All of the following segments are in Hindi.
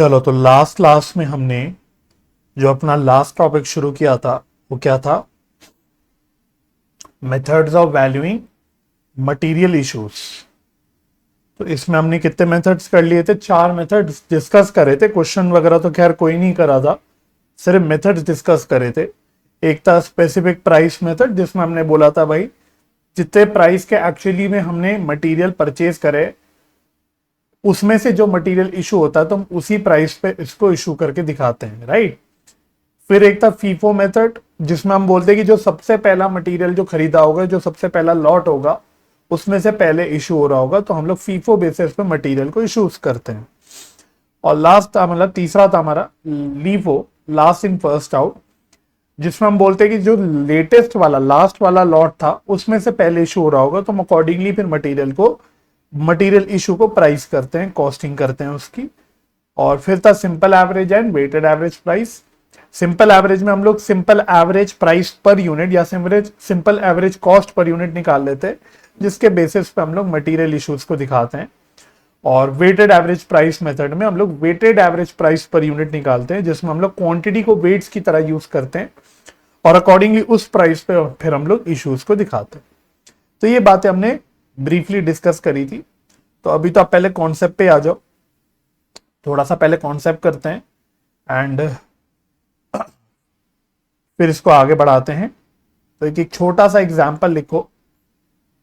चलो, तो लास्ट क्लास में हमने जो अपना लास्ट टॉपिक शुरू किया था वो क्या था? Methods of valuing material issues. तो इसमें हमने कितने मेथड्स कर लिए थे? 4 मेथड्स डिस्कस करे थे। क्वेश्चन वगैरह तो खैर कोई नहीं करा था, सिर्फ मेथड्स डिस्कस करे थे। एक था स्पेसिफिक प्राइस मेथड, जिसमें हमने बोला था भाई जितने प्राइस के एक्चुअली में हमने मटेरियल परचेज करे उसमें से जो मटेरियल इशू होता है तो हम उसी प्राइस पे इसको इशू करके दिखाते हैं, राइट। फिर एक था फीफो मेथड, जिसमें हम बोलते हैं कि जो सबसे पहला मटेरियल जो खरीदा होगा, जो सबसे पहला लॉट होगा उसमें से पहले इशू हो रहा होगा, तो हम लोग फीफो बेसिस पे मटेरियल को इशूज करते हैं। और लास्ट था, मतलब तीसरा था हमारा LIFO, last in first out, जिसमें हम बोलते हैं कि जो लेटेस्ट वाला लास्ट वाला लॉट था उसमें से पहले इशू हो रहा होगा, तो हम अकॉर्डिंगली फिर मटेरियल इशू को प्राइस करते हैं, कॉस्टिंग करते हैं उसकी। और फिर था simple average and weighted average price. Simple average में हम लोग simple average price per unit या simple average cost per unit निकाल लेते हैं, जिसके बेसिस पे हम लोग मटेरियल इश्यूज को दिखाते हैं। और वेटेड एवरेज प्राइस मेथड में हम लोग weighted average price per unit निकालते हैं, जिसमें हम लोग क्वांटिटी को वेट्स की तरह यूज करते हैं और अकॉर्डिंगली उस प्राइस पे फिर हम लोग इश्यूज को दिखाते हैं। तो ये बातें हमने ब्रीफली डिस्कस करी थी। तो अभी तो आप पहले कॉन्सेप्ट पे आ जाओ, थोड़ा सा पहले कॉन्सेप्ट करते हैं एंड फिर इसको आगे बढ़ाते हैं। तो एक छोटा सा एग्जाम्पल लिखो।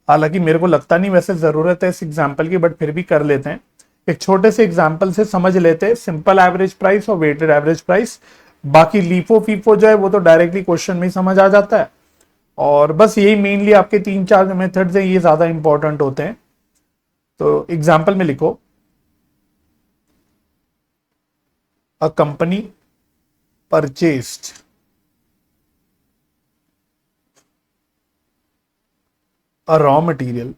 हालांकि मेरे को लगता नहीं वैसे जरूरत है इस एग्जाम्पल की, बट फिर भी कर लेते हैं। एक छोटे से एग्जाम्पल से समझ लेते हैं सिंपल एवरेज प्राइस और वेटेड एवरेज प्राइस। बाकी लीफो फीफो जो है वो तो डायरेक्टली क्वेश्चन में ही समझ आ जाता है। और बस यही मेनली आपके 3-4 मेथड्स हैं, ये ज्यादा इंपॉर्टेंट होते हैं। तो एग्जाम्पल में लिखो, a company purchased a raw material,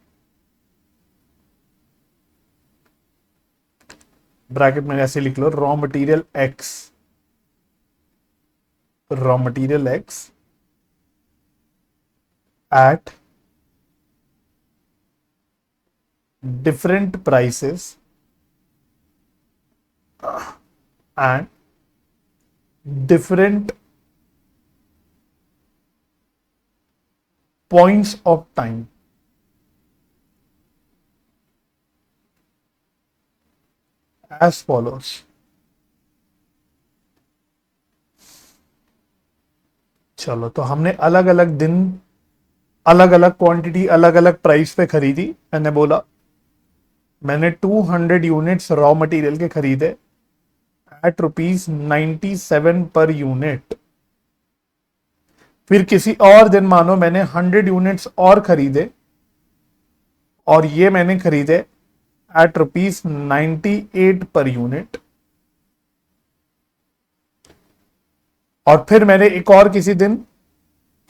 bracket में ऐसे लिख लो, raw material X at different prices and different points of time as follows। चलो, तो हमने अलग अलग दिन अलग अलग क्वांटिटी अलग अलग प्राइस पे खरीदी। मैंने 200 यूनिट्स रॉ मटेरियल के खरीदे एट ₹97 पर यूनिट। फिर किसी और दिन मानो मैंने 100 यूनिट्स और खरीदे और ये मैंने खरीदे एट ₹98 पर यूनिट। और फिर मैंने एक और किसी दिन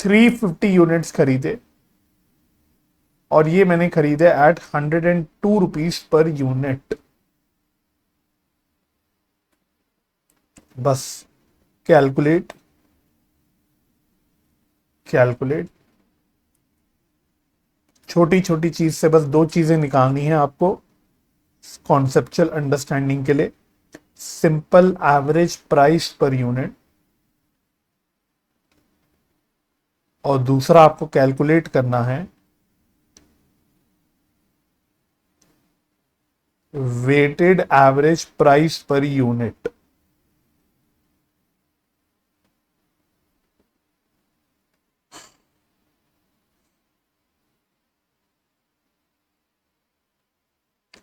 350 यूनिट्स खरीदे और ये मैंने खरीदे एट ₹102 पर यूनिट। बस कैलकुलेट कैलकुलेट। छोटी छोटी चीज से बस 2 चीजें निकालनी है आपको कॉन्सेप्चुअल अंडरस्टैंडिंग के लिए। Simple average price per unit, और दूसरा आपको कैलकुलेट करना है weighted average price per unit.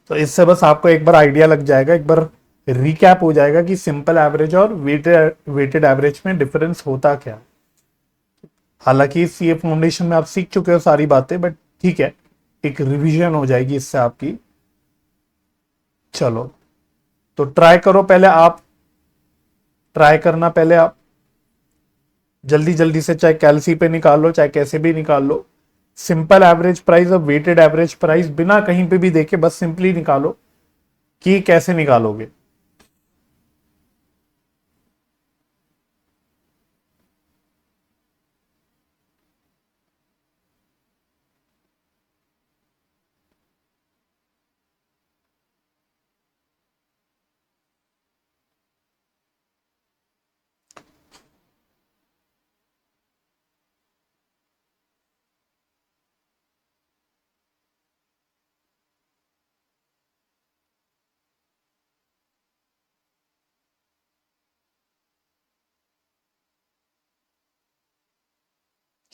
तो इससे बस आपको एक बार आइडिया लग जाएगा, एक बार रिकैप हो जाएगा कि सिंपल एवरेज और वेटेड एवरेज में डिफरेंस होता क्या है। हालांकि सीए फाउंडेशन में आप सीख चुके हो सारी बातें, बट ठीक है, एक रिवीजन हो जाएगी इससे आपकी। चलो, तो ट्राई करना पहले आप जल्दी जल्दी से, चाहे कैलसी पे निकाल लो चाहे कैसे भी निकाल लो। सिंपल एवरेज प्राइस और वेटेड एवरेज प्राइस बिना कहीं पे भी देखे बस सिंपली निकालो कि कैसे निकालोगे।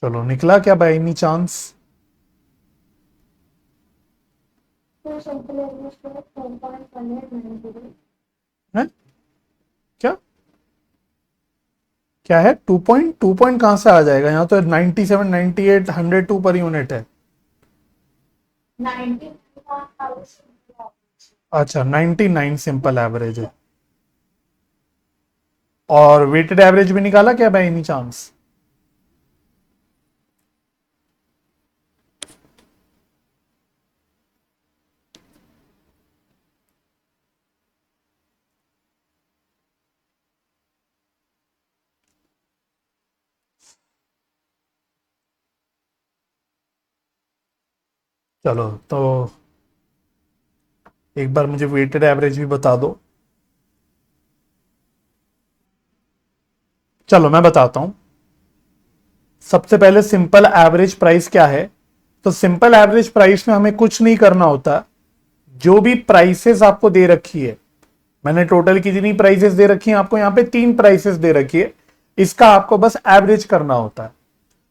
चलो निकला क्या बाय एनी चांस? है क्या? क्या है? 2 पॉइंट कहां से आ जाएगा? यहाँ तो 97, 98, 102 पर यूनिट है। अच्छा, 99 सिंपल एवरेज है। और वेटेड एवरेज भी निकाला क्या बाय एनी चांस? चलो तो एक बार मुझे वेटेड एवरेज भी बता दो। चलो मैं बताता हूं। सबसे पहले सिंपल एवरेज प्राइस क्या है? तो सिंपल एवरेज प्राइस में हमें कुछ नहीं करना होता। जो भी प्राइसेस आपको दे रखी है, मैंने टोटल कितनी प्राइसेस दे रखी है आपको? यहां पे 3 प्राइसेस दे रखी है। इसका आपको बस एवरेज करना होता है।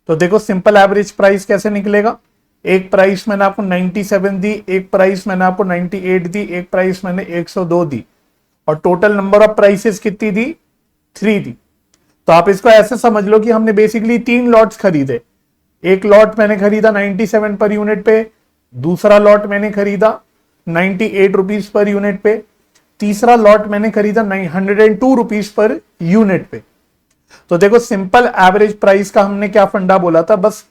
तो देखो सिंपल एवरेज प्राइस कैसे निकलेगा। एक प्राइस मैंने आपको 97 दी, एक प्राइस मैंने आपको 98 दी, एक प्राइस मैंने 102 दी, और टोटल नंबर ऑफ प्राइसेस कितनी दी? 3 दी। तो आप इसको ऐसे समझ लो कि हमने बेसिकली 3 लॉट्स खरीदे। एक लॉट मैंने खरीदा 97 पर यूनिट पे, दूसरा लॉट मैंने खरीदा 98 रुपीज पर यूनिट पे, तीसरा लॉट मैंने खरीदा 102 रुपीज पर यूनिट पे। तो देखो सिंपल एवरेज प्राइस का हमने क्या फंडा बोला था? बस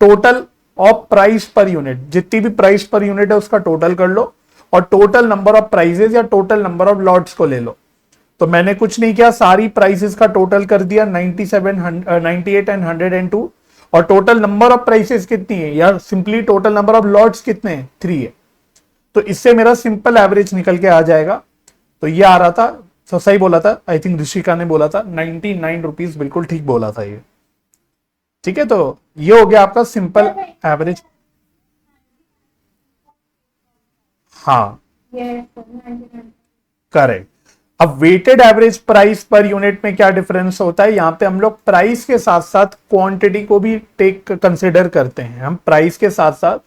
total of price per unit, जितनी भी प्राइस पर यूनिट है उसका टोटल कर लो, और टोटल नंबर ऑफ प्राइसेस या टोटल नंबर ऑफ लॉट्स को ले लो। तो मैंने कुछ नहीं किया, सारी प्राइसेस का टोटल कर दिया 97, 98 एंड 102, और टोटल नंबर ऑफ प्राइसेस कितनी है यार? Simply total number of lots कितने हैं? 3 है। तो इससे मेरा सिंपल एवरेज निकल के आ जाएगा। तो ये आ रहा था, तो सही बोला था, आई थिंक ऋषिका ने बोला था 99 रुपीज, बिल्कुल ठीक बोला था ये। ठीक है, तो ये हो गया आपका सिंपल एवरेज। हाँ करेक्ट। अब weighted average price per unit में क्या डिफरेंस होता है? यहां पे हम लोग प्राइस के साथ साथ क्वांटिटी को भी टेक कंसिडर करते हैं। हम प्राइस के साथ साथ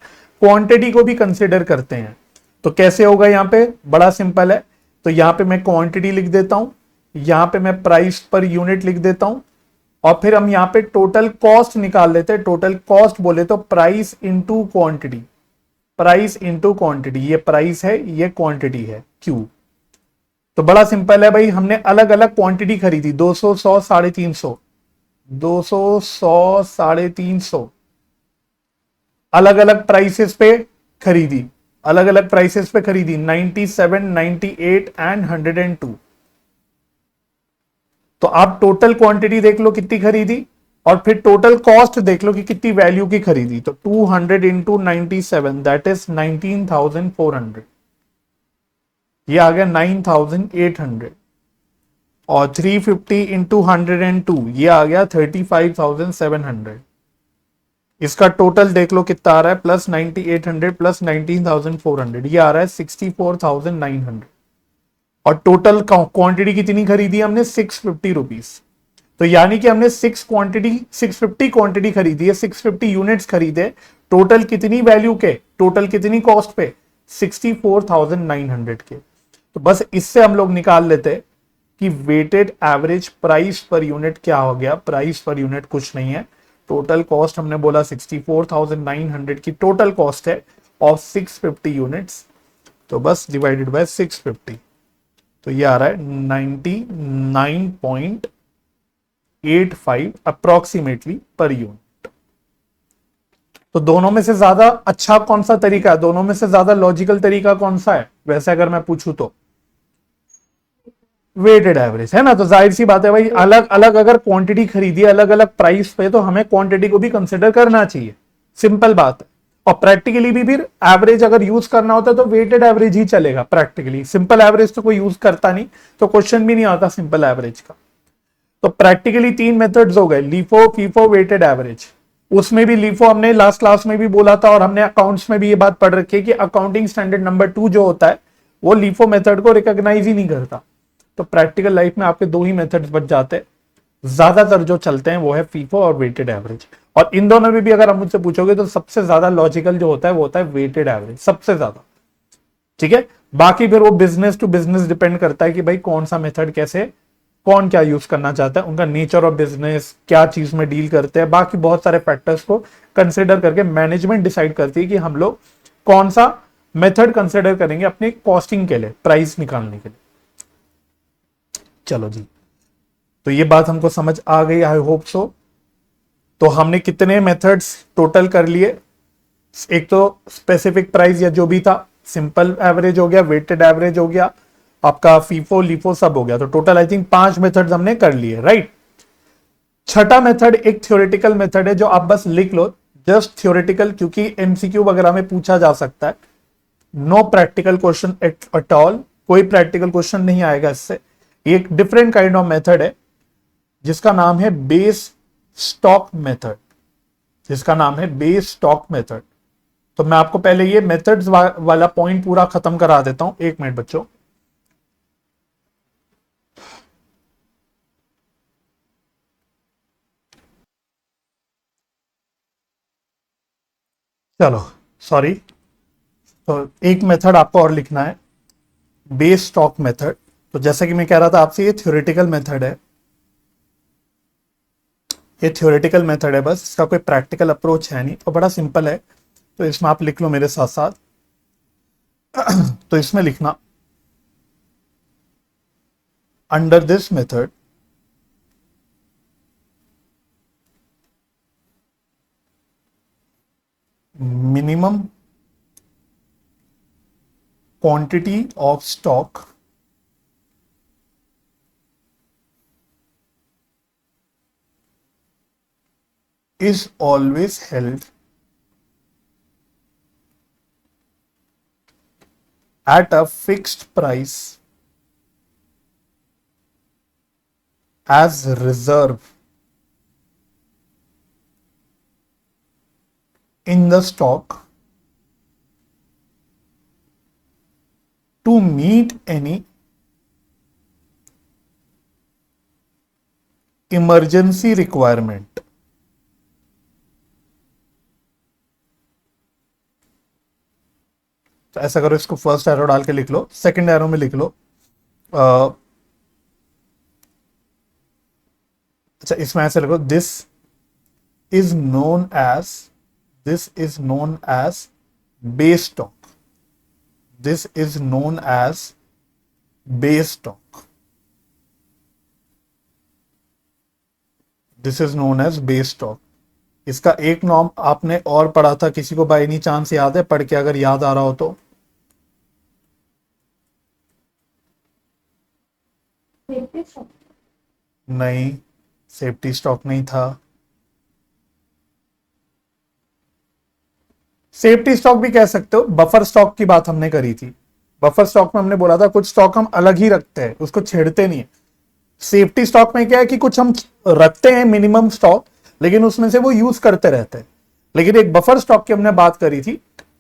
क्वांटिटी को भी कंसिडर करते हैं। तो कैसे होगा? यहां पे बड़ा सिंपल है। तो यहां पे मैं क्वांटिटी लिख देता हूं, यहां पे मैं प्राइस पर यूनिट लिख देता हूं, और फिर हम यहां पे टोटल कॉस्ट निकाल लेते हैं। टोटल कॉस्ट बोले तो price into quantity, price into quantity. ये प्राइस है, ये क्वांटिटी है, क्यू। तो बड़ा सिंपल है भाई, हमने अलग अलग क्वांटिटी खरीदी, 200, 100, 350, 200, 100, 350, अलग अलग प्राइसेस पे खरीदी, अलग अलग प्राइसेस पे खरीदी 97, 98 एंड 102। तो आप टोटल क्वांटिटी देख लो कितनी खरीदी, और फिर टोटल कॉस्ट देख लो कि कितनी वैल्यू की खरीदी। तो 200 इंटू 97, दैट इज 19,400, ये आ गया 9,800, और 350 इंटू 102, ये आ गया 35,700। इसका टोटल देख लो कितना आ रहा है, प्लस 9,800 प्लस 19,400, ये आ रहा है 64,900। और टोटल क्वांटिटी कितनी खरीदी हमने? 650 रुपीज। तो यानी कि हमने 650 क्वांटिटी खरीदी है, 650 यूनिट्स खरीदे। टोटल कितनी वैल्यू के? टोटल कितनी कॉस्ट पे? 64,900 के। तो बस इससे हम लोग निकाल लेते कि weighted average price per unit क्या हो गया। प्राइस पर यूनिट कुछ नहीं है, टोटल कॉस्ट हमने बोला 64,900 की टोटल कॉस्ट है ऑफ 650 यूनिट्स। तो बस डिवाइडेड बाय 650, तो ये आ रहा है 99.85 अप्रोक्सीमेटली पर यूनिट। तो दोनों में से ज्यादा अच्छा कौन सा तरीका है? दोनों में से ज्यादा लॉजिकल तरीका कौन सा है वैसे अगर मैं पूछूं तो? वेटेड एवरेज है ना। तो जाहिर सी बात है भाई, अलग अलग अगर क्वांटिटी खरीदी अलग अलग प्राइस पे, तो हमें क्वांटिटी को भी कंसिडर करना चाहिए, सिंपल बात है। और प्रैक्टिकली भी फिर एवरेज अगर यूज करना होता है तो वेटेड एवरेज ही चलेगा प्रैक्टिकली। सिंपल एवरेज तो कोई यूज करता नहीं, तो क्वेश्चन भी नहीं आता सिंपल एवरेज का। तो प्रैक्टिकली 3 मेथड्स हो गए, लीफो, फीफो, वेटेड एवरेज। उसमें भी लीफो हमने लास्ट क्लास में भी बोला था, और हमने अकाउंट्स में भी ये बात पढ़ रखी है कि अकाउंटिंग स्टैंडर्ड नंबर 2 जो होता है वो लीफो मेथड को रिकॉग्नाइज ही नहीं करता। तो प्रैक्टिकल लाइफ में आपके 2 ही मेथड्स बच जाते हैं, ज्यादातर जो चलते हैं वो है फीफो और वेटेड एवरेज। और इन दोनों में भी अगर आप मुझसे पूछोगे तो सबसे ज्यादा लॉजिकल जो होता है वो होता है वेटेड एवरेज, सबसे ज्यादा। ठीक है, बाकी फिर वो बिजनेस टू बिजनेस डिपेंड करता है कि भाई कौन सा मेथड कैसे, कौन क्या यूज करना चाहता है, उनका नेचर ऑफ बिजनेस क्या चीज में डील करते हैं, बाकी बहुत सारे फैक्टर्स को कंसिडर करके मैनेजमेंट डिसाइड करती है कि हम लोग कौन सा मेथड कंसिडर करेंगे अपनी कॉस्टिंग के लिए, प्राइस निकालने के लिए। चलो जी, तो ये बात हमको समझ आ गई, आई होप सो। तो हमने कितने मेथड्स टोटल कर लिए, एक तो स्पेसिफिक प्राइस या जो भी था, सिंपल एवरेज हो गया, वेटेड एवरेज हो गया, आपका फीफो लीफो सब हो गया। तो टोटल आई थिंक 5 मेथड्स हमने कर लिए, राइट। छठा मेथड एक थ्योरेटिकल मेथड है जो आप बस लिख लो, जस्ट थ्योरेटिकल, क्योंकि एमसीक्यू वगैरह में पूछा जा सकता है। No practical question at all, कोई प्रैक्टिकल क्वेश्चन नहीं आएगा इससे। एक डिफरेंट काइंड ऑफ मेथड है जिसका नाम है बेस स्टॉक मेथड, जिसका नाम है बेस स्टॉक मेथड। तो मैं आपको पहले ये मेथड्स वाला पॉइंट पूरा खत्म करा देता हूं, एक मिनट बच्चों। चलो, सॉरी। तो एक मेथड आपको और लिखना है, बेस स्टॉक मेथड। तो जैसा कि मैं कह रहा था आपसे, ये थ्योरेटिकल मेथड है, ये थ्योरेटिकल मेथड है बस, इसका कोई प्रैक्टिकल अप्रोच है नहीं और बड़ा सिंपल है। तो इसमें आप लिख लो मेरे साथ साथ। तो इसमें लिखना, under this method minimum quantity of stock is always held at a fixed price as reserve in the stock to meet any emergency requirement। तो ऐसा करो, इसको फर्स्ट एरो डाल के लिख लो, सेकंड एरो में लिख लो अच्छा इसमें ऐसे लिखो, is known as this is known as base stock, this is known as base stock, this is known as base stock. इसका एक नॉर्म आपने और पढ़ा था, किसी को बाय एनी चांस याद है, पढ़ के अगर याद आ रहा हो तो? नहीं, सेफ्टी स्टॉक नहीं था। सेफ्टी स्टॉक भी कह सकते हो, बफर स्टॉक की बात हमने करी थी। बफर स्टॉक में हमने बोला था कुछ स्टॉक हम अलग ही रखते हैं, उसको छेड़ते नहीं है। सेफ्टी स्टॉक में क्या है कि कुछ हम रखते हैं मिनिमम स्टॉक, लेकिन उसमें से वो यूज करते रहते हैं। लेकिन एक बफर स्टॉक की हमने बात करी थी,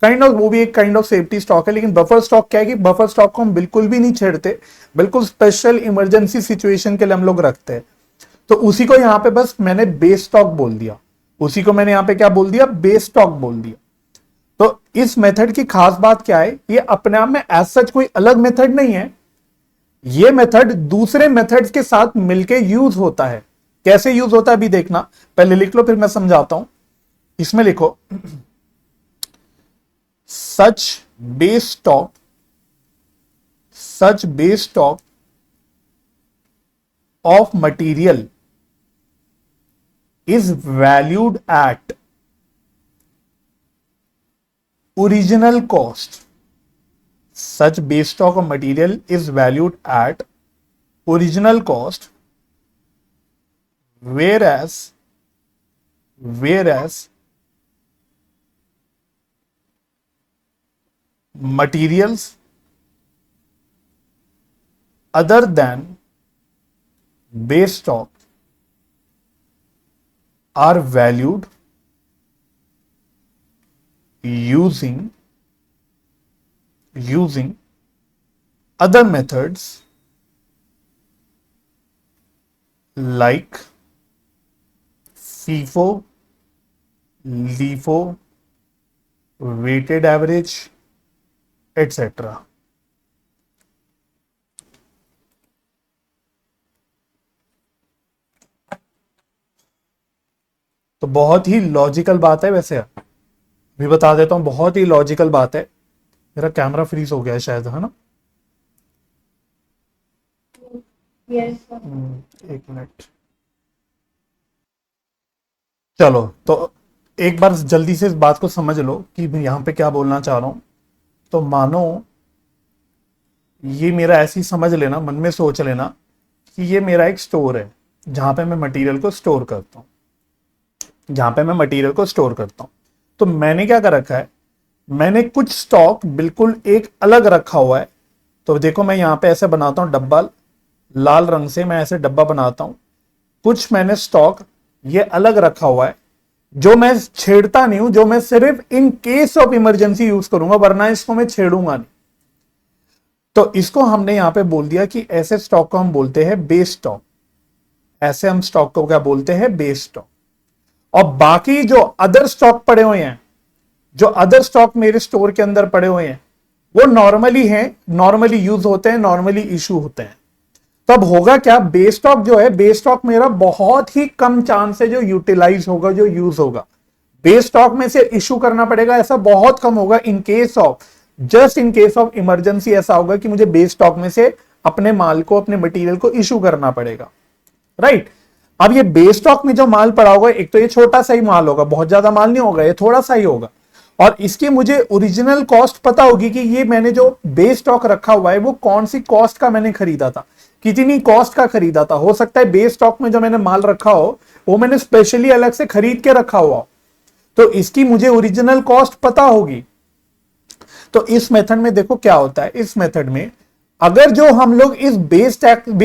काइंड ऑफ वो भी एक काइंड ऑफ सेफ्टी स्टॉक है। लेकिन बफर स्टॉक क्या है कि बफर स्टॉक को हम बिल्कुल भी नहीं छेड़ते, बिल्कुल स्पेशल इमरजेंसी सिचुएशन के लिए हम लोग रखते हैं। तो उसी को यहां पे बस मैंने बेस स्टॉक बोल दिया, उसी को मैंने यहां पे क्या बोल दिया, बेस स्टॉक बोल दिया। तो इस मेथड की खास बात क्या है, ये अपने आप में एज सच कोई अलग मेथड नहीं है, ये मेथड दूसरे मेथड्स के साथ मिलके यूज होता है। कैसे यूज होता है अभी देखना, पहले लिख लो फिर मैं समझाता हूं। इसमें लिखो, such base stock, such base stock of material is valued at original cost, such base stock of material is valued at original cost, whereas materials other than base stock are valued using other methods like FIFO LIFO, weighted average, etcetera. तो बहुत ही लॉजिकल बात है वैसे, भी बता देता हूं, बहुत ही लॉजिकल बात है। मेरा कैमरा फ्रीज हो गया है शायद, है ना? एक मिनट। चलो तो एक बार जल्दी से इस बात को समझ लो कि मैं यहां पे क्या बोलना चाह रहा हूं। तो मानो ये मेरा ऐसी समझ लेना, मन में सोच लेना कि ये मेरा एक स्टोर है जहां पे मैं मटेरियल को स्टोर करता हूं, जहां पे मैं मटेरियल को स्टोर करता हूं। तो मैंने क्या कर रखा है, मैंने कुछ स्टॉक बिल्कुल एक अलग रखा हुआ है। तो देखो मैं यहां पे ऐसे बनाता हूं डब्बा, लाल रंग से मैं ऐसे डब्बा बनाता हूं। कुछ मैंने स्टॉक ये अलग रखा हुआ है जो मैं छेड़ता नहीं हूं, जो मैं सिर्फ in case of emergency use करूंगा, वरना इसको मैं छेड़ूंगा नहीं। तो इसको हमने यहां पे बोल दिया कि ऐसे स्टॉक को हम बोलते हैं बेस स्टॉक। ऐसे हम स्टॉक को क्या बोलते हैं, बेस स्टॉक। और बाकी जो अदर स्टॉक पड़े हुए हैं, जो अदर स्टॉक मेरे स्टोर के अंदर पड़े हुए हैं, वो नॉर्मली हैं, नॉर्मली यूज होते हैं, नॉर्मली इशू होते हैं। तब होगा क्या, बेस स्टॉक जो है, बेस स्टॉक मेरा बहुत ही कम चांस है जो यूटिलाइज होगा, जो यूज होगा। बेस स्टॉक में से इशू करना पड़ेगा ऐसा बहुत कम होगा। In case of, just in case of emergency ऐसा होगा कि मुझे बेस स्टॉक में से अपने माल को, अपने मटेरियल को इशू करना पड़ेगा, राइट? अब ये बेस स्टॉक में जो माल पड़ा होगा, एक तो ये छोटा सा ही माल होगा, बहुत ज्यादा माल नहीं होगा, ये थोड़ा सा ही होगा। और इसकी मुझे ओरिजिनल कॉस्ट पता होगी कि ये मैंने जो बेस स्टॉक रखा हुआ है वो कौन सी कॉस्ट का मैंने खरीदा था, कितनी कॉस्ट का खरीदा था। हो सकता है बेस स्टॉक में जो मैंने माल रखा हो वो मैंने स्पेशली अलग से खरीद के रखा हुआ हो, तो इसकी मुझे ओरिजिनल कॉस्ट पता होगी। तो इस मेथड में देखो क्या होता है, इस मेथड में अगर जो हम लोग इस बेस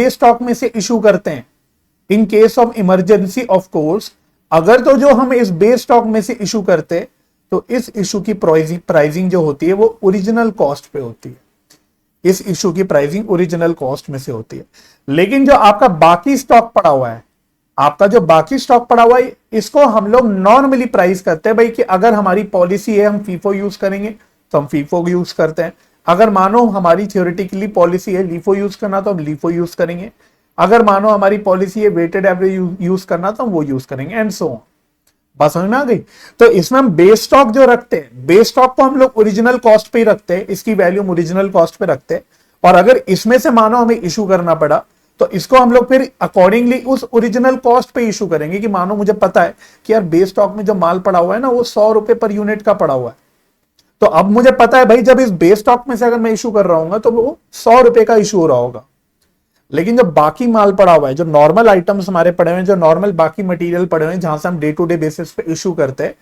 स्टॉक में से इशू करते हैं, in case of emergency of course, अगर तो जो हम इस बेस स्टॉक में से इशू करते, तो इस इशू की प्राइसिंग जो होती है वो ओरिजिनल कॉस्ट पे होती है। इस इशू की प्राइसिंग ओरिजिनल कॉस्ट में से होती है। लेकिन जो आपका बाकी स्टॉक पड़ा हुआ है, आपका जो बाकी स्टॉक पड़ा हुआ है, इसको हम लोग नॉर्मली प्राइस करते हैं भाई, कि अगर हमारी पॉलिसी है हम फीफो यूज करेंगे तो हम फीफो यूज करते हैं। अगर मानो हमारी थियोरेटिकली पॉलिसी है लीफो यूज करना तो हम लीफो यूज करेंगे। अगर मानो हमारी पॉलिसी है वेटेड एवरेज यूज करना तो हम वो यूज करेंगे, एंड सो ऑन। बात समझ में आ गई? तो इसमें हम बेस स्टॉक जो रखते हैं, बेस स्टॉक को हम लोग ओरिजिनल कॉस्ट पे ही रखते हैं, इसकी वैल्यू ओरिजिनल कॉस्ट पे रखते हैं। और अगर इसमें से मानो हमें इशू करना पड़ा तो इसको हम लोग फिर अकॉर्डिंगली उस ओरिजिनल कॉस्ट पे इशू करेंगे। कि मानो मुझे पता है कि यार बेस स्टॉक में जो माल पड़ा हुआ है ना वो 100 रुपए पर यूनिट का पड़ा हुआ है, तो अब मुझे पता है भाई जब इस बेस स्टॉक में से अगर मैं इशू कर रहा हूँ तो वो 100 रुपए का इशू हो रहा होगा। लेकिन जो बाकी माल पड़ा हुआ है, जो नॉर्मल आइटम्स हमारे पड़े हुए हैं, जो नॉर्मल बाकी मटेरियल पड़े हुए हैं जहां से हम डे टू डे बेसिस पे इशू करते हैं,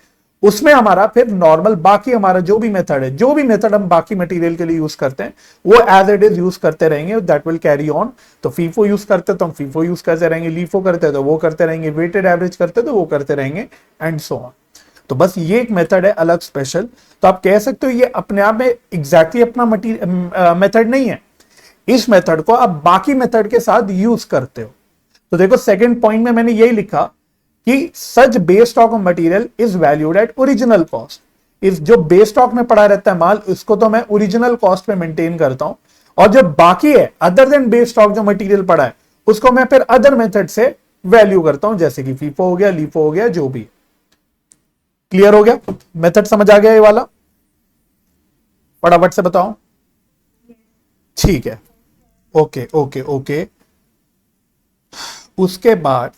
उसमें हमारा फिर नॉर्मल बाकी हमारा जो भी मेथड है, जो भी मेथड हम बाकी मटेरियल के लिए यूज करते हैं वो एज इट इज यूज करते रहेंगे, दैट विल कैरी ऑन। तो फीफो यूज करते तो हम फीफो यूज करते रहेंगे, लीफो करते तो वो करते रहेंगे, वेटेड एवरेज करते तो वो करते रहेंगे, एंड सो ऑन। तो बस ये एक मेथड है अलग स्पेशल। तो आप कह सकते हो ये अपने आप में एग्जैक्टली अपना मेथड नहीं है, इस मेथड को आप बाकी मेथड के साथ यूज करते हो। तो देखो सेकंड पॉइंट में मैंने यही लिखा कि such base stock of material is valued at original cost. इस जो बेस स्टॉक में पड़ा रहता है माल, इसको तो मैं ओरिजिनल कॉस्ट पे मेंटेन करता हूं, और जो बाकी है अदर देन बेस स्टॉक जो मटेरियल पड़ा है उसको मैं फिर अदर मेथड से वैल्यू करता हूं, जैसे कि फीफो हो गया, लीफो हो गया, जो भी। क्लियर हो गया? मेथड समझ आ गया ये वाला? फटाफट से बताओ। ठीक है, ओके ओके ओके। उसके बाद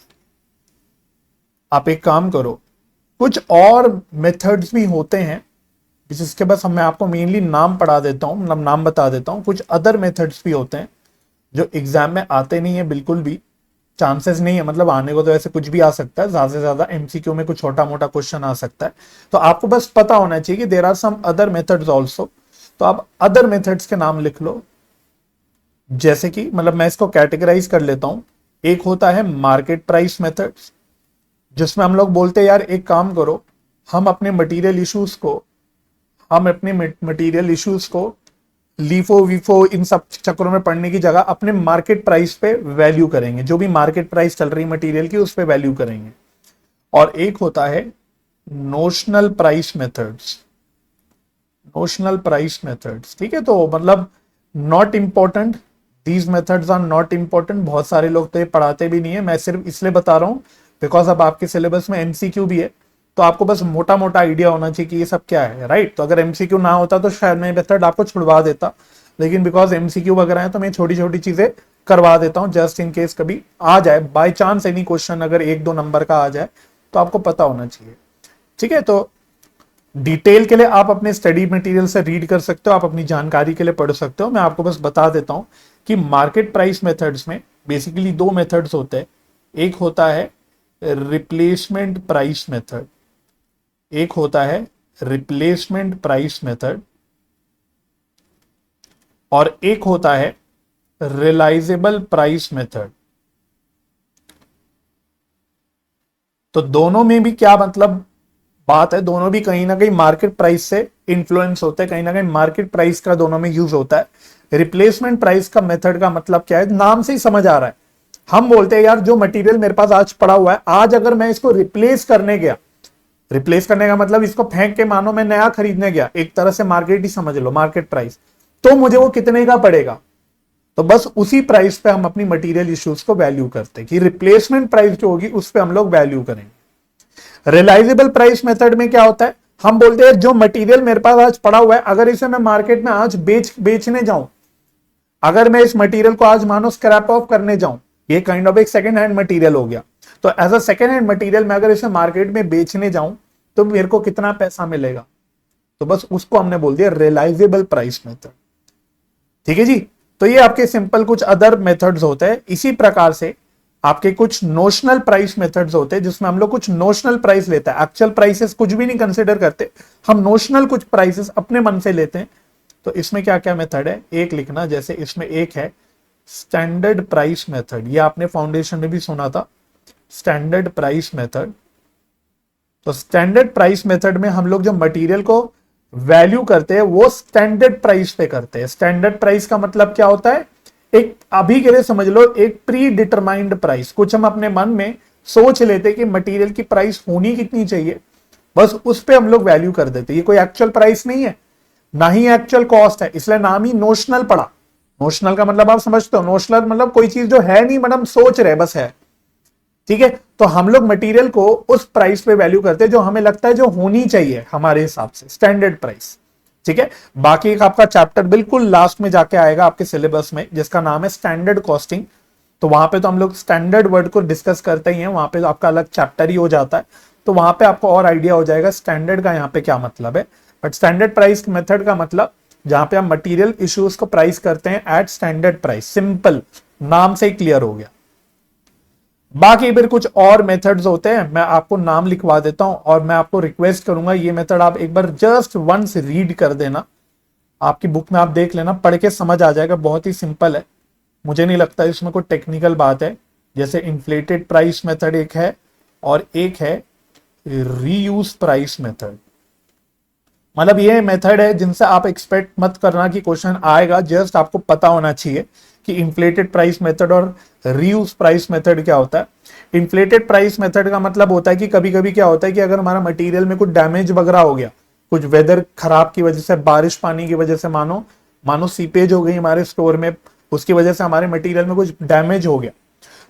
आप एक काम करो, कुछ और मेथड्स भी होते हैं जिसके बस मैं आपको मेनली नाम पढ़ा देता हूं, नाम बता देता हूं। कुछ अदर मेथड्स भी होते हैं जो एग्जाम में आते नहीं है, बिल्कुल भी चांसेस नहीं है, मतलब आने को तो ऐसे कुछ भी आ सकता है, ज्यादा से ज्यादा एमसीक्यू में कुछ छोटा मोटा क्वेश्चन आ सकता है। तो आपको बस पता होना चाहिए कि there are some other methods also. तो आप अदर मेथड्स के नाम लिख लो, जैसे कि मतलब मैं इसको कैटेगराइज कर लेता हूं। एक होता है मार्केट प्राइस मेथड्स, जिसमें हम लोग बोलते हैं यार एक काम करो, हम अपने मटेरियल इश्यूज को लीफो वीफो इन सब चक्करों में पड़ने की जगह अपने मार्केट प्राइस पे वैल्यू करेंगे, जो भी मार्केट प्राइस चल रही मटेरियल की उस पे वैल्यू करेंगे। और एक होता है notional price methods, notional price methods, ठीक है। तो मतलब not important, these methods are not important. बहुत सारे लोग तो ये पढ़ाते भी नहीं है, मैं सिर्फ इसलिए बता रहा हूँ बिकॉज अब आपके सिलेबस में एमसीक्यू भी है, तो आपको बस मोटा मोटा आइडिया होना चाहिए कि ये सब क्या है, राइट। तो अगर एमसीक्यू ना होता तो शायद मैं मेथड आपको छुड़वा देता, लेकिन बिकॉज एमसीक्यू वगैरह है तो मैं छोटी छोटी चीजें करवा देता हूँ, जस्ट इन केस कभी आ जाए, बाय चांस एनी क्वेश्चन अगर 1-2 नंबर का आ जाए तो आपको पता होना चाहिए, ठीक है। तो डिटेल के लिए आप अपने स्टडी मटेरियल से रीड कर सकते हो, आप अपनी जानकारी के लिए पढ़ सकते हो। मैं आपको बस बता देता हूं कि मार्केट प्राइस मेथड्स में बेसिकली 2 मेथड्स होते हैं। एक होता है रिप्लेसमेंट प्राइस मेथड, एक होता है रिप्लेसमेंट प्राइस मेथड, और एक होता है रियलाइजेबल प्राइस मेथड। तो दोनों में भी क्या मतलब बात है, दोनों भी कहीं ना कहीं मार्केट प्राइस से इन्फ्लुएंस होते हैं, कहीं ना कहीं मार्केट प्राइस का दोनों में यूज होता है। रिप्लेसमेंट प्राइस का मेथड का मतलब क्या है, नाम से ही समझ आ रहा है। हम बोलते हैं यार जो मटेरियल मेरे पास आज पड़ा हुआ है, आज अगर मैं इसको रिप्लेस करने गया, रिप्लेस करने का मतलब इसको फेंक के मानो मैं नया खरीदने गया, एक तरह से मार्केट ही समझ लो, मार्केट प्राइस, तो मुझे वो कितने का पड़ेगा। तो बस उसी प्राइस पे हम अपनी मटेरियल इश्यूज को वैल्यू करते हैं कि रिप्लेसमेंट प्राइस जो होगी उस पर हम लोग वैल्यू करेंगे। रियलाइजेबल प्राइस मेथड में क्या होता है, हम बोलते हैं जो मटेरियल मेरे पास आज पड़ा हुआ है, अगर इसे मैं मार्केट में आज बेचने जाऊं, अगर मैं इस मटेरियल को आज मानो स्क्रैप ऑफ करने जाऊं, ये काइंड ऑफ एक सेकंड हैंड मटेरियल हो गया, तो as a second hand material मैं अगर इसे मार्केट में बेचने जाऊं तो मेरे को कितना पैसा मिलेगा, तो बस उसको हमने बोल दिया रियलाइजेबल प्राइस मेथड, ठीक है जी। तो ये आपके सिंपल कुछ अदर मेथड्स होते हैं। इसी प्रकार से आपके कुछ नोशनल प्राइस मेथड्स होते हैं जिसमें हम लोग कुछ नोशनल प्राइस लेते हैं, एक्चुअल प्राइसेस कुछ भी नहीं कंसीडर करते, हम नोशनल कुछ प्राइसेस अपने मन से लेते हैं। तो इसमें क्या क्या मेथड है, एक लिखना, जैसे इसमें एक है स्टैंडर्ड प्राइस मेथड, ये आपने फाउंडेशन में भी सुना था, स्टैंडर्ड प्राइस मेथड। तो स्टैंडर्ड प्राइस मेथड में हम लोग जो मटेरियल को वैल्यू करते हैं वो स्टैंडर्ड प्राइस पे करते हैं। स्टैंडर्ड प्राइस का मतलब क्या होता है, एक अभी के लिए समझ लो एक प्री डिटरमाइंड प्राइस, कुछ हम अपने मन में सोच लेते कि मटेरियल की प्राइस होनी कितनी चाहिए, बस उस पे हम लोग वैल्यू कर देते। ये कोई एक्चुअल प्राइस नहीं है, ना ही एक्चुअल कॉस्ट है, इसलिए नाम ही नोशनल पड़ा। नोशनल का मतलब आप समझते हो, नोशनल मतलब कोई चीज जो है नहीं, मतलब सोच रहे बस है, ठीक है। तो हम लोग मटेरियल को उस प्राइस पे वैल्यू करते हैं जो हमें लगता है जो होनी चाहिए हमारे हिसाब से, स्टैंडर्ड प्राइस, ठीक है। बाकी एक आपका चैप्टर बिल्कुल लास्ट में जाके आएगा आपके सिलेबस में जिसका नाम है स्टैंडर्ड कॉस्टिंग, तो वहां पे तो हम लोग स्टैंडर्ड वर्ड को डिस्कस करते ही हैं, वहां पे तो आपका अलग चैप्टर ही हो जाता है, तो वहां पे आपको और आइडिया हो जाएगा स्टैंडर्ड का यहाँ पे क्या मतलब है। बट स्टैंडर्ड प्राइस मेथड का मतलब जहां पे हम मटीरियल इश्यूज को प्राइस करते हैं एट स्टैंडर्ड प्राइस, सिंपल, नाम से ही क्लियर हो गया। बाकी फिर कुछ और मेथड्स होते हैं, मैं आपको नाम लिखवा देता हूं और मैं आपको रिक्वेस्ट करूंगा ये मेथड आप एक बार जस्ट वंस रीड कर देना, आपकी बुक में आप देख लेना, पढ़ के समझ आ जाएगा, बहुत ही सिंपल है, मुझे नहीं लगता इसमें कोई टेक्निकल बात है। जैसे इन्फ्लेटेड प्राइस मेथड एक है और एक है रीयूज प्राइस मेथड। मतलब ये मेथड है जिनसे आप एक्सपेक्ट मत करना कि क्वेश्चन आएगा, जस्ट आपको पता होना चाहिए कि इन्फ्लेटेड प्राइस मेथड और रीयूज प्राइस मेथड क्या होता है। इन्फ्लेटेड प्राइस मेथड का मतलब होता है कि कभी कभी क्या होता है कि अगर हमारा मटेरियल में कुछ डैमेज वगैरह हो गया, कुछ वेदर खराब की वजह से, बारिश पानी की वजह से, मानो मानो सीपेज हो गई हमारे स्टोर में, उसकी वजह से हमारे मटेरियल में कुछ डैमेज हो गया,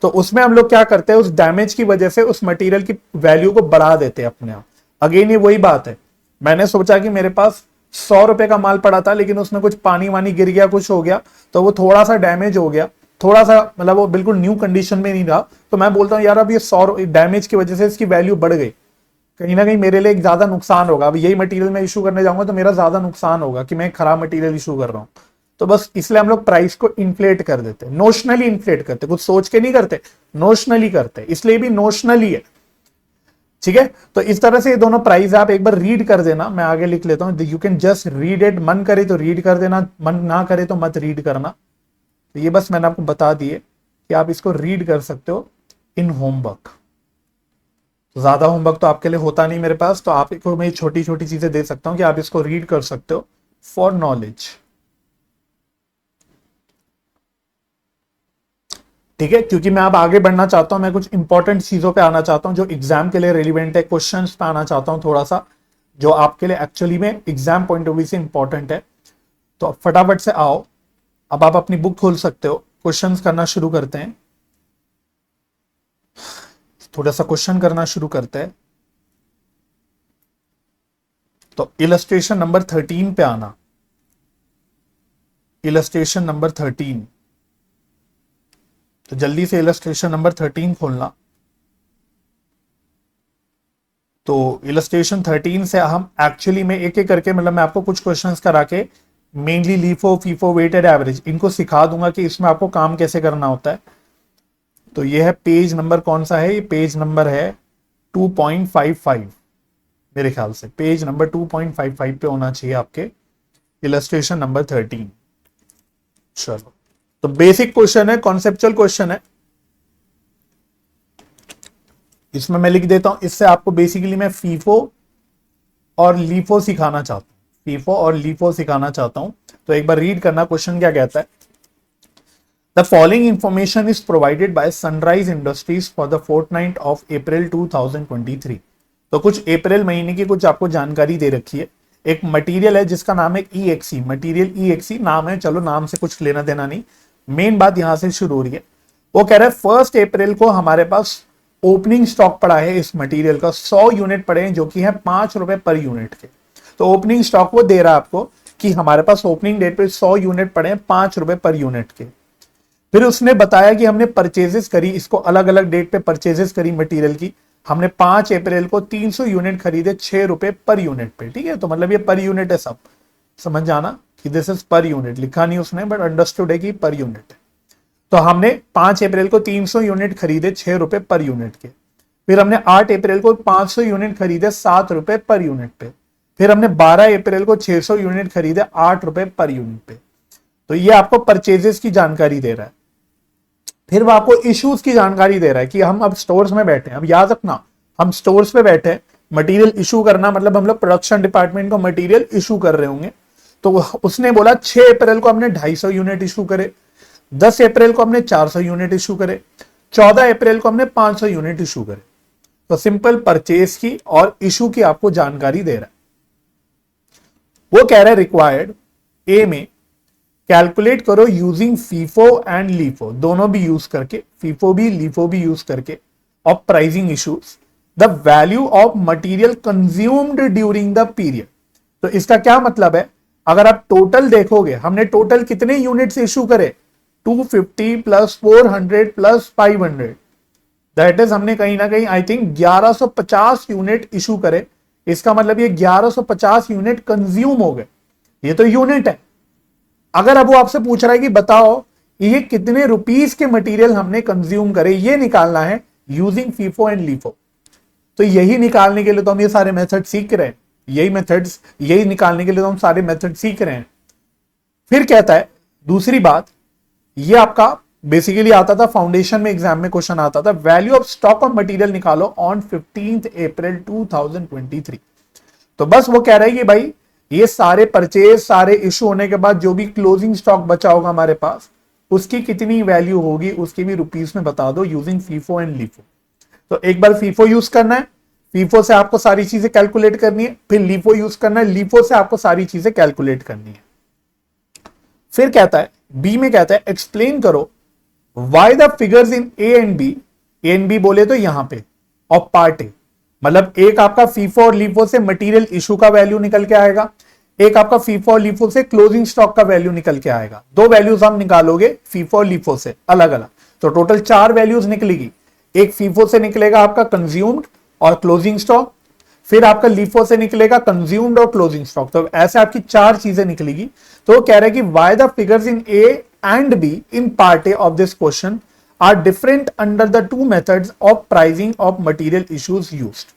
तो उसमें हम लोग क्या करते हैं, उस डैमेज की वजह से उस मटेरियल की वैल्यू को बढ़ा देते हैं अपने आप। अगेन ये वही बात है, मैंने सोचा कि मेरे पास 100 रुपए का माल पड़ा था लेकिन उसमें कुछ पानी वानी गिर गया, कुछ हो गया, तो वो थोड़ा सा डैमेज हो गया, थोड़ा सा मतलब वो बिल्कुल न्यू कंडीशन में नहीं रहा, तो मैं बोलता हूँ यार अब ये 100 डैमेज की वजह से इसकी वैल्यू बढ़ गई, कहीं ना कहीं मेरे लिए एक ज्यादा नुकसान होगा, अब यही मटेरियल में इशू करने जाऊंगा तो मेरा ज्यादा नुकसान होगा कि मैं खराब मटेरियल इशू कर रहा हूँ। तो बस इसलिए हम लोग प्राइस को इन्फ्लेट कर देते हैं, नोशनली इन्फ्लेट करते, कुछ सोच के नहीं करते, नोशनली करते, इसलिए भी नोशनली है, ठीक है। तो इस तरह से ये दोनों प्राइस आप एक बार रीड कर देना, मैं आगे लिख लेता हूं, you can just read it, मन करे तो रीड कर देना, मन ना करे तो मत रीड करना। तो ये बस मैंने आपको बता दिए कि आप इसको रीड कर सकते हो इन होमवर्क। तो ज्यादा होमवर्क तो आपके लिए होता नहीं मेरे पास, तो आपको मैं छोटी छोटी चीजें दे सकता हूं कि आप इसको रीड कर सकते हो फॉर नॉलेज। ठीक है, क्योंकि मैं अब आगे बढ़ना चाहता हूं, मैं कुछ इंपॉर्टेंट चीजों पे आना चाहता हूं जो एग्जाम के लिए रेलिवेंट है, क्वेश्चंस पे आना चाहता हूं थोड़ा सा, जो आपके लिए एक्चुअली में एग्जाम पॉइंट ऑफ व्यू से इंपॉर्टेंट है। तो फटाफट से आओ, अब आप अपनी बुक खोल सकते हो, क्वेश्चंस करना शुरू करते हैं। थोड़ा सा क्वेश्चन करना शुरू करते हैं। तो इलस्ट्रेशन नंबर 13 पे आना, इलस्ट्रेशन नंबर 13। तो जल्दी से इलस्ट्रेशन नंबर 13 खोलना। तो इलस्ट्रेशन 13 से हम एक्चुअली में एक एक करके, मतलब मैं आपको कुछ क्वेश्चंस करा के mainly LIFO, FIFO, weighted average इनको सिखा दूंगा कि इसमें आपको काम कैसे करना होता है। तो ये है पेज नंबर, कौन सा है ये, पेज नंबर है 2.55, मेरे ख्याल से पेज नंबर 2.55 पे होना चाहिए आपके, इलस्ट्रेशन नंबर 13। चलो, तो बेसिक क्वेश्चन है, कॉन्सेप्चुअल क्वेश्चन है, इसमें मैं लिख देता हूं। इससे आपको बेसिकली मैं फीफो और लीफो सिखाना चाहता हूं, फीफो और लीफो सिखाना चाहता हूं। तो एक बार रीड करना, क्वेश्चन क्या कहता है। The following information is provided by Sunrise Industries for the fortnight of April 2023। तो कुछ अप्रैल महीने की कुछ आपको जानकारी दे रखी है। एक मटेरियल है जिसका नाम है EXE, मटेरियल EXE नाम है, चलो नाम से कुछ लेना देना नहीं, मेन बात यहां से शुरू हो रही है। वो कह रहा है 1 अप्रैल को हमारे पास ओपनिंग स्टॉक पड़ा है इस मटेरियल का, 100 यूनिट पड़े हैं जो कि है 5 रुपए पर यूनिट के। तो ओपनिंग स्टॉक वो दे रहा है आपको कि हमारे पास ओपनिंग डेट पे 100 यूनिट पड़े हैं 5 रुपए पर यूनिट के। फिर उसने बताया कि हमने परचेजेस करी, इसको अलग अलग डेट पे परचेजेस करी मटेरियल की। हमने 5 अप्रैल को 300 यूनिट खरीदे 6 रुपए पर यूनिट पे। ठीक है, तो मतलब ये पर यूनिट है, सब समझ जाना कि दिस इज पर यूनिट, लिखा नहीं उसने बट अंडरस्टूड है कि पर यूनिट है। तो हमने 5 अप्रैल को 300 यूनिट खरीदे 6 रुपए पर यूनिट के। फिर हमने 8 अप्रैल को 500 यूनिट खरीदे 7 रुपए पर यूनिट पे। फिर हमने 12 अप्रैल को 600 यूनिट खरीदे 8 रुपए पर यूनिट पे। तो ये आपको परचेजेस की जानकारी दे रहा है। फिर वो आपको इश्यूज की जानकारी दे रहा है कि हम अब स्टोर्स में बैठे हैं, अब याद रखना हम स्टोर्स पे बैठे हैं, मटेरियल इशू करना मतलब हम लोग प्रोडक्शन डिपार्टमेंट को मटेरियल इशू कर रहे होंगे। तो उसने बोला 6 अप्रैल को हमने 250 यूनिट इशू करे, 10 अप्रैल को हमने 400 यूनिट इशू करे, 14 अप्रैल को हमने 500 यूनिट इशू करे। तो सिंपल परचेज की और इशू की आपको जानकारी दे रहा है। वो कह रहा है रिक्वायर्ड ए में कैलकुलेट करो यूजिंग फीफो एंड लीफो, दोनों भी यूज करके, फीफो भी लीफो भी यूज करके, of pricing issues the value of material consumed during the period. तो इसका क्या मतलब है, अगर आप टोटल देखोगे हमने टोटल कितने यूनिट्स इशू करे, 250 प्लस 400 प्लस 500, दैट इज हमने कहीं ना कहीं आई थिंक 1150 यूनिट इशू करे। इसका मतलब ये 1150 यूनिट कंज्यूम हो गए, ये तो यूनिट है। अगर अब वो आपसे पूछ रहा है कि बताओ ये कितने रुपीस के मटेरियल हमने कंज्यूम करे, ये निकालना है यूजिंग फीफो एंड लीफो। तो यही निकालने के लिए तो हम ये सारे मेथड सीख रहे हैं, यही मेथड्स, यही निकालने के लिए तो हम सारे मेथड सीख रहे हैं। फिर कहता है दूसरी बात, ये आपका बेसिकली आता था फाउंडेशन में, एग्जाम में क्वेश्चन आता था, value of stock of material निकालो ऑन 15 अप्रैल 2023। तो बस वो कह रहा है कि भाई ये सारे परचेज, सारे इशू होने के बाद जो भी क्लोजिंग स्टॉक बचा होगा हमारे पास, उसकी कितनी वैल्यू होगी उसकी भी रुपीस में बता दो यूजिंग फीफो एंड लीफो। तो एक बार फीफो यूज करना है, फीफो से आपको सारी चीजें कैलकुलेट करनी है, फिर लीफो यूज करना है, लीफो से आपको सारी चीजें कैलकुलेट करनी है। फिर कहता है बी में, कहता है एक्सप्लेन करो why the figures in A and B बोले तो यहां पे ऑफ पार्ट ए, मतलब एक आपका फीफो और लीफो से मटेरियल इशू का वैल्यू निकल के आएगा, एक आपका फीफो और लीफो से क्लोजिंग स्टॉक का वैल्यू निकल के आएगा। दो वैल्यूज हम निकालोगे फीफो और लीफो से अलग अलग, तो टोटल 4 वैल्यूज निकलेगी। एक फीफो से निकलेगा आपका कंज्यूम्ड और क्लोजिंग स्टॉक, फिर आपका लीफो से निकलेगा कंज्यूम्ड और क्लोजिंग स्टॉक। तो ऐसे आपकी 4 चीजें निकलेगी। तो वो कह रहा है कि why the figures in A and B in part A of this question are different under the 2 methods of pricing of material issues used.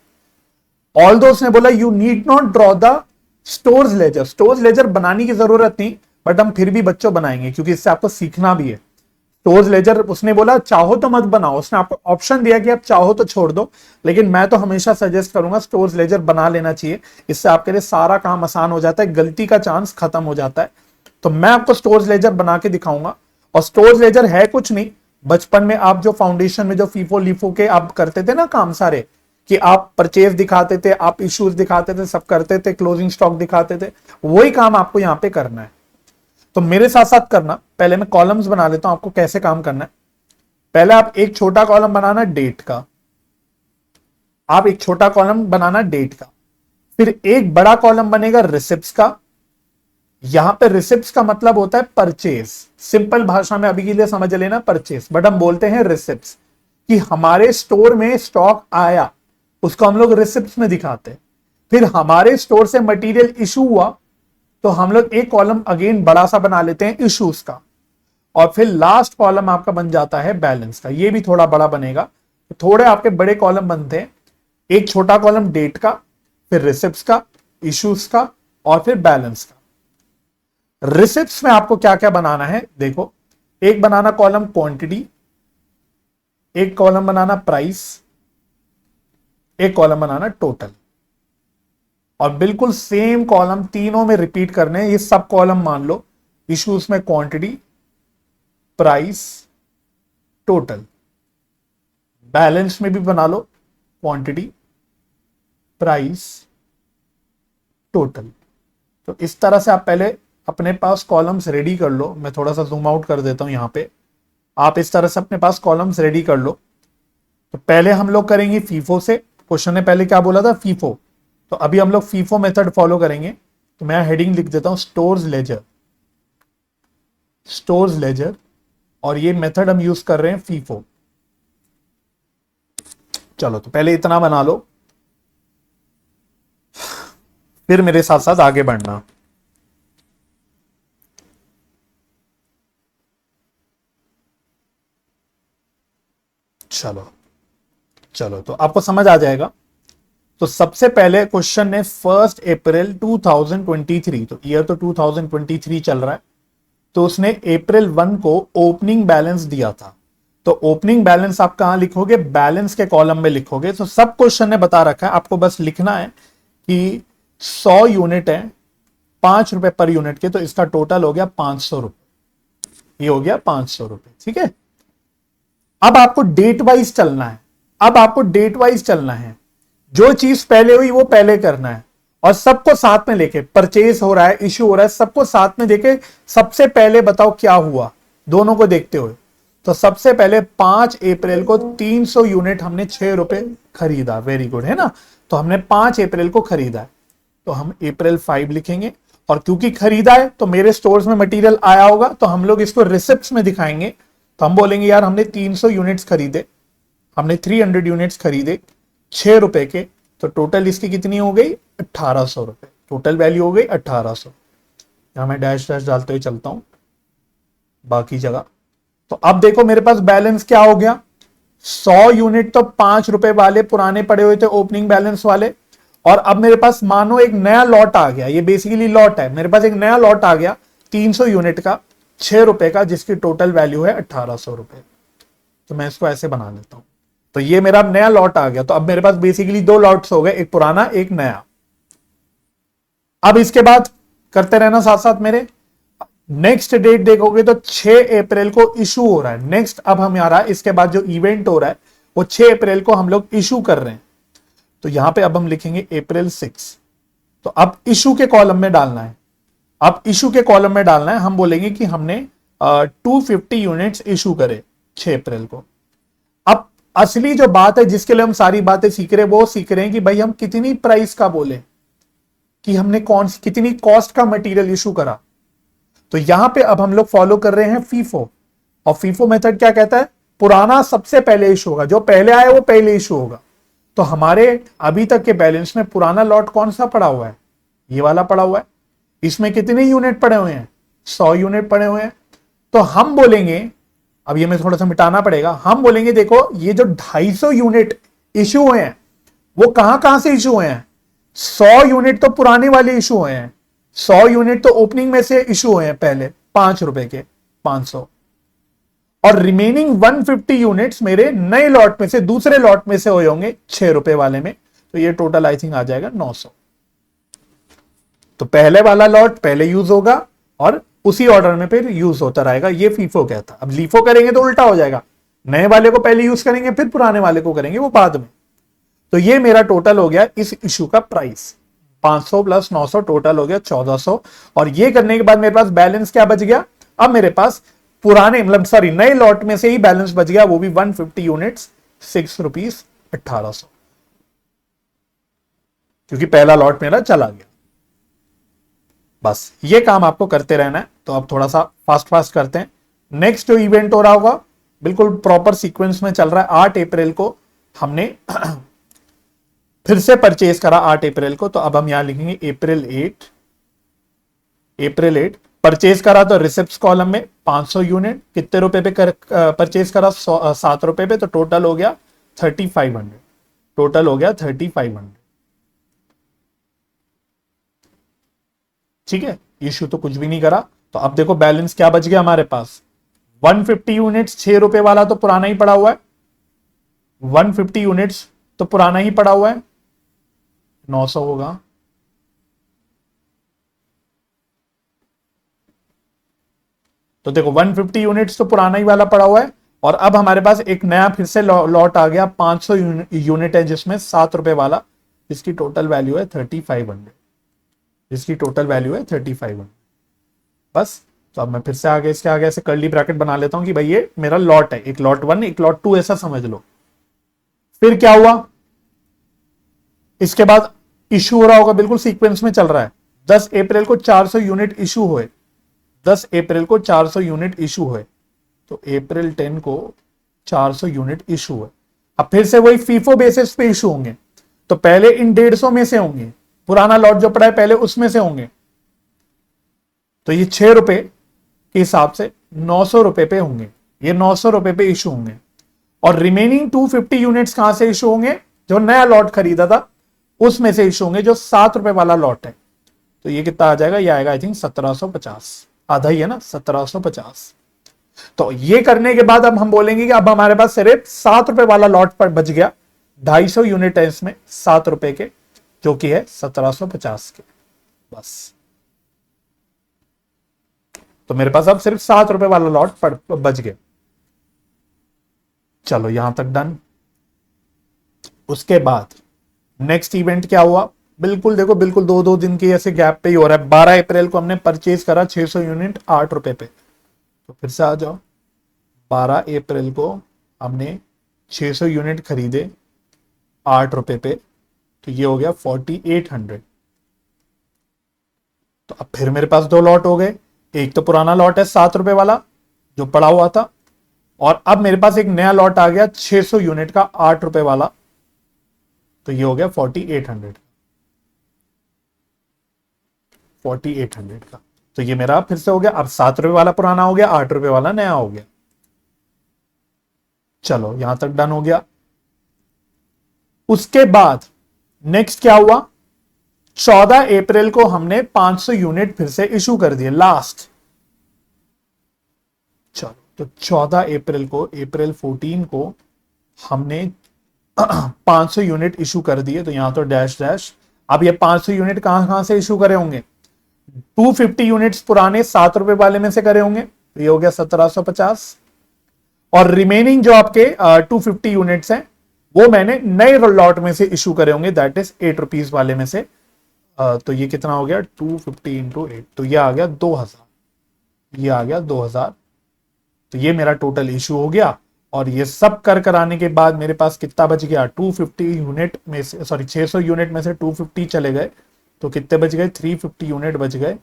Although उसने बोला you need not draw the stores ledger, stores ledger बनाने की जरूरत नहीं, बट हम फिर भी बच्चों बनाएंगे क्योंकि इससे आपको सीखना भी है। स्टोर्स लेजर उसने बोला चाहो तो मत बनाओ, उसने आपको ऑप्शन दिया कि आप चाहो तो छोड़ दो, लेकिन मैं तो हमेशा सजेस्ट करूंगा स्टोर्स लेजर बना लेना चाहिए। इससे आपके लिए सारा काम आसान हो जाता है, गलती का चांस खत्म हो जाता है। तो मैं आपको स्टोर्स लेजर बना के दिखाऊंगा। और स्टोर्स लेजर है कुछ नहीं, बचपन में आप जो फाउंडेशन में जो फीफो लीफो के आप करते थे ना काम सारे, कि आप परचेज दिखाते थे, आप इश्यूज दिखाते थे, सब करते थे, क्लोजिंग स्टॉक दिखाते थे, वही काम आपको यहां पे करना है। तो मेरे साथ साथ करना। पहले मैं कॉलम्स बना लेता हूं, आपको कैसे काम करना है। पहले आप एक छोटा कॉलम बनाना डेट का, आप एक छोटा कॉलम बनाना डेट का, फिर एक बड़ा कॉलम बनेगा रिसिप्ट्स का। यहां पे रिसिप्ट्स का मतलब होता है परचेज, सिंपल भाषा में अभी के लिए समझ लेना परचेज, बट हम बोलते हैं रिसिप्ट्स, कि हमारे स्टोर में स्टॉक आया, उसको हम लोग रिसिप्ट्स में दिखाते हैं। फिर हमारे स्टोर से मटेरियल इशू हुआ, तो हम लोग एक कॉलम अगेन बड़ा सा बना लेते हैं इश्यूज का, और फिर लास्ट कॉलम आपका बन जाता है बैलेंस का। ये भी थोड़ा बड़ा बनेगा, थोड़े आपके बड़े कॉलम बनते हैं। एक छोटा कॉलम डेट का, फिर रिसिप्ट्स का, इश्यूज का, और फिर बैलेंस का। रिसिप्ट्स में आपको क्या क्या बनाना है देखो, एक बनाना कॉलम क्वांटिटी, एक कॉलम बनाना प्राइस, एक कॉलम बनाना टोटल, और बिल्कुल सेम कॉलम तीनों में रिपीट करने हैं। ये सब कॉलम मान लो, इश्यूज में क्वांटिटी, प्राइस, टोटल। बैलेंस में भी बना लो क्वांटिटी, प्राइस, टोटल। तो इस तरह से आप पहले अपने पास कॉलम्स रेडी कर लो। मैं थोड़ा सा जूम आउट कर देता हूं यहां पे। आप इस तरह से अपने पास कॉलम्स रेडी कर लो। तो पहले हम लोग करेंगे फीफो से। क्वेश्चन ने पहले क्या बोला था, फीफो, तो अभी हम लोग फीफो मेथड फॉलो करेंगे। तो मैं हेडिंग लिख देता हूं स्टोर्स लेजर, स्टोर्स लेजर, और ये मेथड हम यूज कर रहे हैं फीफो। चलो तो पहले इतना बना लो, फिर मेरे साथ साथ आगे बढ़ना। चलो चलो तो आपको समझ आ जाएगा। तो सबसे पहले क्वेश्चन ने 1 अप्रैल 2023, तो ईयर तो 2023 चल रहा है, तो उसने अप्रैल 1 को ओपनिंग बैलेंस दिया था। तो ओपनिंग बैलेंस आप कहां लिखोगे, बैलेंस के कॉलम में लिखोगे। तो सब क्वेश्चन ने बता रखा है, आपको बस लिखना है कि 100 यूनिट है, 5 रुपए पर यूनिट के, तो इसका टोटल हो गया 500 रुपए। ये हो गया 500 रुपए, ठीक है। अब आपको डेट वाइज चलना है, अब आपको डेट वाइज चलना है। जो चीज पहले हुई वो पहले करना है, और सबको साथ में लेके, परचेज हो रहा है, इश्यू हो रहा है, सबको साथ में देके सबसे पहले बताओ क्या हुआ, दोनों को देखते हुए। तो सबसे पहले 5 अप्रैल को 300 यूनिट हमने 6 रुपए खरीदा। वेरी गुड, है ना। तो हमने 5 अप्रैल को खरीदा है, तो हम अप्रैल 5 लिखेंगे। और क्योंकि खरीदा है तो मेरे स्टोर्स में मटेरियल आया होगा, तो हम लोग इसको रिसिप्ट्स में दिखाएंगे। तो हम बोलेंगे यार हमने 300 यूनिट्स खरीदे, हमने 300 यूनिट्स खरीदे 6 रुपए के, तो टोटल इसकी कितनी हो गई, 1800 रुपए। टोटल वैल्यू हो गई 1800। यहां मैं डैश डैश डालते हुए चलता हूं बाकी जगह। तो अब देखो मेरे पास बैलेंस क्या हो गया, 100 यूनिट तो 5 रुपए वाले पुराने पड़े हुए थे ओपनिंग बैलेंस वाले, और अब मेरे पास मानो एक नया लॉट आ गया। ये बेसिकली लॉट है, मेरे पास एक नया लॉट आ गया 300 यूनिट का 6 रुपए का, जिसकी टोटल वैल्यू है 1800 रुपए। तो मैं इसको ऐसे बना लेता हूं। तो ये मेरा नया लॉट आ गया। तो अब मेरे पास बेसिकली 2 लॉट्स हो गए, एक पुराना एक नया। अब इसके बाद करते रहना साथ साथ मेरे। नेक्स्ट डेट देखोगे तो 6 अप्रैल को इशू हो रहा है। नेक्स्ट अब हमारा इसके बाद जो इवेंट हो रहा है वो 6 अप्रैल को हम लोग इशू कर रहे हैं। तो यहां पे अब हम लिखेंगे अप्रैल 6। तो अब इशू के कॉलम में डालना है, अब इशू के कॉलम में डालना है। हम बोलेंगे कि हमने 250 यूनिट्स इशू करे 6 अप्रैल को। अब असली जो बात है जिसके लिए हम सारी बातें सीख रहे हैं, वो सीख रहे हैं कि भाई हम कितनी प्राइस का बोले, कि हमने कितनी कॉस्ट का मटेरियल इशू करा। तो यहां पे अब हम लोग फॉलो कर रहे हैं फीफो, और फीफो मेथड क्या कहता है, पुराना सबसे पहले इशू होगा, जो पहले आया वो पहले इशू होगा। तो हमारे अभी तक के बैलेंस में पुराना लॉट कौन सा पड़ा हुआ है, ये वाला पड़ा हुआ है। इसमें कितने यूनिट पड़े हुए हैं, 100 यूनिट पड़े हुए हैं। तो हम बोलेंगे, अब ये मैं थोड़ा सा मिटाना पड़ेगा, हम बोलेंगे देखो ये जो 250 यूनिट इशू हुए हैं वो कहां से इशू हुए हैं, 100 यूनिट तो पुराने वाले इशू हुए हैं, 100 यूनिट तो ओपनिंग में से इशू हुए हैं पहले 5 रुपए के 500, और रिमेनिंग 150 यूनिट्स मेरे नए लॉट में से, दूसरे लॉट में से हुए होंगे 6 रुपए वाले में। तो ये टोटल आई थिंक आ जाएगा 900। तो पहले वाला लॉट पहले यूज होगा और उसी ऑर्डर में फिर यूज होता रहेगा। ये फीफो कहता है। अब लीफो करेंगे तो उल्टा हो जाएगा, नए वाले को पहले यूज करेंगे, फिर पुराने वाले को करेंगे वो बाद में। तो ये मेरा टोटल हो गया इस इशू का प्राइस 500 प्लस 900 टोटल हो गया 1400। और ये करने के बाद मेरे पास बैलेंस क्या बच गया, अब मेरे पास पुराने मतलब सॉरी नए लॉट में से ही बैलेंस बच गया, वो भी 150 यूनिट्स 6 रुपीज 1800, क्योंकि पहला लॉट मेरा चला गया। बस ये काम आपको करते रहना है। तो अब थोड़ा सा फास्ट फास्ट करते हैं। नेक्स्ट जो इवेंट हो रहा होगा बिल्कुल प्रॉपर सीक्वेंस में चल रहा है। 8 अप्रैल को हमने फिर से परचेज करा 8 अप्रैल को, तो अब हम यहां लिखेंगे अप्रैल 8 परचेज करा। तो रिसिप्ट्स कॉलम में 500 यूनिट कितने रुपए पे परचेज करा, 7 रुपए पे। तो टोटल हो गया 3500, टोटल हो गया 3500। ठीक है, इश्यू तो कुछ भी नहीं करा। तो अब देखो बैलेंस क्या बच गया हमारे पास, 150 यूनिट्स 6 रुपए वाला तो पुराना ही पड़ा हुआ है, 150 यूनिट्स तो पुराना ही पड़ा हुआ है, 900 होगा। तो देखो 150 यूनिट्स तो पुराना ही वाला पड़ा हुआ है, और अब हमारे पास एक नया फिर से लॉट आ गया 500 यूनिट है, जिसमें 7 रुपए वाला, जिसकी टोटल वैल्यू है 3500, जिसकी टोटल वैल्यू है 3500। बस तो अब मैं फिर से आगे इसके आगे ऐसे कर्ली ब्रैकेट बना लेता हूं कि भाई ये मेरा लॉट है, एक लॉट 1 एक लॉट 2 ऐसा समझ लो। फिर क्या हुआ, इसके बाद इशू हो रहा होगा, बिल्कुल सीक्वेंस में चल रहा है। 10 अप्रैल को 400 यूनिट इशू हुए, 10 अप्रैल को 400 यूनिट इशू हुए। तो अप्रैल 10 को 400 यूनिट इशू हुए। अब फिर से वही फीफो बेसिस पे इशू होंगे, तो पहले इन 150 में से होंगे, पुराना लॉट जो पड़ा है पहले उसमें से होंगे। तो ये 6 रुपए के हिसाब से 900 रुपए पे होंगे, ये 900 रुपए पे इशू होंगे। और रिमेनिंग 250 यूनिट्स कहां से इशू होंगे, जो नया लॉट खरीदा था उसमें से इशू होंगे, जो 7 रुपए वाला लॉट है। तो ये कितना आ जाएगा, ये आएगा आई थिंक 1750, आधा ही है ना 1750। तो ये करने के बाद अब हम बोलेंगे कि अब हमारे पास सिर्फ 7 रुपए वाला लॉट पर बच गया, 250 यूनिट है इसमें 7 रुपए के, जो कि है 1750 के। बस तो मेरे पास अब सिर्फ 7 रुपए वाला लॉट बच गया। चलो यहां तक डन। उसके बाद नेक्स्ट इवेंट क्या हुआ, बिल्कुल देखो बिल्कुल 2-2 दिन की ऐसे गैप पे ही हो रहा है। 12 अप्रैल को हमने परचेज करा 600 यूनिट 8 रुपए पे। तो फिर से आ जाओ, 12 अप्रैल को हमने 600 यूनिट खरीदे 8 रुपए पे, तो ये हो गया 4800। तो अब फिर मेरे पास 2 लॉट हो गए, एक तो पुराना लॉट है 7 रुपए वाला जो पड़ा हुआ था, और अब मेरे पास एक नया लॉट आ गया 600 यूनिट का 8 रुपए वाला, तो ये हो गया 4800, 4800 का। तो ये मेरा फिर से हो गया, अब 7 रुपए वाला पुराना हो गया, 8 रुपए वाला नया हो गया। चलो यहां तक डन हो गया। उसके बाद नेक्स्ट क्या हुआ, 14 अप्रैल को हमने 500 यूनिट फिर से इशू कर दिए लास्ट। चलो तो 14 अप्रैल को, अप्रैल 14 को हमने 500 यूनिट इशू कर दिए। तो यहां तो डैश डैश। अब ये 500 यूनिट कहां कहां से इशू करे होंगे, 250 यूनिट्स पुराने 7 रुपए वाले में से करे होंगे, तो ये हो गया 1750। और रिमेनिंग जो आपके 250 यूनिट्स हैं वो मैंने नए लॉट में से इशू करे होंगे, दैट इज 8 रुपीज वाले में से। तो ये कितना हो गया 250 इंटू 8, तो ये आ गया 2000, ये आ गया 2000। तो ये मेरा टोटल इशू हो गया। और ये सब कराने के बाद मेरे पास कितना बच गया, 250 यूनिट में से सॉरी 600 यूनिट में से 250 चले गए, तो कितने बच गए, 350 यूनिट बच गए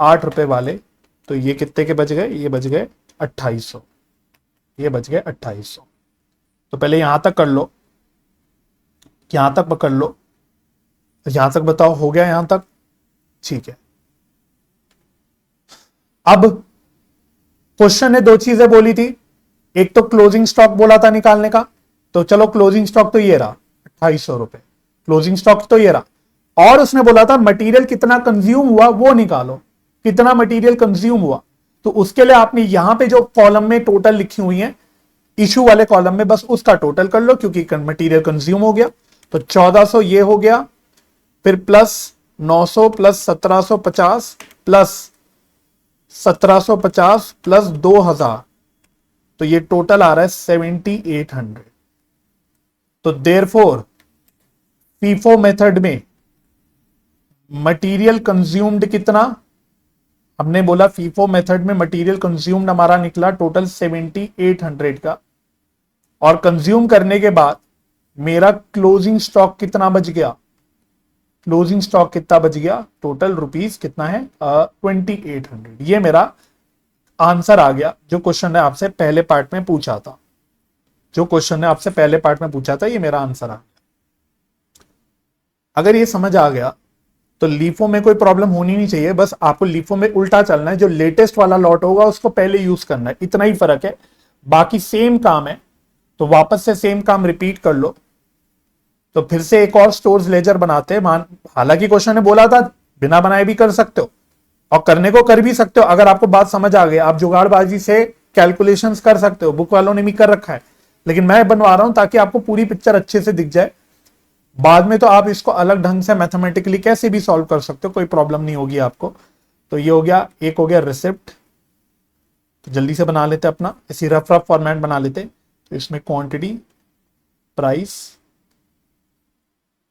8 रुपए वाले। तो ये कितने के बच गए, ये बच गए 2800, ये बच गए 2800। तो पहले यहां तक कर लो, यहां तक पकड़ लो, यहां तक बताओ हो गया यहां तक, ठीक है। अब क्वेश्चन ने 2 चीजें बोली थी, एक तो क्लोजिंग स्टॉक बोला था निकालने का, तो चलो क्लोजिंग स्टॉक तो ये रहा 2800 रुपए, क्लोजिंग स्टॉक तो ये रहा। और उसने बोला था मटेरियल कितना कंज्यूम हुआ वो निकालो, कितना मटेरियल कंज्यूम हुआ। तो उसके लिए आपने यहां पे जो कॉलम में टोटल लिखी हुई है इशू वाले कॉलम में, बस उसका टोटल कर लो, क्योंकि मटेरियल कंज्यूम हो गया। तो 1400 ये हो गया, फिर प्लस 900 प्लस 1750 प्लस 1750 प्लस 2000, तो ये टोटल आ रहा है 7800। तो देयरफॉर फीफो मेथड में मटेरियल कंज्यूम्ड कितना, हमने बोला फीफो मेथड में मटेरियल कंज्यूम्ड हमारा निकला टोटल 7800 का, और कंज्यूम करने के बाद मेरा क्लोजिंग स्टॉक कितना बच गया, क्लोजिंग स्टॉक कितना बच गया, टोटल रुपीस कितना है 2800। ये मेरा आंसर आ गया जो क्वेश्चन ने आपसे पहले पार्ट में पूछा था, जो क्वेश्चन ने आपसे पहले पार्ट में पूछा था, ये मेरा आंसर आ गया। अगर ये समझ आ गया तो लीफो में कोई प्रॉब्लम होनी नहीं चाहिए, बस आपको लीफो में उल्टा चलना है, जो लेटेस्ट वाला लॉट होगा उसको पहले यूज करना है, इतना ही फर्क है, बाकी सेम काम है। तो वापस से सेम काम रिपीट कर लो। तो फिर से एक और स्टोर्स लेजर बनाते हैं, हालांकि क्वेश्चन ने बोला था बिना बनाए भी कर सकते हो और करने को कर भी सकते हो, अगर आपको बात समझ आ गई आप जुगाड़बाजी से कैलकुलेशंस कर सकते हो, बुक वालों ने भी कर रखा है, लेकिन मैं बनवा रहा हूं ताकि आपको पूरी पिक्चर अच्छे से दिख जाए। बाद में तो आप इसको अलग ढंग से मैथमेटिकली कैसे भी सॉल्व कर सकते हो, कोई प्रॉब्लम नहीं होगी आपको। तो ये हो गया, एक हो गया रिसिप्ट, तो जल्दी से बना लेते अपना, इसी रफ रफ फॉर्मेट बना लेते। तो इसमें क्वांटिटी, प्राइस,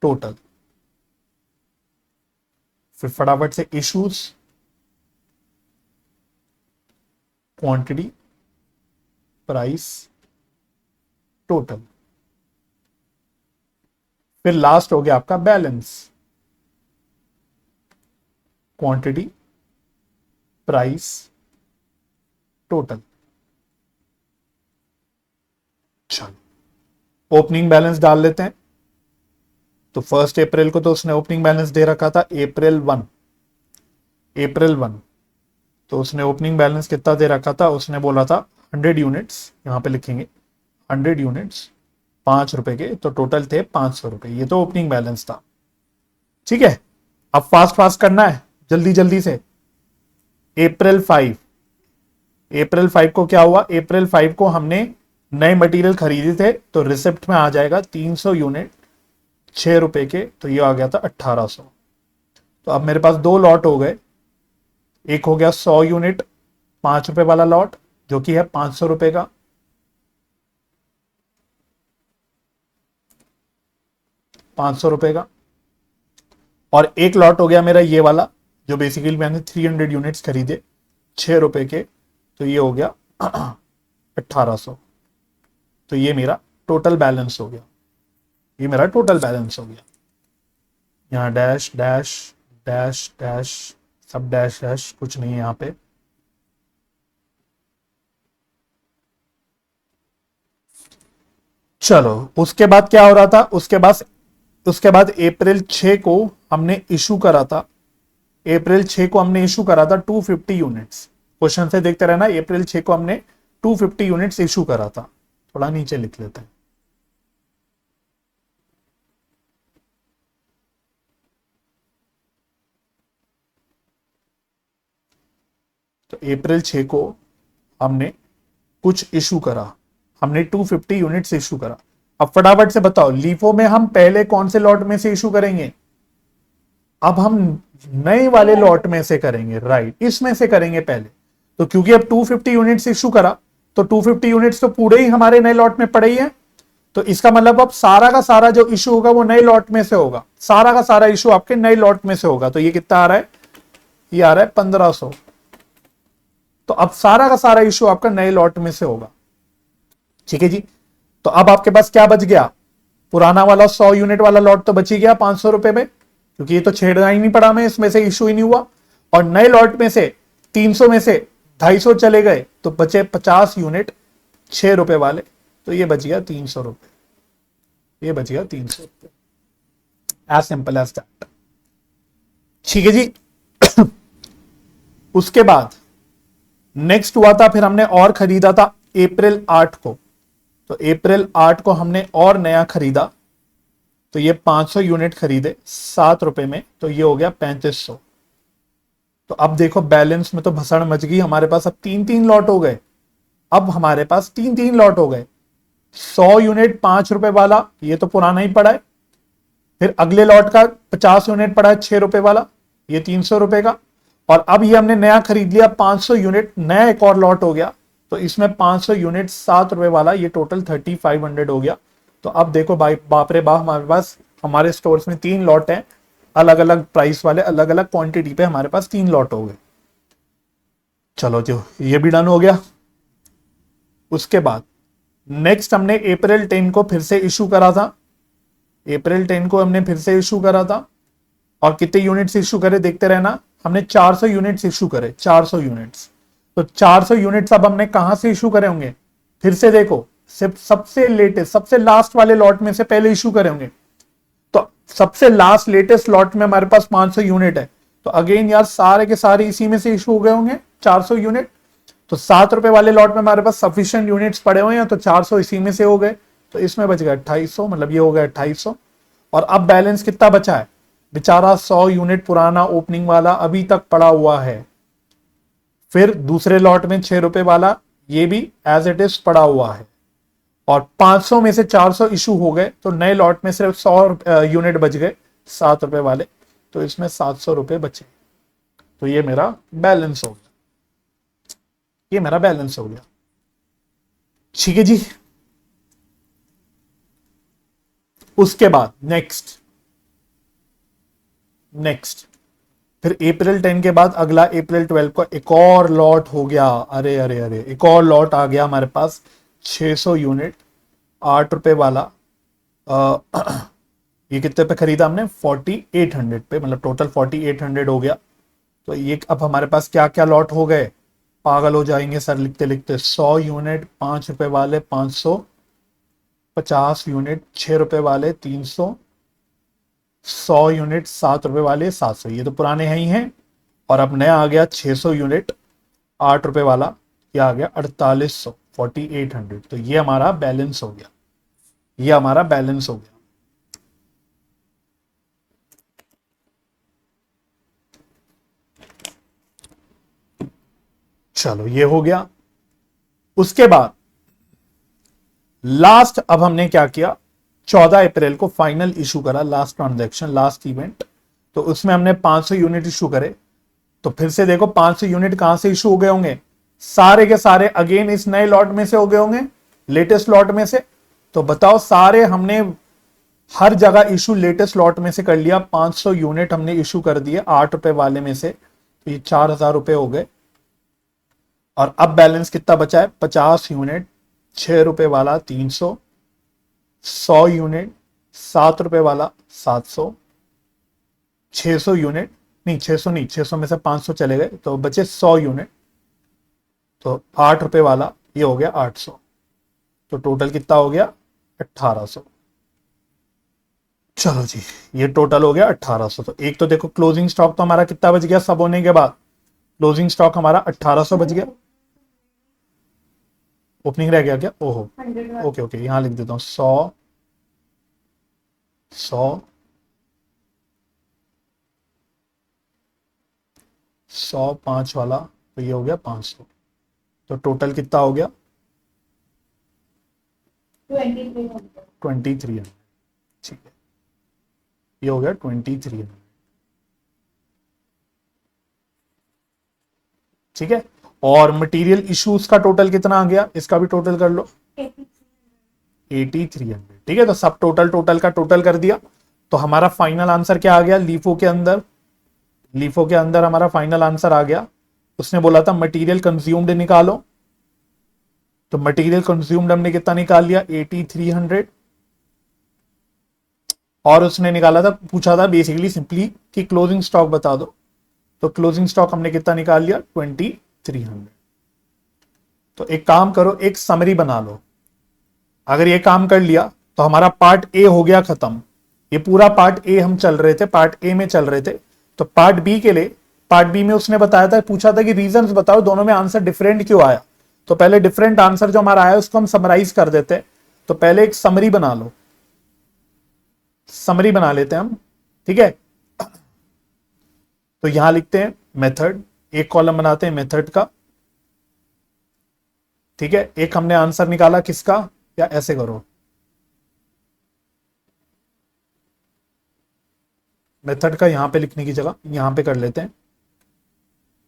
टोटल, फिर फटाफट से इश्यूज, क्वांटिटी, प्राइस, टोटल, फिर लास्ट हो गया आपका बैलेंस, क्वांटिटी, प्राइस, टोटल। चलो ओपनिंग बैलेंस डाल लेते हैं। तो 1 अप्रैल को तो उसने ओपनिंग बैलेंस दे रखा था अप्रैल 1, तो उसने ओपनिंग बैलेंस कितना दे रखा था, उसने बोला था 100 यूनिट्स, यहां पे लिखेंगे 100 यूनिट्स 5 रुपए के, तो टोटल थे 500 रुपए, ये तो ओपनिंग बैलेंस था। ठीक है, अब फास्ट फास्ट करना है, जल्दी जल्दी से। अप्रैल 5 को क्या हुआ, अप्रैल 5 को हमने नए मटेरियल खरीदे थे, तो रिसिप्ट में आ जाएगा 300 यूनिट 6 रुपए के, तो ये आ गया था 1800। तो अब मेरे पास 2 लॉट हो गए, एक हो गया 100 यूनिट 5 रुपए वाला लॉट जो कि है 500 रुपए का, 500 रुपए का, और एक लॉट हो गया मेरा ये वाला जो बेसिकली मैंने 300 यूनिट्स खरीदे 6 रुपए के, तो ये हो गया 1800। तो ये मेरा टोटल बैलेंस हो गया, ये मेरा टोटल बैलेंस हो गया। यहां डैश डैश डैश डैश सब डैश डैश, कुछ नहीं है यहां पे। चलो उसके बाद क्या हो रहा था, उसके बाद अप्रैल 6 को हमने इशू करा था, अप्रैल 6 को हमने इशू करा था 250 यूनिट्स। क्वेश्चन से देखते रहना, अप्रैल 6 को हमने 250 यूनिट्स इशू करा था। थोड़ा नीचे लिख लेते हैं। तो अप्रैल 6 को हमने कुछ इशू करा, हमने 250 यूनिट्स इशू करा। अब फटाफट से बताओ लीफो में हम पहले कौन से लॉट में से इशू करेंगे, अब हम नए वाले लॉट में से करेंगे, राइट, इसमें से करेंगे पहले। तो क्योंकि अब 250 यूनिट्स इशू करा, तो 250 यूनिट्स तो पूरे ही हमारे नए लॉट में पड़े ही है, तो इसका मतलब अब सारा का सारा जो इशू होगा वो नए लॉट में से होगा, सारा का सारा इशू आपके नए लॉट में से होगा। तो ये कितना आ रहा है, ये आ रहा है 1500। तो अब सारा का सारा इशू आपका नए लॉट में से होगा। ठीक है जी, तो अब आपके पास क्या बच गया, पुराना वाला 100 यूनिट वाला लॉट तो बच ही गया 500 रुपए में, क्योंकि ये तो छेड़ना ही नहीं पड़ा, मैं इसमें से इशू ही नहीं हुआ। और नए लॉट में से 300 में से 250 चले गए, तो बचे 50 यूनिट 6 रुपए वाले, तो ये बच गया 300 रुपए, ये बच गया 300 रुपए। As simple as that. ठीक है जी। उसके बाद नेक्स्ट हुआ था, फिर हमने और खरीदा था अप्रैल 8 को, तो अप्रैल 8 को हमने और नया खरीदा, तो ये 500 यूनिट खरीदे 7 रुपए में, तो ये हो गया 3500। तो अब देखो बैलेंस में तो भसड़ मच गई हमारे पास, अब 3-3 लॉट हो गए, अब हमारे पास 3-3 लॉट हो गए। 100 यूनिट 5 रुपए वाला ये तो पुराना ही पड़ा है, फिर अगले लॉट का 50 यूनिट पड़ा है 6 रुपए वाला, ये 300 रुपए का, और अब ये हमने नया खरीद लिया 500 यूनिट, नया एक और लॉट हो गया, तो इसमें 500 यूनिट 7 रुपए वाला, ये टोटल 3500 हो गया। तो अब देखो भाई, बाप रे बाप, हमारे पास हमारे स्टोर्स में 3 लॉट हैं, अलग अलग प्राइस वाले, अलग अलग क्वांटिटी पे हमारे पास 3 लॉट हो गए। चलो जो ये भी डन हो गया। उसके बाद नेक्स्ट हमने अप्रैल 10 को फिर से इशू करा था। अप्रैल 10 को हमने फिर से इशू करा था, और कितने यूनिट्स इशू करे देखते रहना। हमने 400 यूनिट्स इशू करे, 400 यूनिट्स। तो 400 यूनिट्स अब हमने कहां से इशू करे होंगे, फिर से देखो, सिर्फ सबसे लेटेस्ट सबसे लास्ट वाले लॉट में से पहले इशू करे होंगे। तो सबसे लास्ट लेटेस्ट लॉट में हमारे पास 500 यूनिट है, तो अगेन यार सारे के सारे इसी में से इशू हो गए होंगे 400 यूनिट। तो 7 रुपए वाले लॉट में हमारे पास सफिशिएंट यूनिट्स पड़े हुए हैं, तो 400 इसी में से हो गए। तो इसमें बच गया 2800, मतलब ये हो गया 2800। और अब बैलेंस कितना बचा है, बेचारा 100 यूनिट पुराना ओपनिंग वाला अभी तक पड़ा हुआ है। फिर दूसरे लॉट में 6 रुपए वाला, ये भी एज इट इज पड़ा हुआ है। और 500 में से 400 इशू हो गए, तो नए लॉट में सिर्फ 100 यूनिट बच गए 7 रुपए वाले। तो इसमें 700 रुपए बचे। तो ये मेरा बैलेंस हो गया, ये मेरा बैलेंस हो गया। ठीक है जी। उसके बाद नेक्स्ट फिर अप्रैल 10 के बाद अगला अप्रैल 12 को एक और लॉट हो गया। अरे अरे अरे, एक और लॉट आ गया हमारे पास, 600 यूनिट 8 रुपए वाला। ये कितने पे खरीदा हमने, 4800 पे, मतलब टोटल 4800 हो गया। तो ये अब हमारे पास क्या क्या लॉट हो गए, पागल हो जाएंगे सर लिखते लिखते। 100 यूनिट 5 रुपए वाले 500, 50 यूनिट 6 रुपए वाले 300, 100 यूनिट 7 रुपए वाले 700, ये तो पुराने हैं ही हैं। और अब नया आ गया 600 यूनिट 8 रुपए वाला, ये आ गया 4800, 4800। तो ये हमारा बैलेंस हो गया, ये हमारा बैलेंस हो गया। चलो ये हो गया। उसके बाद लास्ट अब हमने क्या किया, 14 अप्रैल को फाइनल इशू करा, लास्ट ट्रांजैक्शन, लास्ट इवेंट। तो उसमें हमने 500 यूनिट इशू करे। तो फिर से देखो 500 यूनिट कहां से इशू हो गए होंगे, सारे के सारे अगेन इस नए लॉट में से हो गए होंगे, लेटेस्ट लॉट में से। तो बताओ, सारे हमने हर जगह इशू लेटेस्ट लॉट में से कर लिया। 500 यूनिट हमने इशू कर दिए 8 रुपए वाले में से, तो ये 4000 रुपए हो गए। और अब बैलेंस कितना बचा है, 50 यूनिट 6 रुपए वाला 300, 100 यूनिट 7 रुपए वाला 700, 600 यूनिट नहीं, 600 नहीं, 600 में से 500 चले गए, तो बचे 100 यूनिट। तो 8 रुपए वाला ये हो गया 800। तो टोटल कितना हो गया, 1800। चलो जी, ये टोटल हो गया 1800। तो एक तो देखो क्लोजिंग स्टॉक तो हमारा कितना बच गया, सब होने के बाद क्लोजिंग स्टॉक हमारा 1800 बच गया। ओपनिंग रह गया क्या, ओहो, ओके ओके, यहां लिख देता हूं 100 100 105 वाला, तो ये हो गया 500। तो टोटल कितना हो गया, 2300। ठीक है, ये हो गया 2300। ठीक है। और मटेरियल इश्यूज का टोटल कितना आ गया, इसका भी टोटल कर लो, 8300। ठीक है, तो सब टोटल का टोटल कर दिया। तो हमारा फाइनल आंसर क्या आ गया, लीफो के अंदर हमारा फाइनल आंसर आ गया। उसने बोला था मटेरियल कंज्यूम्ड निकालो, तो मटेरियल कंज्यूम्ड हमने कितना निकाल लिया, 8300। और उसने निकाला था, पूछा था बेसिकली सिंपली कि क्लोजिंग स्टॉक बता दो, तो क्लोजिंग स्टॉक हमने कितना निकाल लिया, 2300। तो एक काम करो, एक समरी बना लो। अगर ये काम कर लिया तो हमारा पार्ट ए हो गया खत्म। ये पूरा पार्ट ए हम चल रहे थे, पार्ट ए में चल रहे थे। तो पार्ट बी के लिए, पार्ट बी में उसने बताया था, पूछा था कि रीजंस बताओ दोनों में आंसर डिफरेंट क्यों आया। तो पहले डिफरेंट आंसर जो हमारा आया उसको हम समराइज कर देते हैं। तो पहले एक समरी बना लो, समरी बना लेते हैं हम। ठीक है, तो यहां लिखते हैं मेथड, एक कॉलम बनाते हैं मेथड का। ठीक है, एक हमने आंसर निकाला किसका, या ऐसे करो, मेथड का यहां पे लिखने की जगह यहां पे कर लेते हैं।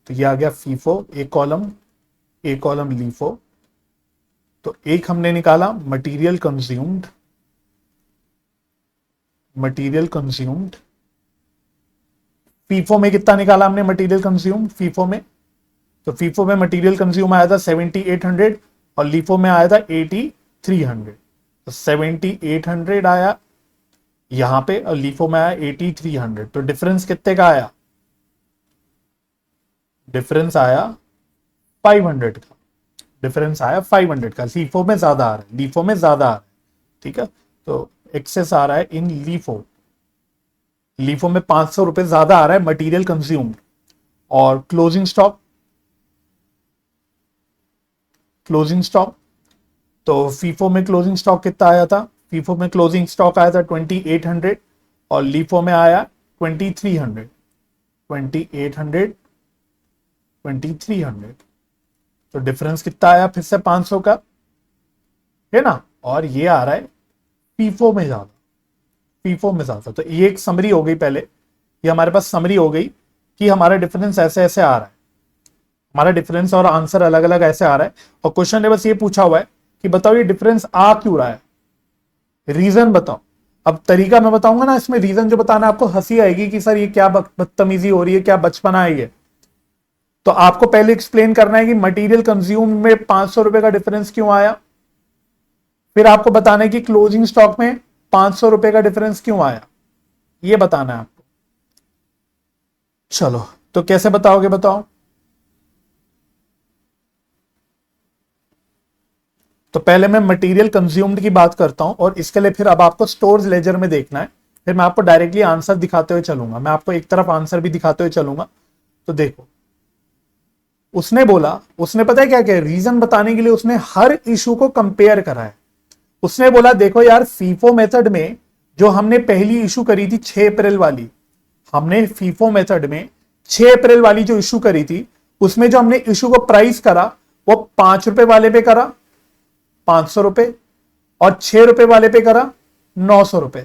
तो ये आ गया फीफो, एक कॉलम लीफो। तो एक हमने निकाला मटेरियल कंज्यूम्ड, फीफो में कितना निकाला हमने मटेरियल कंज्यूम्ड फीफो में, तो फीफो में मटेरियल कंज्यूम आया था 7800 और लीफो में आया था 8300। तो 7800 आया यहां पे और लीफो में आया 8300। तो डिफरेंस कितने का आया? डिफरेंस आया 500 का। डिफरेंस आया 500 का। लीफो में ज्यादा आ रहा है, लीफो में ज्यादा आ रहा है। ठीक है, तो एक्सेस आ रहा है इन लीफो। लीफो में 500 रुपए ज्यादा आ रहा है मटेरियल कंज्यूम्ड। और क्लोजिंग स्टॉक, तो फीफो में क्लोजिंग स्टॉक कितना आया था? फीफो में क्लोजिंग स्टॉक आया था 2800 और लीफो में आया 2300। 2300। तो डिफरेंस कितना आया फिर से 500 का, है ना। और ये आ रहा है फीफो में ज्यादा। तो ये एक समरी हो गई। पहले ये हमारे पास समरी हो गई कि हमारा डिफरेंस ऐसे ऐसे आ रहा है, हमारा डिफरेंस और आंसर अलग अलग ऐसे आ रहा है। और क्वेश्चन ने बस ये पूछा हुआ है कि बताओ ये डिफरेंस आ क्यों रहा है, रीजन बताओ। अब तरीका मैं बताऊंगा ना, इसमें रीजन जो बताना है आपको हंसी आएगी कि सर ये क्या बदतमीजी हो रही है, क्या बचपना है ये। तो आपको पहले एक्सप्लेन करना है कि मटेरियल कंज्यूम में 500 रुपए का डिफरेंस क्यों आया, फिर आपको बताना है कि क्लोजिंग स्टॉक में 500 रुपए का डिफरेंस क्यों आया, ये बताना है आपको। चलो तो कैसे बताओगे, बताओ। तो पहले मैं मटेरियल कंज्यूम्ड की बात करता हूं और इसके लिए फिर अब आपको स्टोर्स लेजर में देखना है, फिर मैं आपको डायरेक्टली आंसर दिखाते हुए चलूंगा। मैं आपको एक तरफ आंसर भी दिखाते हुए चलूंगा। तो देखो उसने बोला, उसने पता है क्या क्या रीजन बताने के लिए उसने हर इशू को कंपेयर करा है। उसने बोला देखो यार फीफो मेथड में जो हमने पहली इशू करी थी 6 अप्रैल वाली, हमने फीफो मेथड में 6 अप्रैल वाली जो इशू करी थी उसमें जो हमने इशू को प्राइस करा वो 5 रुपए वाले पे करा 500 रुपए और 6 रुपए वाले पे करा 900 रुपए।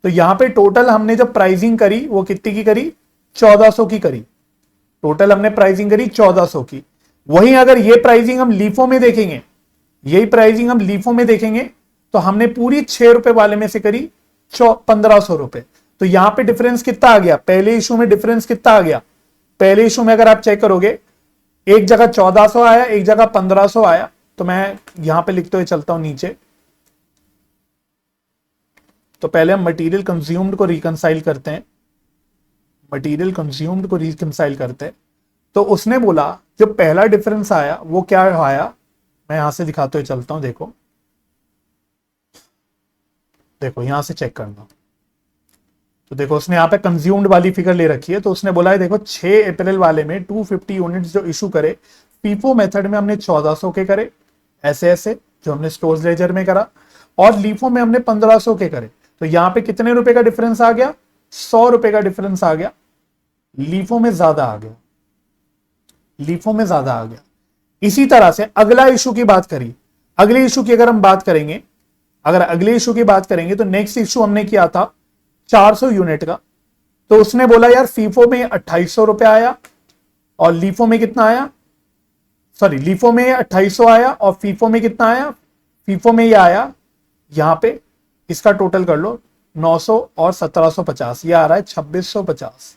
तो यहां पे टोटल हमने जो प्राइसिंग करी वो कितनी की करी? 1400 की करी। टोटल हमने प्राइसिंग करी 1400 की। वहीं अगर ये प्राइसिंग हम लीफो में देखेंगे, यही प्राइसिंग हम लीफो में देखेंगे तो हमने पूरी 6 रुपए वाले में से करी 1500 रुपए। तो यहां पे डिफरेंस कितना आ गया? पहले इशू में डिफरेंस कितना आ गया? पहले इशू में अगर आप चेक करोगे एक जगह 1400 आया, एक जगह 1500 आया। तो मैं यहां पे लिखते हुए चलता हूं नीचे। तो पहले हम मटेरियल कंज्यूम्ड को रिकंसाइल करते हैं, तो उसने बोला जो पहला डिफरेंस आया वो क्या आया, मैं यहां से दिखाते हुए चलता हूं। देखो यहां से चेक करना। तो देखो उसने यहां पे कंज्यूम्ड वाली फिगर ले रखी है। तो उसने बोला है देखो 6 अप्रैल वाले में 250 यूनिट्स जो इशू करे, फीफो मेथड में हमने 1400 के करे ऐसे ऐसे जो हमने स्टोर्स लेजर में करा, और लीफो में हमने 1500 के करे। तो यहां पे कितने रुपए का डिफरेंस आ गया? 100 रुपए का डिफरेंस आ गया। लीफो में ज्यादा आ गया, इसी तरह से अगला इशू की बात करी। अगले इशू की अगर हम बात करेंगे, तो नेक्स्ट इशू हमने किया था 400 यूनिट का। तो उसने बोला यार फीफो में 2800 रुपए आया और लीफो में कितना आया? सॉरी, लीफो में 2800 आया और फीफो में कितना आया? फीफो में ये आया, यहां पे इसका टोटल कर लो 900 और 1750, ये आ रहा है 2650।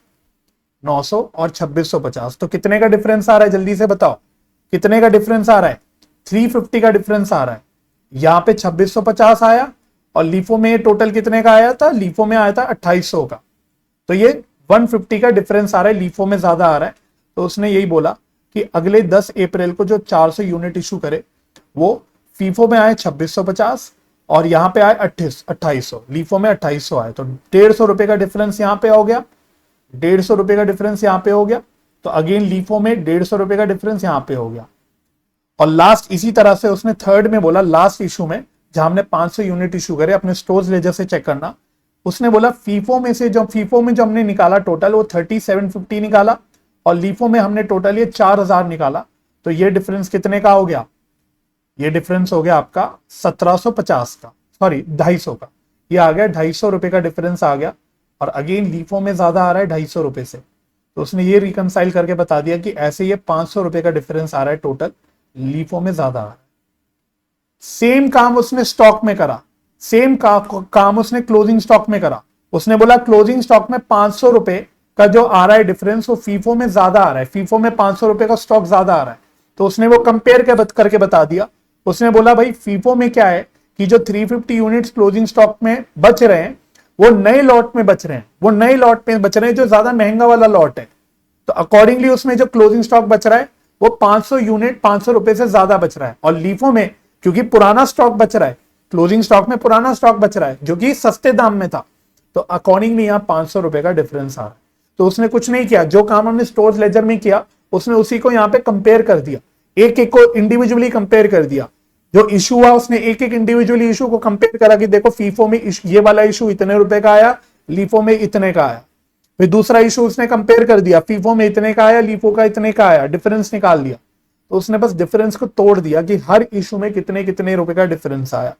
900 और 2650, तो कितने का डिफरेंस आ रहा है? जल्दी से बताओ कितने का डिफरेंस आ रहा है? 350 का डिफरेंस आ रहा है। यहां पे 2650 आया और लीफो में टोटल कितने का आया था? लीफो में आया था 2800 का। तो ये 150 का डिफरेंस आ रहा है, लीफो में ज्यादा आ रहा है। तो उसने यही बोला कि अगले 10 अप्रैल को जो 400 यूनिट इशू करे वो फीफो में आए 2650 और यहां पे आए 2800, लीफो में 2800 आए। तो 150 रुपए का डिफरेंस यहां पे हो गया, 150 रुपए का डिफरेंस यहां पे हो गया। तो अगेन लीफो में 150 रुपए का डिफरेंस यहां पे हो गया। और लास्ट इसी तरह से उसने थर्ड में बोला, लास्ट इशू में जहां हमने 500 यूनिट इशू करे, अपने स्टोर्स लेजर से चेक करना। उसने बोला फीफो में जो हमने निकाला टोटल वो 3750 निकाला और लीफो में हमने टोटल ये 4000 निकाला। तो ये डिफरेंस कितने का हो गया? ये डिफरेंस हो गया आपका 1750 का, सॉरी 250 का। ये आ गया 250 रुपए का डिफरेंस आ गया। और अगेन लीफो में ज्यादा आ रहा है 250 रुपए से। तो उसने ये रिकंसाइल करके बता दिया कि ऐसे ये 500 रुपए का डिफरेंस आ रहा है टोटल, लीफो में ज्यादा आ रहा है। सेम काम उसने स्टॉक में करा, सेम काम उसने क्लोजिंग स्टॉक में करा। उसने बोला क्लोजिंग स्टॉक में 500 रुपए का जो आ रहा है डिफरेंस वो फीफो में ज्यादा आ रहा है, फीफो में 500 रुपए का स्टॉक ज्यादा आ रहा है। तो उसने वो कंपेयर करके बता दिया। उसने बोला भाई फीफो में क्या है कि जो 350 यूनिट्स क्लोजिंग स्टॉक में बच रहे हैं वो नए लॉट में बच रहे हैं, वो नए लॉट में बच रहे हैं जो ज्यादा महंगा वाला लॉट है। तो अकॉर्डिंगली उसमें जो क्लोजिंग स्टॉक बच रहा है वो 500 यूनिट 500 रुपए से ज्यादा बच रहा है। और लीफो में क्योंकि पुराना स्टॉक बच रहा है, क्लोजिंग स्टॉक में पुराना स्टॉक बच रहा है जो कि सस्ते दाम में था, तो अकॉर्डिंगली यहाँ 500 रुपए का डिफरेंस आ रहा है। तो उसने कुछ नहीं किया, जो काम हमने स्टोर्स लेजर में किया उसने उसी को यहाँ पे कंपेयर कर दिया, एक एक को इंडिविजुअली कंपेयर कर दिया। जो इशू हुआ उसने एक एक इंडिविजुअली इशू को कंपेयर करा कि देखो फीफो में ये वाला इशू इतने रुपए का आया, लीफो में इतने का आया। फिर दूसरा इशू उसने कंपेयर कर दिया, फीफो में इतने का आया, लीफो का इतने का आया, डिफरेंस निकाल दिया। तो उसने बस डिफरेंस को तोड़ दिया कि हर इशू में कितने कितने रुपए का डिफरेंस आया।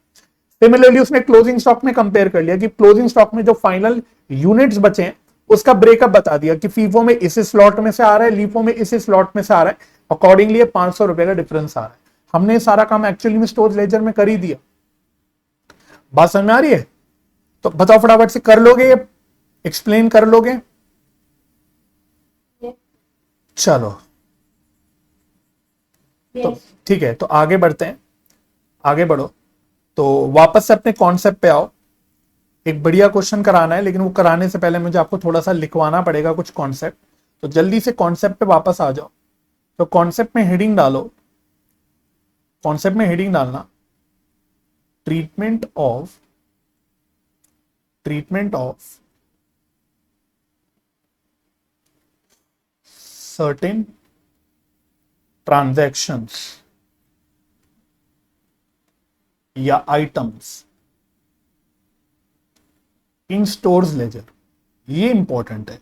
सिमिलरली उसने क्लोजिंग स्टॉक में कंपेयर कर लिया कि क्लोजिंग स्टॉक में जो फाइनल यूनिट्स बचे हैं उसका ब्रेकअप बता दिया कि फीफो में इस स्लॉट में से आ रहा है, लीफो में इस स्लॉट में से आ रहा है, अकॉर्डिंगली 500 रुपए का डिफरेंस आ रहा है। हमने सारा काम एक्चुअली में स्टोर्स लेजर में कर ही दिया। बात समझ में आ रही है? तो बताओ फटाफट से कर लोगे, ये एक्सप्लेन कर लोगे? चलो तो ठीक है, तो आगे बढ़ते हैं, आगे बढ़ो। तो वापस से अपने कॉन्सेप्ट पे आओ। एक बढ़िया क्वेश्चन कराना है, लेकिन वो कराने से पहले मुझे आपको थोड़ा सा लिखवाना पड़ेगा कुछ कॉन्सेप्ट। तो जल्दी से कॉन्सेप्ट पे वापस आ जाओ। तो कॉन्सेप्ट में हेडिंग डालो, कॉन्सेप्ट में हेडिंग डालना ट्रीटमेंट ऑफ सर्टेन ट्रांजैक्शंस या आइटम्स इन स्टोर्स लेजर। ये इंपॉर्टेंट है।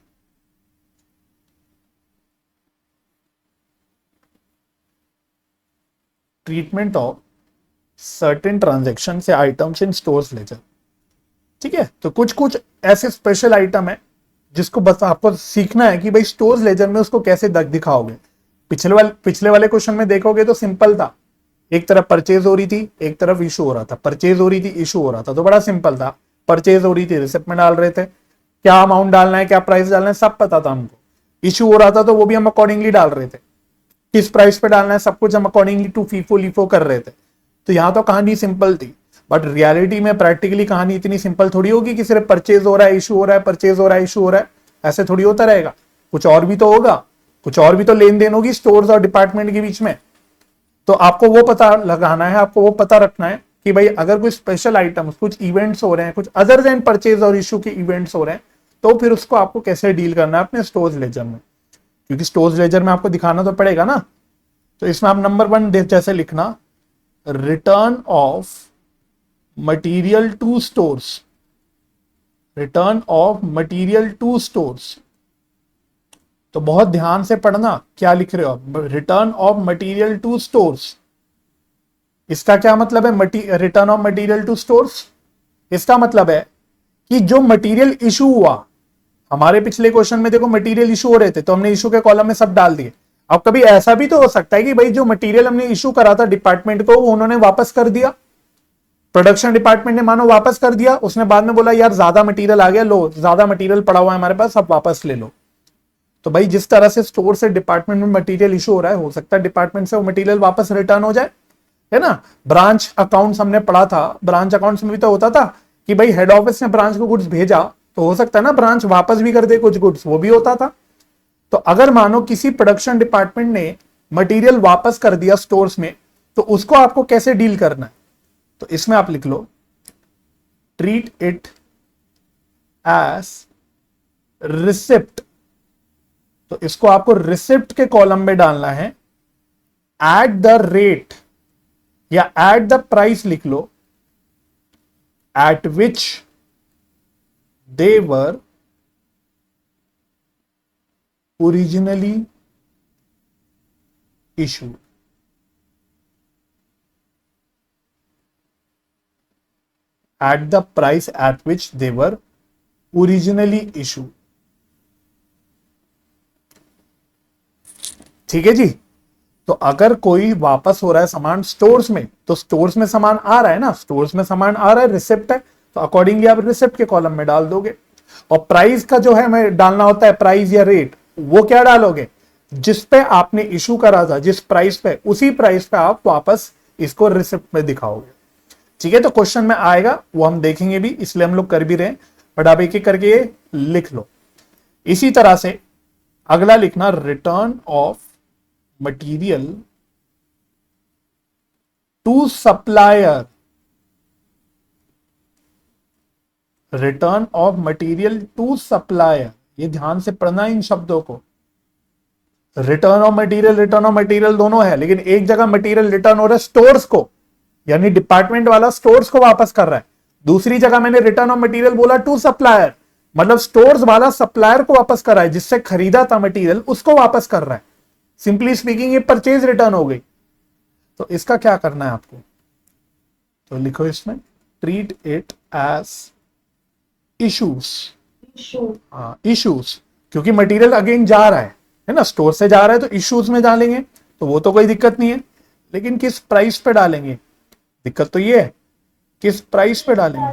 ट्रीटमेंट ऑफ सर्टेन ट्रांजैक्शन से आइटम्स इन स्टोर्स लेजर। ठीक है, तो कुछ कुछ ऐसे स्पेशल आइटम है जिसको बस आपको सीखना है कि भाई स्टोर्स लेजर में उसको कैसे दिखाओगे। पिछले वाले क्वेश्चन में देखोगे तो सिंपल था, एक तरफ परचेज हो रही थी, एक तरफ इशू हो रहा था, परचेज हो रही थी, इशू हो रहा था, तो बड़ा सिंपल था। परचेज हो रही थी, रिसिप्ट में डाल रहे थे, क्या अमाउंट डालना है, क्या प्राइस डालना है, सब पता था हमको। इशू हो रहा था तो वो भी हम अकॉर्डिंगली डाल रहे थे, किस प्राइस पे डालना है सब कुछ हम अकॉर्डिंगली टू फीफो लीफो कर रहे थे। तो यहाँ तो कहानी सिंपल थी, बट रियलिटी में प्रैक्टिकली कहानी इतनी सिंपल थोड़ी होगी कि सिर्फ परचेज हो रहा है, इशू हो रहा है, परचेज हो रहा है, इशू हो रहा है, ऐसे थोड़ी होता रहेगा। कुछ और भी तो होगा, कुछ और भी तो लेन देन होगी स्टोर्स और डिपार्टमेंट के बीच में। तो आपको वो पता लगाना है, आपको वो पता रखना है कि भाई अगर कोई स्पेशल आइटम्स, कुछ इवेंट्स हो रहे हैं, कुछ अदर देन परचेज और इशू के इवेंट्स हो रहे हैं, तो फिर उसको आपको कैसे डील करना है अपने स्टोर्स लेजर में, क्योंकि स्टोर्स लेजर में आपको दिखाना तो पड़ेगा ना। तो इसमें आप नंबर 1 जैसे लिखना, return of material to stores, return of material to stores. तो बहुत ध्यान से पढ़ना क्या लिख रहे हो आप, return of material to stores. इसका क्या मतलब है return of material to stores? इसका मतलब है कि जो मटीरियल इशू हुआ, हमारे पिछले क्वेश्चन में देखो मटीरियल इशू हो रहे थे तो हमने इशू के कॉलम में सब डाल दिए। अब कभी ऐसा भी तो हो सकता है कि भाई जो मटीरियल हमने इशू करा था डिपार्टमेंट को वो उन्होंने वापस कर दिया, प्रोडक्शन डिपार्टमेंट ने मानो वापस कर दिया, उसने बाद में बोला यार ज्यादा मटीरियल आ गया, लो ज्यादा मटीरियल पड़ा हुआ है हमारे पास, अब वापस ले लो। तो भाई जिस तरह से स्टोर से डिपार्टमेंट में मटीरियल इशू हो रहा है, हो सकता है डिपार्टमेंट से वो मटीरियल वापस रिटर्न हो जाए, है ना। ब्रांच अकाउंट्स हमने पढ़ा था, ब्रांच अकाउंट्स में भी तो होता था कि भाई हेड ऑफिस ने ब्रांच को गुड्स भेजा तो हो सकता है ना ब्रांच वापस भी कर दे कुछ गुड्स, वो भी होता था। तो अगर मानो किसी प्रोडक्शन डिपार्टमेंट ने मटेरियल वापस कर दिया स्टोर्स में, तो उसको आपको कैसे डील करना है? तो इसमें आप लिख लो, ट्रीट इट एज रिसिप्ट। तो इसको आपको रिसिप्ट के कॉलम में डालना है, एट द रेट या एट द प्राइस लिख लो, at which they were originally issued. at the price at which they were originally issued। ठीक है जी। तो अगर कोई वापस हो रहा है सामान स्टोर्स में, तो स्टोर्स में सामान आ रहा है ना, स्टोर्स में सामान आ रहा है, रिसिप्ट है, तो अकॉर्डिंगली आप रिसिप्ट के कॉलम में डाल दोगे। और प्राइस का जो है हमें डालना होता है प्राइस या रेट, वो क्या डालोगे, जिस पे आपने इशू करा था, जिस प्राइस पे, उसी प्राइस पे आप वापस इसको रिसिप्ट में दिखाओगे। ठीक है, तो क्वेश्चन में आएगा वो हम देखेंगे भी, इसलिए हम लोग कर भी रहे हैं, बट आप एक एक करके ये लिख लो। इसी तरह से अगला लिखना, return of material to supplier, return of material to supplier, ये ध्यान से पढ़ना इन शब्दों को। रिटर्न ऑफ मटेरियल दोनों है, लेकिन एक जगह मटेरियल रिटर्न हो रहा है स्टोर्स को, यानी डिपार्टमेंट वाला स्टोर्स को वापस कर रहा है, दूसरी जगह मैंने रिटर्न ऑफ मटेरियल बोला टू सप्लायर, मतलब स्टोर्स वाला सप्लायर को वापस कर रहा है, जिससे खरीदा था मटेरियल उसको वापस कर रहा है। सिंपली स्पीकिंग ये परचेज रिटर्न हो गई। तो इसका क्या करना है आपको, तो लिखो इसमें, ट्रीट इट एज इशूज। हाँ, इशूज, क्योंकि मटेरियल अगेन जा रहा है ना, स्टोर से जा रहा है, तो इश्यूज में डालेंगे तो वो तो कोई दिक्कत नहीं है, लेकिन किस प्राइस पे डालेंगे, दिक्कत तो ये है, किस प्राइस पे डालेंगे।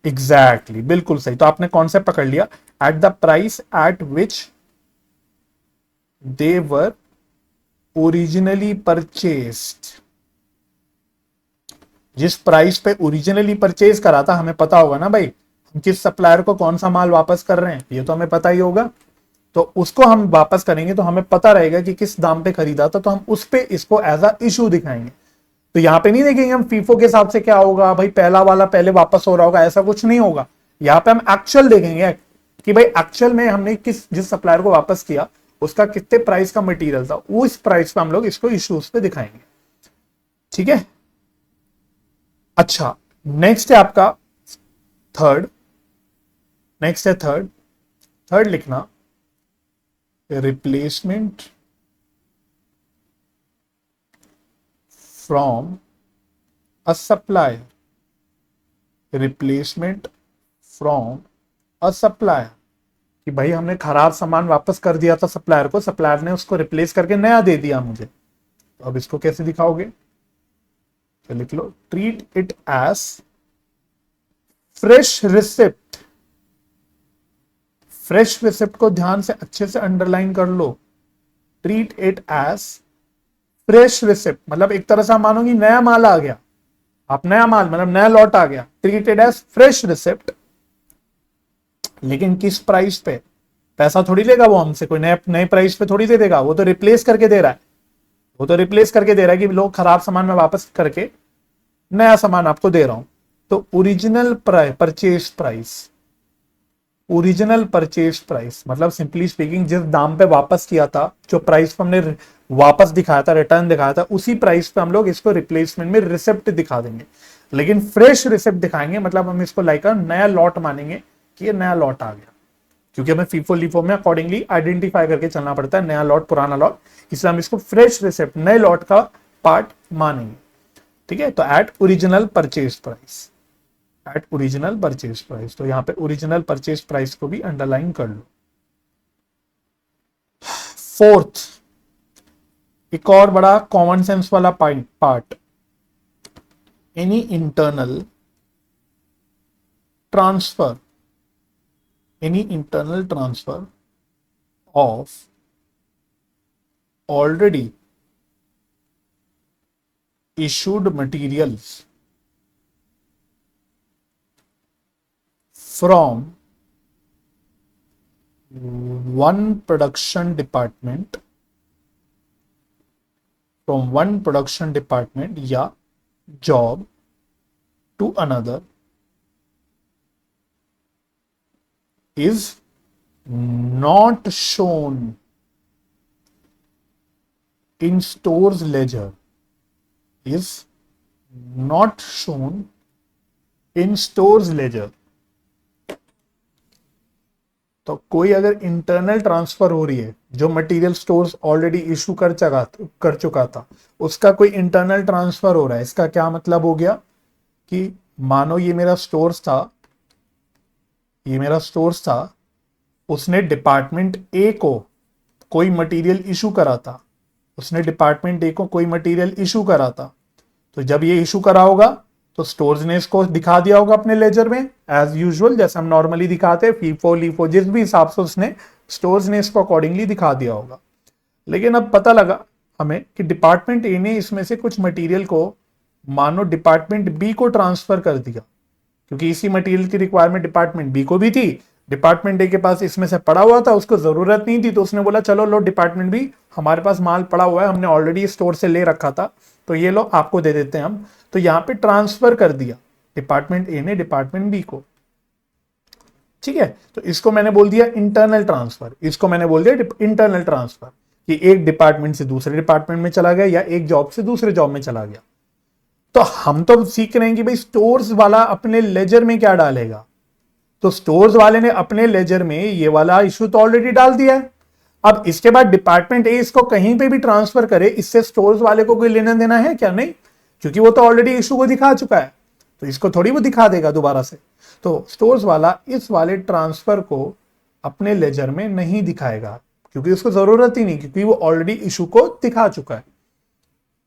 एग्जैक्टली, बिल्कुल सही, तो आपने कॉन्सेप्ट पकड़ लिया, eight the price at which they were originally purchased, जिस प्राइस पे ओरिजिनली परचेज करा था, हमें पता होगा ना भाई हम किस सप्लायर को कौन सा माल वापस कर रहे हैं, ये तो हमें पता ही होगा, तो उसको हम वापस करेंगे तो हमें पता रहेगा कि किस दाम पे खरीदा था, तो हम उस पे इसको एज अ इशू दिखाएंगे। तो यहाँ पे नहीं देखेंगे हम फीफो के हिसाब से क्या होगा, भाई पहला वाला पहले वापस हो रहा होगा, ऐसा कुछ नहीं होगा। यहाँ पे हम एक्चुअल देखेंगे कि भाई एक्चुअल में हमने जिस सप्लायर को वापस किया उसका कितने प्राइस का मटेरियल था, उस प्राइस पे हम लोग इसको इश्यूज पे दिखाएंगे। ठीक है, अच्छा, नेक्स्ट है आपका थर्ड, नेक्स्ट है थर्ड लिखना, replacement from a supplier, replacement from a supplier, कि भाई हमने खराब सामान वापस कर दिया था सप्लायर को, सप्लायर ने उसको रिप्लेस करके नया दे दिया मुझे, तो अब इसको कैसे दिखाओगे, तो लिख लो, treat it as fresh receipt. Fresh receipt को ध्यान से अच्छे से अंडरलाइन कर लो, treat it as fresh receipt, मतलब एक तरह से मानो कि नया माल आ गया, आप नया माल मतलब नया लॉट आ गया, treat it as fresh receipt. लेकिन किस प्राइस पे, पैसा थोड़ी लेगा वो हमसे, कोई नए प्राइस पे थोड़ी दे देगा, वो तो रिप्लेस करके दे रहा है, वो तो रिप्लेस करके दे रहा है कि लोग खराब सामान में वापस करके नया सामान आपको दे रहा हूं। तो original purchase price, original purchase price मतलब सिंपली स्पीकिंग जिस दाम पे वापस किया था, जो प्राइस पे हमने वापस दिखाया था, रिटर्न दिखाया था, उसी प्राइस पे हम लोग इसको रिप्लेसमेंट में रिसिप्ट दिखा देंगे। लेकिन फ्रेश रिसिप्ट दिखाएंगे, मतलब हम इसको लाइक नया लॉट मानेंगे कि ये नया लॉट आ गया, क्योंकि हमें फीफो लीफो में अकॉर्डिंगली आइडेंटिफाई करके चलना पड़ता है, नया लॉट पुराना लॉट, इसलिए हम इसको फ्रेश रिसिप्ट नए लॉट का पार्ट मानेंगे। ठीक है, तो at original purchase price, at original purchase price, तो यहां पे ओरिजिनल परचेज प्राइस को भी अंडरलाइन कर लो। फोर्थ, एक और बड़ा कॉमन सेंस वाला part, any internal transfer, any internal transfer of already issued materials from one production department, या job to another is not shown in store's ledger, is not shown in store's ledger। तो कोई अगर इंटरनल ट्रांसफर हो रही है, जो मटेरियल स्टोर्स ऑलरेडी इशू कर चुका था, उसका कोई इंटरनल ट्रांसफर हो रहा है, इसका क्या मतलब हो गया कि मानो ये मेरा स्टोर्स था, उसने डिपार्टमेंट ए को कोई मटेरियल इशू करा था, उसने डिपार्टमेंट ए को कोई मटेरियल इशू करा था, तो जब ये इशू करा होगा तो स्टोर्स ने इसको दिखा दिया होगा अपने लेजर में एज यूजुअल, जैसे हम नॉर्मली दिखाते हैं, फीफो लीफो जिस भी हिसाब से उसने स्टोर्स ने इसको अकॉर्डिंगली दिखा दिया होगा। लेकिन अब पता लगा हमें कि डिपार्टमेंट ए ने इसमें से कुछ मटेरियल को मानो डिपार्टमेंट बी को ट्रांसफर कर दिया, क्योंकि इसी मटेरियल की रिक्वायरमेंट डिपार्टमेंट बी को भी थी, डिपार्टमेंट ए के पास इसमें से पड़ा हुआ था, उसको जरूरत नहीं थी, तो उसने बोला चलो लो डिपार्टमेंट बी, हमारे पास माल पड़ा हुआ है, हमने ऑलरेडी स्टोर से ले रखा था, तो ये लो आपको दे देते हैं हम। तो यहां पे ट्रांसफर कर दिया डिपार्टमेंट ए ने डिपार्टमेंट बी को। ठीक है, तो इसको मैंने बोल दिया इंटरनल ट्रांसफर, इसको मैंने बोल दिया इंटरनल ट्रांसफर, कि एक डिपार्टमेंट से दूसरे डिपार्टमेंट में चला गया या एक जॉब से दूसरे जॉब में चला गया। तो हम तो सीख रहे हैं कि भाई स्टोर्स वाला अपने लेजर में क्या डालेगा, तो स्टोर्स वाले ने अपने लेजर में ये वाला इशू तो ऑलरेडी डाल दिया है। अब इसके बाद डिपार्टमेंट ए इसको कहीं पे भी ट्रांसफर करे, इससे स्टोर्स वाले को कोई लेना देना है क्या? नहीं, क्योंकि वो तो ऑलरेडी इशू को दिखा चुका है, तो इसको थोड़ी वो दिखा देगा दोबारा से। तो स्टोर्स वाला इस वाले ट्रांसफर को अपने लेजर में नहीं दिखाएगा, क्योंकि उसको जरूरत ही नहीं, क्योंकि वो ऑलरेडी इशू को दिखा चुका है।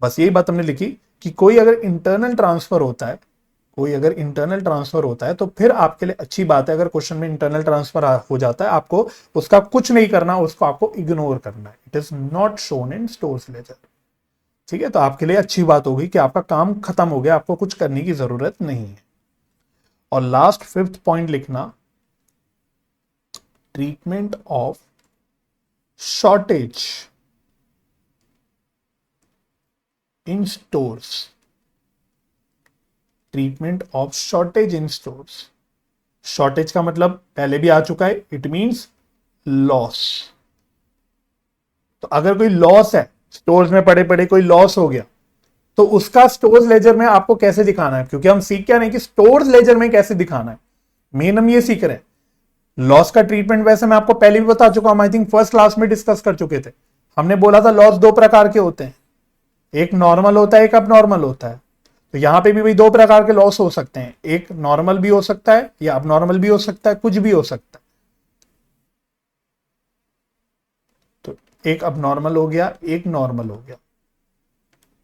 बस यही बात हमने लिखी कि कोई अगर इंटरनल ट्रांसफर होता है, कोई अगर इंटरनल ट्रांसफर होता है तो फिर आपके लिए अच्छी बात है, अगर क्वेश्चन में इंटरनल ट्रांसफर हो जाता है, आपको उसका कुछ नहीं करना, उसको आपको इग्नोर करना है। It is not shown in stores ledger. ठीक है, तो आपके लिए अच्छी बात होगी कि आपका काम खत्म हो गया, आपको कुछ करने की जरूरत नहीं है। और लास्ट 5th पॉइंट लिखना, treatment of shortage in stores. Treatment of shortage in stores. Shortage का मतलब पहले भी आ चुका है, इट मींस लॉस। तो अगर कोई लॉस है, स्टोर्स में पड़े पड़े कोई लॉस हो गया, तो उसका स्टोर्स लेजर में आपको कैसे दिखाना है, क्योंकि हम सीख क्या नहीं कि स्टोर्स लेजर में कैसे दिखाना है, मेन हम ये सीख रहे हैं। लॉस का ट्रीटमेंट वैसे मैं आपको पहले भी बता चुका हूं, आई थिंक फर्स्ट क्लास में डिस्कस कर चुके थे। हमने बोला था लॉस दो प्रकार के होते हैं, एक नॉर्मल होता है, एक अब नॉर्मल होता है। तो यहां पे भी भाई दो प्रकार के लॉस हो सकते हैं, एक नॉर्मल भी हो सकता है या अब नॉर्मल भी हो सकता है, कुछ भी हो सकता है। तो एक अब नॉर्मल हो गया, एक नॉर्मल हो गया।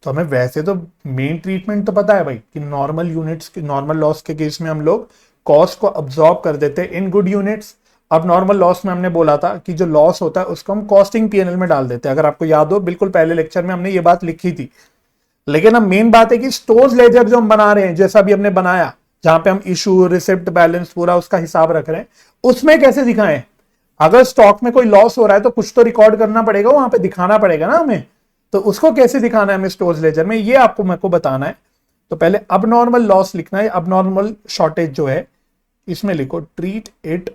तो हमें वैसे तो मेन ट्रीटमेंट तो पता है भाई कि नॉर्मल यूनिट्स, नॉर्मल लॉस के केस में हम लोग कॉस्ट को अब्सॉर्ब कर देते हैं इन गुड यूनिट्स। अब नॉर्मल लॉस में हमने बोला था कि जो लॉस होता है उसको हम कॉस्टिंग पीएनएल में डाल देते हैं, अगर आपको याद हो, बिल्कुल पहले लेक्चर में हमने ये बात लिखी थी। लेकिन अब मेन बात है कि स्टोर्स लेजर जो हम बना रहे हैं, जैसा भी हमने बनाया, जहां पे हम इशू, रिसिप्ट, बैलेंस पूरा उसका हिसाब रख रहे हैं, उसमें कैसे दिखाएं? अगर स्टॉक में कोई लॉस हो रहा है तो कुछ तो रिकॉर्ड करना पड़ेगा, वहां पे दिखाना पड़ेगा ना हमें। तो उसको कैसे दिखाना है हमें स्टोर्स लेजर में, ये आपको मेरे को बताना है। तो पहले अब नॉर्मल लॉस लिखना है, अब नॉर्मल शॉर्टेज जो है इसमें लिखो treat it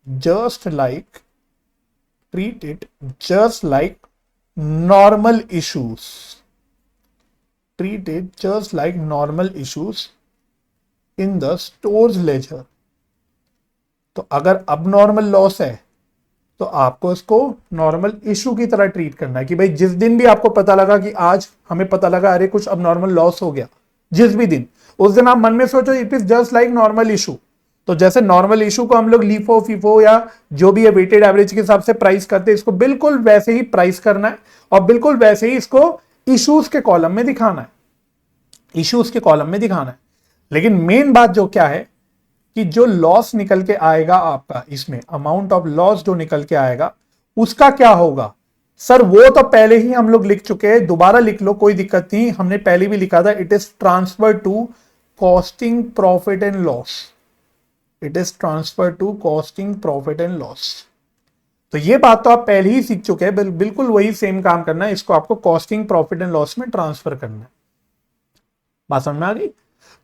just like normal issues. Treat it just like normal issues in the stores ledger. तो अगर अब नॉर्मल लॉस है तो आपको इसको नॉर्मल इशू की तरह ट्रीट करना है, कि भाई जिस दिन भी आपको पता लगा कि आज हमें पता लगा अरे कुछ अब नॉर्मल लॉस हो गया, जिस भी दिन, उस दिन आप मन में सोचो it is just like normal issue. तो जैसे नॉर्मल इशू को हम लोग लीफो, फीफो या जो भी है वेटेड एवरेज के हिसाब से प्राइस करते हैं, इसको बिल्कुल वैसे ही प्राइस करना है और बिल्कुल वैसे ही इसको इश्यूज के कॉलम में दिखाना है, इश्यूज के कॉलम में दिखाना है। लेकिन मेन बात जो क्या है कि जो लॉस निकल के आएगा आपका, इसमें अमाउंट ऑफ लॉस जो निकल के आएगा उसका क्या होगा? सर वो तो पहले ही हम लोग लिख चुके हैं, दोबारा लिख लो कोई दिक्कत नहीं, हमने पहले भी लिखा था, it is transfer to costing profit and loss. It is transfer to costing profit and loss. तो ये बात तो आप पहले ही सीख चुके हैं, बिल्कुल वही सेम काम करना है, इसको आपको कॉस्टिंग प्रॉफिट एंड लॉस में ट्रांसफर करना है। बात समझ में आ गई?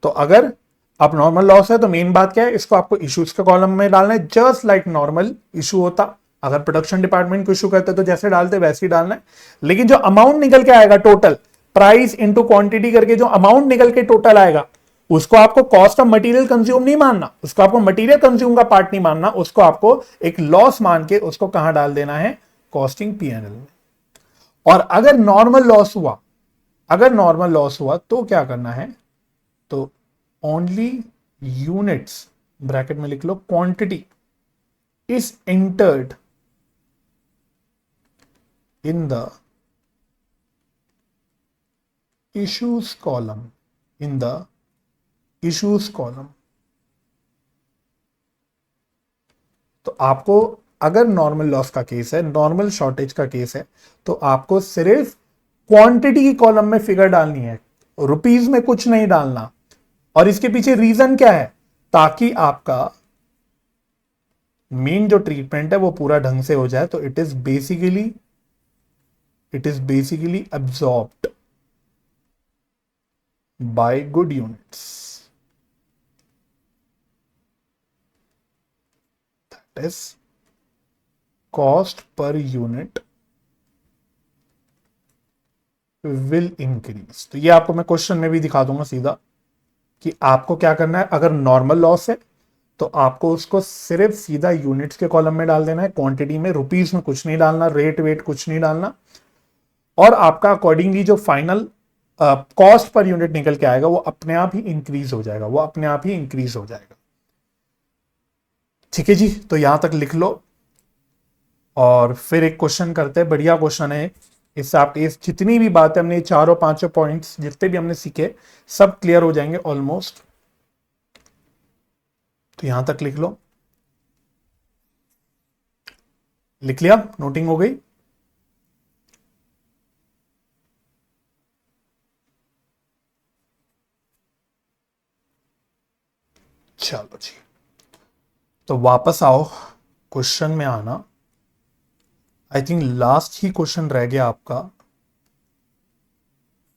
तो अगर अब नॉर्मल लॉस है तो मेन बात क्या है, इसको आपको इश्यूज के कॉलम में डालना है, जस्ट लाइक नॉर्मल इशू होता। अगर प्रोडक्शन डिपार्टमेंट को इशू करते तो जैसे डालते वैसे ही डालना है। लेकिन जो अमाउंट निकल के आएगा टोटल, प्राइस इंटू क्वांटिटी करके जो अमाउंट निकल के टोटल आएगा, उसको आपको कॉस्ट ऑफ मटेरियल कंज्यूम नहीं मानना, उसको आपको मटेरियल कंज्यूम का पार्ट नहीं मानना, उसको आपको एक लॉस मान के उसको कहां डाल देना है? कॉस्टिंग पीएनएल में। और अगर नॉर्मल लॉस हुआ, अगर नॉर्मल लॉस हुआ तो क्या करना है? तो ओनली यूनिट्स, ब्रैकेट में लिख लो, quantity is entered in the issues column, in the issues column। तो आपको अगर नॉर्मल लॉस का केस है, नॉर्मल शॉर्टेज का केस है, तो आपको सिर्फ क्वांटिटी की कॉलम में फिगर डालनी है, रुपीस में कुछ नहीं डालना। और इसके पीछे रीजन क्या है, ताकि आपका मेन जो ट्रीटमेंट है वो पूरा ढंग से हो जाए। तो it is basically absorbed by good units, that is cost per unit will increase. तो ये आपको मैं क्वेश्चन में भी दिखा दूंगा सीधा कि आपको क्या करना है। अगर नॉर्मल लॉस है तो आपको उसको सिर्फ सीधा यूनिट्स के कॉलम में डाल देना है, क्वांटिटी में, रुपीस में कुछ नहीं डालना, रेट वेट कुछ नहीं डालना। और आपका अकॉर्डिंगली जो फाइनल कॉस्ट पर यूनिट निकल के आएगा वो अपने आप ही इंक्रीज हो जाएगा, वो अपने आप ही इंक्रीज हो जाएगा। ठीक है जी, तो यहां तक लिख लो। और फिर एक क्वेश्चन करते हैं, बढ़िया क्वेश्चन है। इससे आपके जितनी भी बातें हमने, चारों पांचों पॉइंट्स जितने भी हमने सीखे, सब क्लियर हो जाएंगे ऑलमोस्ट। तो यहां तक लिख लो, लिख लिया, नोटिंग हो गई। चलो जी, तो वापस आओ क्वेश्चन में आना। I think last he question रह गया आपका,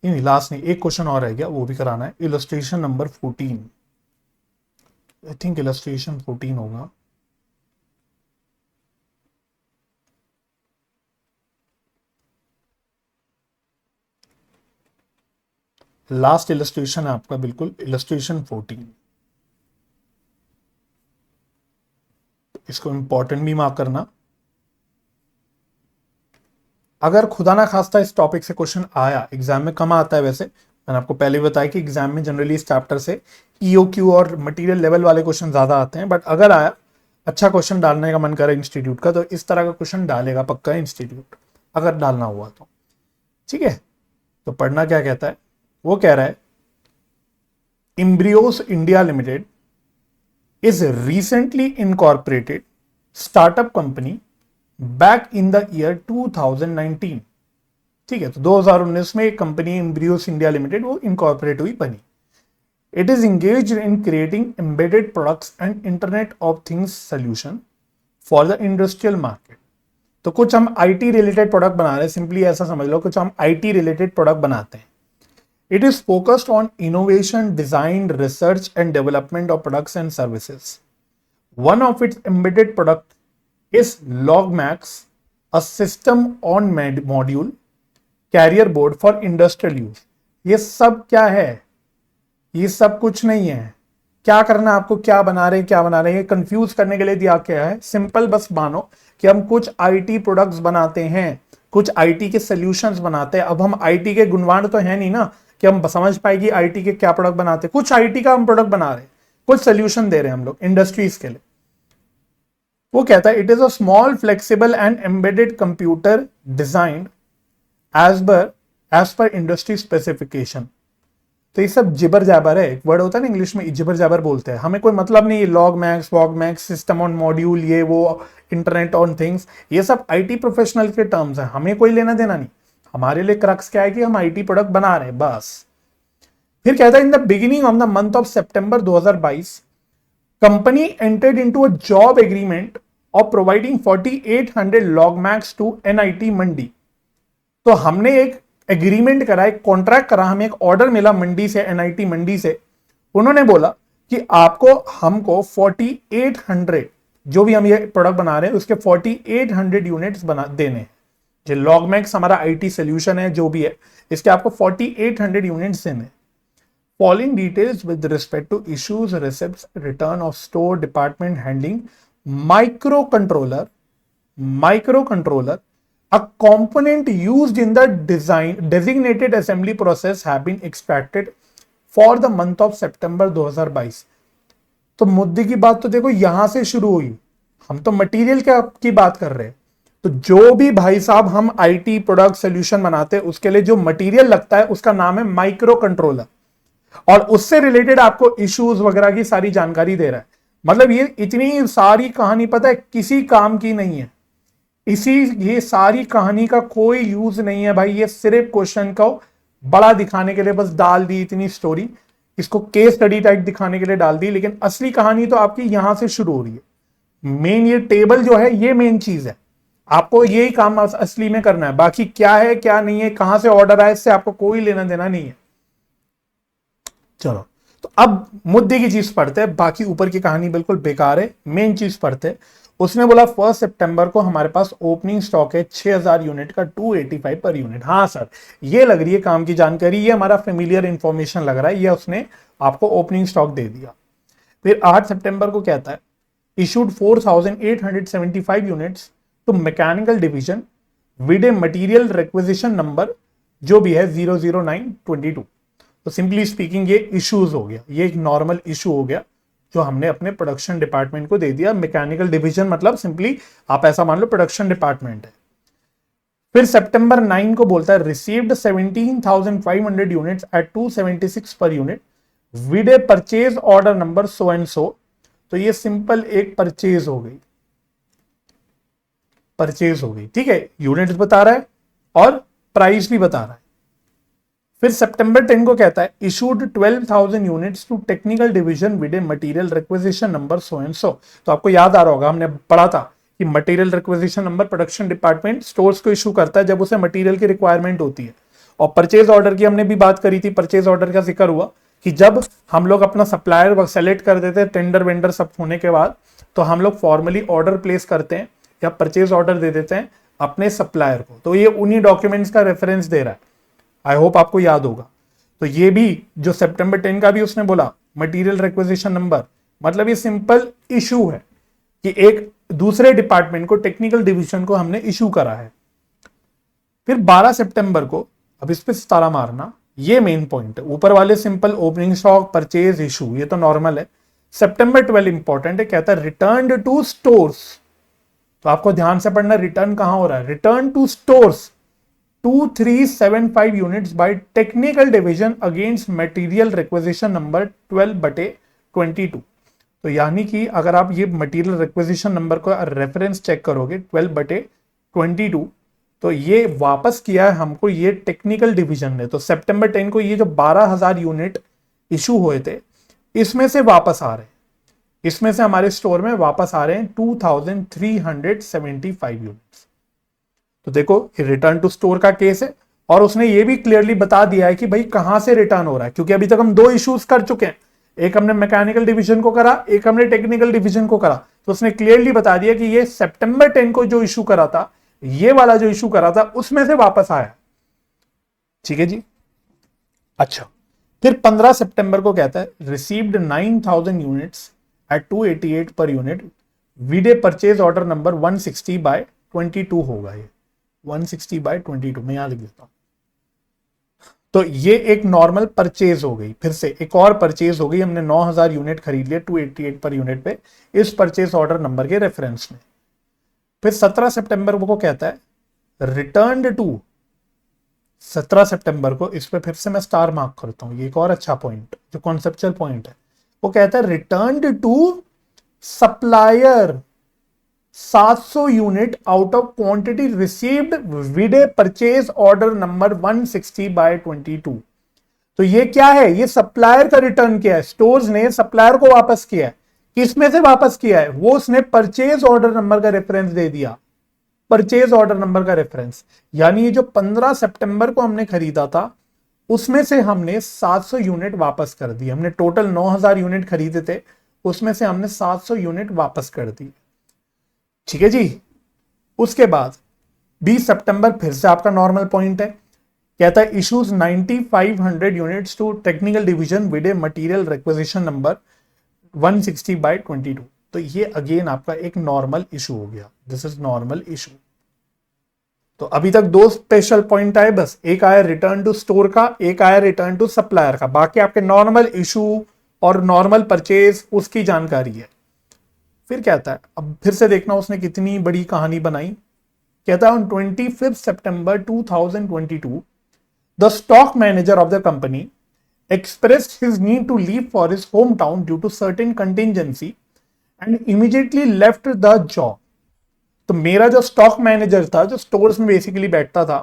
नहीं लास्ट नहीं, एक क्वेश्चन और रह गया, वो भी कराना है। Illustration number 14, I think illustration 14 होगा। लास्ट इलस्ट्रेशन है आपका, बिल्कुल इलस्ट्रेशन 14। इसको इंपॉर्टेंट भी मार्क करना। अगर खुदा ना खास्ता इस टॉपिक से क्वेश्चन आया, एग्जाम में कम आता है वैसे, मैंने आपको पहले भी बताया कि एग्जाम में जनरली इस चैप्टर से ईओक्यू और मटेरियल लेवल वाले क्वेश्चन ज्यादा आते हैं, बट अगर आया, अच्छा क्वेश्चन डालने का मन करे इंस्टीट्यूट का, तो इस तरह का क्वेश्चन डालेगा पक्का इंस्टीट्यूट, अगर डालना हुआ तो। ठीक है, तो पढ़ना क्या कहता है, वो कह रहा है embryos India limited is recently incorporated startup company back in the year 2019। ठीक है, तो 2019 में एक कंपनी एम्ब्रियोस इंडिया लिमिटेड वो इनकॉर्पोरेट हुई, बनी। It is engage in creating embedded products and internet of things solution for the industrial market. तो कुछ हम आईटी रिलेटेड प्रोडक्ट बना रहे हैं, सिंपली ऐसा समझ लो, कुछ हम आईटी रिलेटेड प्रोडक्ट बनाते हैं। It is focused on innovation, design, research and development of products and services. One of its embedded product is LogMax, a system on module carrier board for industrial use। ये सब क्या है, ये सब कुछ नहीं है। क्या करना है आपको, क्या बना रहे हैं, क्या बना रहे हैं, कंफ्यूज करने के लिए दिया क्या है, सिंपल बस मानो कि हम कुछ आईटी प्रोडक्ट्स बनाते हैं, कुछ आईटी के सॉल्यूशंस बनाते हैं। अब हम आईटी के गुणवान तो है नहीं ना कि हम समझ पाएगी आईटी के क्या प्रोडक्ट बनाते हैं, कुछ आईटी का हम प्रोडक्ट बना रहे हैं, कुछ सोल्यूशन दे रहे हैं हम लोग इंडस्ट्रीज के लिए। वो कहता है it is a small flexible and embedded computer designed as per industry specification. तो ये सब जिबर जाबर है, एक वर्ड होता है ना इंग्लिश में, जिबर जाबर बोलते हैं, हमें कोई मतलब नहीं। लॉग मैक्स, वॉग मैक्स, सिस्टम ऑन मॉड्यूल, ये वो, इंटरनेट ऑन थिंग्स, ये सब आईटी प्रोफेशनल के टर्म्स हैं, हमें कोई लेना देना नहीं। हमारे लिए क्रक्स क्या है कि हम आईटी प्रोडक्ट बना रहे हैं, बस। फिर कहता है in the beginning of the month of September 2022 company entered into a job agreement of providing 4800 log max to NIT Mandi. तो हमने एक एग्रीमेंट करा, एक कॉन्ट्रैक्ट करा, हमें एक ऑर्डर मिला मंडी से, एनआईटी मंडी से। उन्होंने बोला कि आपको हमको 4800, जो भी हम ये प्रोडक्ट बना रहे हैं उसके 4800 यूनिट्स बना देने हैं। जो लॉगमैक्स हमारा आईटी सोल्यूशन है, जो भी है, इसके आपको 4800 यूनिट्स देने। Following details with respect to issues, receipts, return of store department handling, microcontroller, a component used in the designated assembly process have been extracted for the month of September 2022। तो मुद्दे की बात तो देखो यहां से शुरू हुई, हम तो मटेरियल की बात कर रहे हैं। तो जो भी भाई साहब हम आईटी प्रोडक्ट सोल्यूशन बनाते हैं उसके लिए जो मटेरियल लगता है उसका नाम है माइक्रो कंट्रोलर, और उससे रिलेटेड आपको इश्यूज वगैरह की सारी जानकारी दे रहा है। मतलब ये इतनी सारी कहानी पता है किसी काम की नहीं है, ये सारी कहानी का कोई यूज नहीं है भाई, ये सिर्फ क्वेश्चन को बड़ा दिखाने के लिए बस डाल दी इतनी स्टोरी, इसको केस स्टडी टाइप दिखाने के लिए डाल दी, लेकिन असली कहानी तो आपकी यहां से शुरू हो रही है। मेन ये टेबल जो है ये मेन चीज है, आपको यही काम असली में करना है, बाकी क्या है क्या नहीं है कहां से ऑर्डर आए इससे आपको कोई लेना देना नहीं है। चलो तो अब मुद्दे की चीज पढ़ते हैं, बाकी ऊपर की कहानी बिल्कुल बेकार है, मेन चीज पढ़ते हैं। उसने बोला 1 सितंबर को हमारे पास ओपनिंग स्टॉक है 6000 यूनिट का 285 पर यूनिट। हाँ सर, ये लग रही है काम की जानकारी, ये हमारा फेमिलियर इंफॉर्मेशन लग रहा है, ये उसने आपको ओपनिंग स्टॉक दे दिया। फिर 8 सितंबर को कहता है issued 4875 units to mechanical division with a material requisition number जो भी है 00922। तो सिंपली स्पीकिंग ये इश्यूज हो गया, ये एक नॉर्मल इशू हो गया जो हमने अपने प्रोडक्शन डिपार्टमेंट को दे दिया। मैकेनिकल डिवीजन मतलब सिंपली आप ऐसा मान लो प्रोडक्शन डिपार्टमेंट है। फिर सितंबर 9 को बोलता है received 17,500 units at 276 per unit with a purchase order number so and so. तो ये सिंपल एक परचेज हो गई, परचेज हो गई, ठीक है, यूनिट्स बता रहा है और प्राइस भी बता रहा है। फिर सितंबर 10 को कहता है issued 12,000 units to technical division with a material requisition number so and so. तो आपको याद आ रहा होगा हमने पढ़ा था कि material requisition number production department stores को इशू करता है जब उसे मटेरियल की रिक्वायरमेंट होती है। और परचेज ऑर्डर की हमने भी बात करी थी, परचेज ऑर्डर का जिक्र हुआ कि जब हम लोग अपना सप्लायर सेलेक्ट कर देते हैं टेंडर वेंडर सब होने के बाद, तो हम लोग फॉर्मली ऑर्डर प्लेस करते हैं या परचेज ऑर्डर दे देते हैं अपने सप्लायर को। तो ये उन्हीं डॉक्यूमेंट्स का रेफरेंस दे रहा है, आई होप आपको याद होगा। तो ये भी जो सितंबर 10 का भी उसने बोला मटेरियल रिक्विजिशन नंबर, मतलब ये सिंपल इशू है कि एक दूसरे डिपार्टमेंट को टेक्निकल डिवीजन को हमने इशू करा है। फिर 12 सितंबर को, अब इस पे सितारा मारना, ये मेन पॉइंट है। ऊपर वाले simple opening stock purchase issue ये तो नॉर्मल है। सितंबर 12 इंपॉर्टेंट है, कहता है रिटर्न टू स्टोर्स। तो आपको ध्यान से पढ़ना, रिटर्न कहां हो रहा है, return to stores 2375 units by technical division against material requisition number 12/22। तो यानी कि अगर आप ये मटेरियल रिक्विजिशन नंबर को रेफरेंस चेक करोगे 12/22, तो ये वापस किया है हमको ये टेक्निकल डिवीजन ने। तो सितंबर 10 को ये जो 12,000 यूनिट इशू हुए थे इसमें से वापस आ रहे हैं, इसमें से हमारे स्टोर में वापस आ रहे हैं 2375 यूनिट्स। तो देखो ये रिटर्न टू स्टोर का केस है, और उसने ये भी क्लियरली बता दिया है कि भाई कहां से रिटर्न हो रहा है, क्योंकि अभी तक हम दो इश्यूज कर चुके हैं, एक हमने मैकेनिकल डिवीजन को करा, एक हमने टेक्निकल डिवीजन को करा। तो उसने क्लियरली बता दिया कि ये सितंबर 10 को जो इशू करा था, ये वाला जो इशू करा था उसमें से वापस आया। ठीक है जी। अच्छा, फिर 15 सितंबर को कहता है received 9,000 units at 288 per unit with a purchase order number 160/22 होगा, ये 160/22 मैं यहां लिख देता हूं। तो ये एक नॉर्मल परचेज हो गई, फिर से एक और परचेज हो गई, हमने 9,000 यूनिट खरीद लिया 288 पर यूनिट पे इस परचेज ऑर्डर नंबर के रेफरेंस में। फिर 17 सितंबर को कहता है रिटर्न टू, 17 सितंबर को, इस पे फिर से मैं स्टार मार्क करता हूं, ये एक और अच्छा पॉइंट जो कॉन्सेप्चुअल पॉइंट है। वो कहता है return to supplier 700 unit out of quantity received with a purchase order number 160/22। तो ये क्या है, ये सप्लायर का रिटर्न किया है, स्टोर्स ने सप्लायर को वापस किया है। किसमें से वापस किया है, वो उसने परचेज ऑर्डर नंबर का रेफरेंस दे दिया, परचेज ऑर्डर नंबर का रेफरेंस। यानी ये जो 15 सितंबर को हमने खरीदा था उसमें से हमने 700 यूनिट वापस कर दी। हमने टोटल 9,000 यूनिट खरीदे थे, उसमें से हमने 700 यूनिट वापस कर दी। ठीक है जी। उसके बाद 20 सितंबर फिर से आपका नॉर्मल पॉइंट है, कहता है issues 9,500 units to technical division with a material requisition number 160/22। तो ये अगेन आपका एक नॉर्मल इशू हो गया, दिस इज नॉर्मल इशू। तो अभी तक दो स्पेशल पॉइंट आए बस, एक आया रिटर्न टू स्टोर का, एक आया रिटर्न टू सप्लायर का, बाकी आपके नॉर्मल इशू और नॉर्मल परचेज उसकी जानकारी है। फिर कहता है, अब फिर से देखना उसने कितनी बड़ी कहानी बनाई, कहता है on 25 September 2022 the stock manager of the company expressed his need to leave for his hometown due to certain contingency and immediately left the job. तो मेरा जो स्टॉक मैनेजर था, जो स्टोर्स में बेसिकली बैठता था,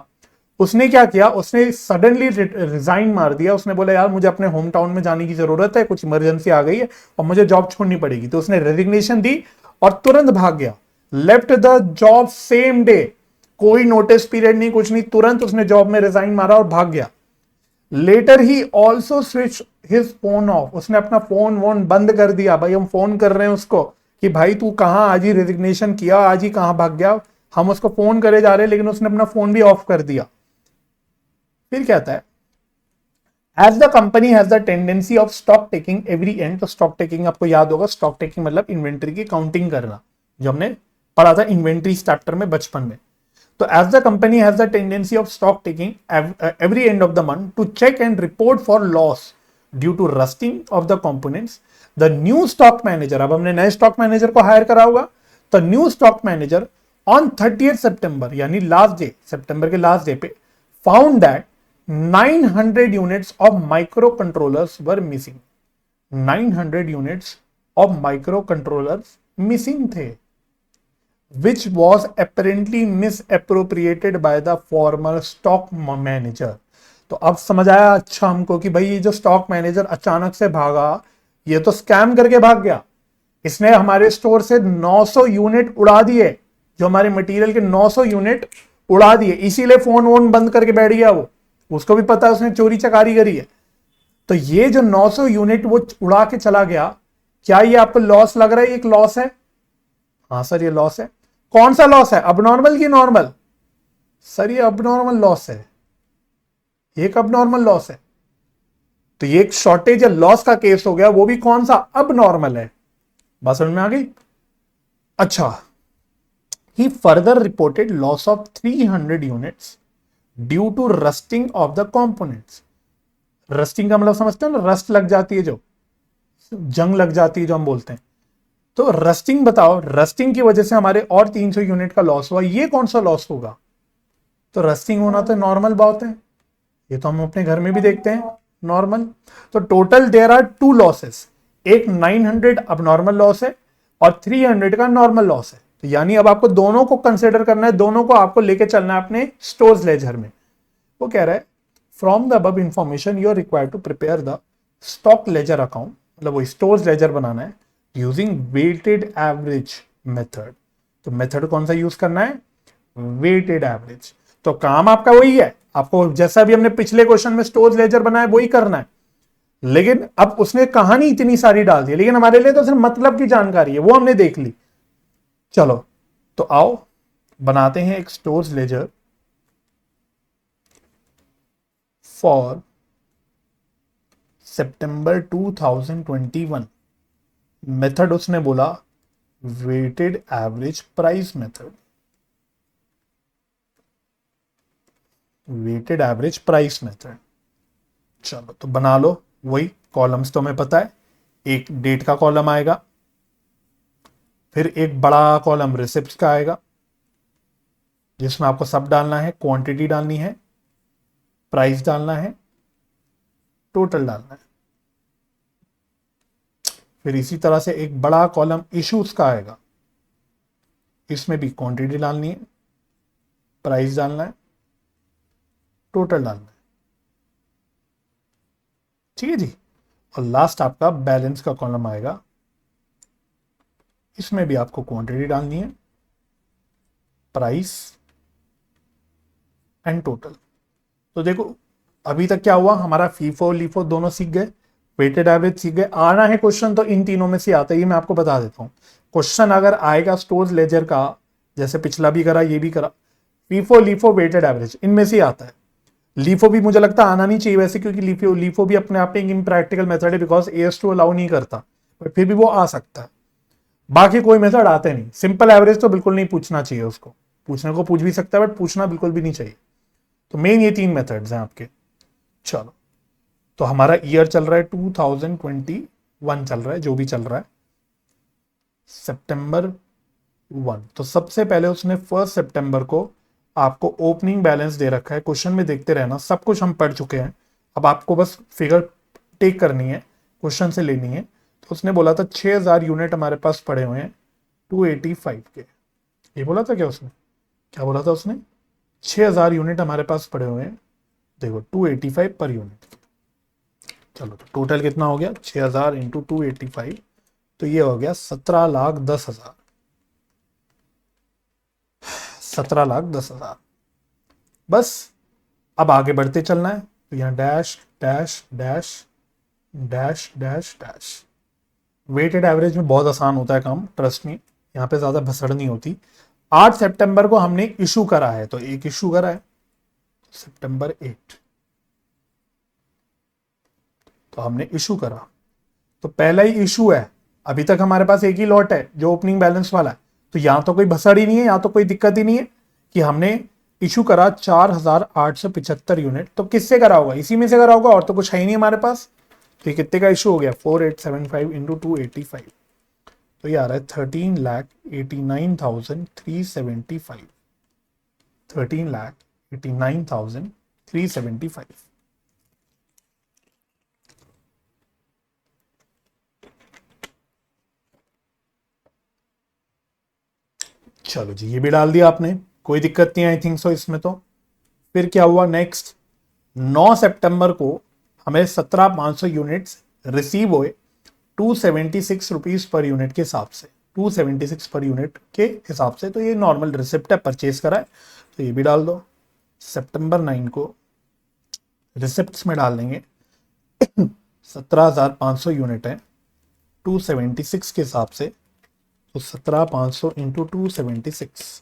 उसने क्या किया, उसने सडनली रिजाइन मार दिया। उसने बोला यार मुझे अपने होम टाउन में जाने की जरूरत है, कुछ इमरजेंसी आ गई है और मुझे जॉब छोड़नी पड़ेगी। तो उसने रेजिग्नेशन दी और तुरंत भाग गया। Left the job same day, कोई नोटिस पीरियड नहीं, कुछ नहीं, तुरंत उसने जॉब में रिजाइन मारा और भाग गया। Later he also switch his phone off, उसने अपना फोन वोन बंद कर दिया। भाई हम फोन कर रहे हैं उसको कि भाई तू कहां, आज ही रेजिग्नेशन किया, आज ही कहां भाग गया, हम उसको फोन करे जा रहे हैं, लेकिन उसने अपना फोन भी ऑफ कर दिया। फिर कहता है as the company has the tendency of stock taking every end. तो स्टॉक टेकिंग आपको याद होगा, स्टॉक टेकिंग मतलब इन्वेंट्री की काउंटिंग करना, जो हमने पढ़ा था इन्वेंट्री चैप्टर में बचपन में। तो as the company has the tendency of stock taking every end of the month to check and report for loss due to rusting of the components, the new stock manager, अब हमने नए स्टॉक मैनेजर को हायर करा होगा, तो new stock manager on 30th September यानी लास्ट डे, सितंबर के लास्ट डे पे found that 900 units of micro controllers were missing. 900 units of micro controllers missing थे, which was apparently misappropriated by the former stock manager। तो अब समझ आया अच्छा हमको कि भाई ये जो स्टॉक मैनेजर अचानक से भागा, ये तो स्कैम करके भाग गया। इसने हमारे स्टोर से 900 यूनिट उड़ा दिए, जो हमारे मटेरियल के 900 यूनिट उड़ा दिए, इसीलिए फोन वोन बंद करके बैठ गया वो। उसको भी पता है उसने चोरी चकारी करी है। तो ये जो 900 यूनिट वो उड़ा के चला गया, क्या ये आपको लॉस लग रहा है? एक लॉस है? हाँ सर ये लॉस है। कौन सा लॉस है, अबनॉर्मल की नॉर्मल? सर ये अबनॉर्मल लॉस है, एक अबनॉर्मल लॉस है। तो ये एक शॉर्टेज या लॉस का केस हो गया, वो भी कौन सा, अबनॉर्मल है। बात समझ में आ गई? अच्छा, he further reported loss of 300 units due to rusting of the components. Rusting का मतलब समझते हो ना, रस्ट लग जाती है, जो जंग लग जाती है जो हम बोलते हैं। तो रस्टिंग बताओ, रस्टिंग की वजह से हमारे और 300 यूनिट का लॉस हुआ, ये कौन सा लॉस होगा? तो रस्टिंग होना तो नॉर्मल बात है, ये तो हम अपने घर में भी देखते हैं नॉर्मल। तो टोटल देयर आर 2 लॉसेस, एक 900 अब नॉर्मल लॉस है और 300 का नॉर्मल लॉस है। तो यानी अब आपको दोनों को कंसिडर करना है, दोनों को आपको लेके चलना है अपने स्टोर्स लेजर में। वो कह रहा है from the above information you are required to prepare the stock ledger account, मतलब वो स्टोर्स लेजर बनाना है यूजिंग वेटेड एवरेज मेथड। तो मेथड कौन सा यूज करना है? Weighted average. तो काम आपका वही है, आपको जैसा भी हमने पिछले क्वेश्चन में स्टोर्स लेजर बनाया वही करना है। लेकिन अब उसने कहानी इतनी सारी डाल दी, लेकिन हमारे लिए तो सिर्फ मतलब की जानकारी है, वो हमने देख ली। चलो तो आओ बनाते हैं एक स्टोर्स लेजर फॉर सितंबर 2021। मेथड उसने बोला weighted average price method, weighted average price method. चलो तो बना लो, वही कॉलम्स तो हमें पता है, एक डेट का कॉलम आएगा, फिर एक बड़ा कॉलम रिसिप्ट्स का आएगा जिसमें आपको सब डालना है, क्वांटिटी डालनी है, प्राइस डालना है, टोटल डालना है। फिर इसी तरह से एक बड़ा कॉलम इश्यूज का आएगा, इसमें भी क्वांटिटी डालनी है, प्राइस डालना है, टोटल डालना है। ठीक है जी। और लास्ट आपका बैलेंस का कॉलम आएगा, इसमें भी आपको क्वांटिटी डालनी है, प्राइस एंड टोटल। तो देखो अभी तक क्या हुआ, हमारा फीफो लीफो दोनों सीख गए, वेटेड एवरेज सीख गए। आना है क्वेश्चन तो इन तीनों में से आता है, मैं आपको बता देता हूं। क्वेश्चन अगर आएगा स्टोर्स लेजर का, जैसे पिछला भी करा ये भी करा, फीफो लीफो वेटेड एवरेज इनमें से आता है। लीफो भी मुझे लगता है आना नहीं चाहिए वैसे, क्योंकि लीफो भी अपने आप में एक इम्प्रैक्टिकल मेथड है, बिकॉज AS2 अलाउ नहीं करता, बट फिर भी वो आ सकता है। बाकी कोई मेथड आते नहीं। सिंपल एवरेज तो बिल्कुल नहीं पूछना चाहिए, उसको पूछने को पूछ भी सकता है बट पूछना बिल्कुल भी नहीं चाहिए। तो मेन ये 3 मेथड्स हैं आपके। चलो तो हमारा ईयर चल रहा है 2021 चल रहा है, जो भी चल रहा है, सितंबर 1। तो सबसे पहले उसने 1 सितंबर को आपको ओपनिंग बैलेंस दे रखा है, क्वेश्चन में देखते रहना, सब कुछ हम पढ़ चुके हैं, अब आपको बस फिगर टेक करनी है, क्वेश्चन से लेनी है। तो उसने बोला था 6000 यूनिट हमारे पास पड़े हुए हैं 285 के, ये बोला था क्या उसने, क्या बोला था उसने, 6000 यूनिट हमारे पास पड़े हुए हैं, देखो 285 पर यूनिट। चलो तो टोटल कितना हो गया, 6000 इंटू 285, तो ये हो गया 17,10,000, 17,10,000। बस अब आगे बढ़ते चलना है, तो यहाँ dash dash dash dash dash dash. Weighted average में बहुत आसान होता है काम, ट्रस्ट मी, यहाँ पे ज्यादा भसड़ नहीं होती। 8 सितंबर को हमने इशू करा है, तो एक इशू करा है सितंबर 8, तो हमने इशू करा, तो पहला ही इशू है, अभी तक हमारे पास एक ही लॉट है जो ओपनिंग बैलेंस वाला है, तो यहां तो कोई भसड़ ही नहीं है, यहां तो कोई दिक्कत ही नहीं है कि हमने इशू करा 4875 यूनिट, तो किससे करा होगा, इसी में से करा होगा, और तो कुछ है ही नहीं हमारे पास। तो ये कितने का इशू हो गया, 4875 इंटू 285, तो ये आ रहा है 13,89,375, 13,89,375। चलो जी, ये भी डाल दिया आपने, कोई दिक्कत नहीं आई थिंक सो इसमें। तो फिर क्या हुआ नेक्स्ट, 9 सितंबर को हमें 17,500 यूनिट्स रिसीव हुए 276 रुपीज पर यूनिट के हिसाब से, 276 पर यूनिट के हिसाब से, तो ये नॉर्मल रिसिप्ट है, परचेज करा है, तो ये भी डाल दो। सितंबर 9 को रिसिप्ट्स में डाल देंगे 17,500 यूनिट है 276 के हिसाब से, तो 17,500 इंटू 276,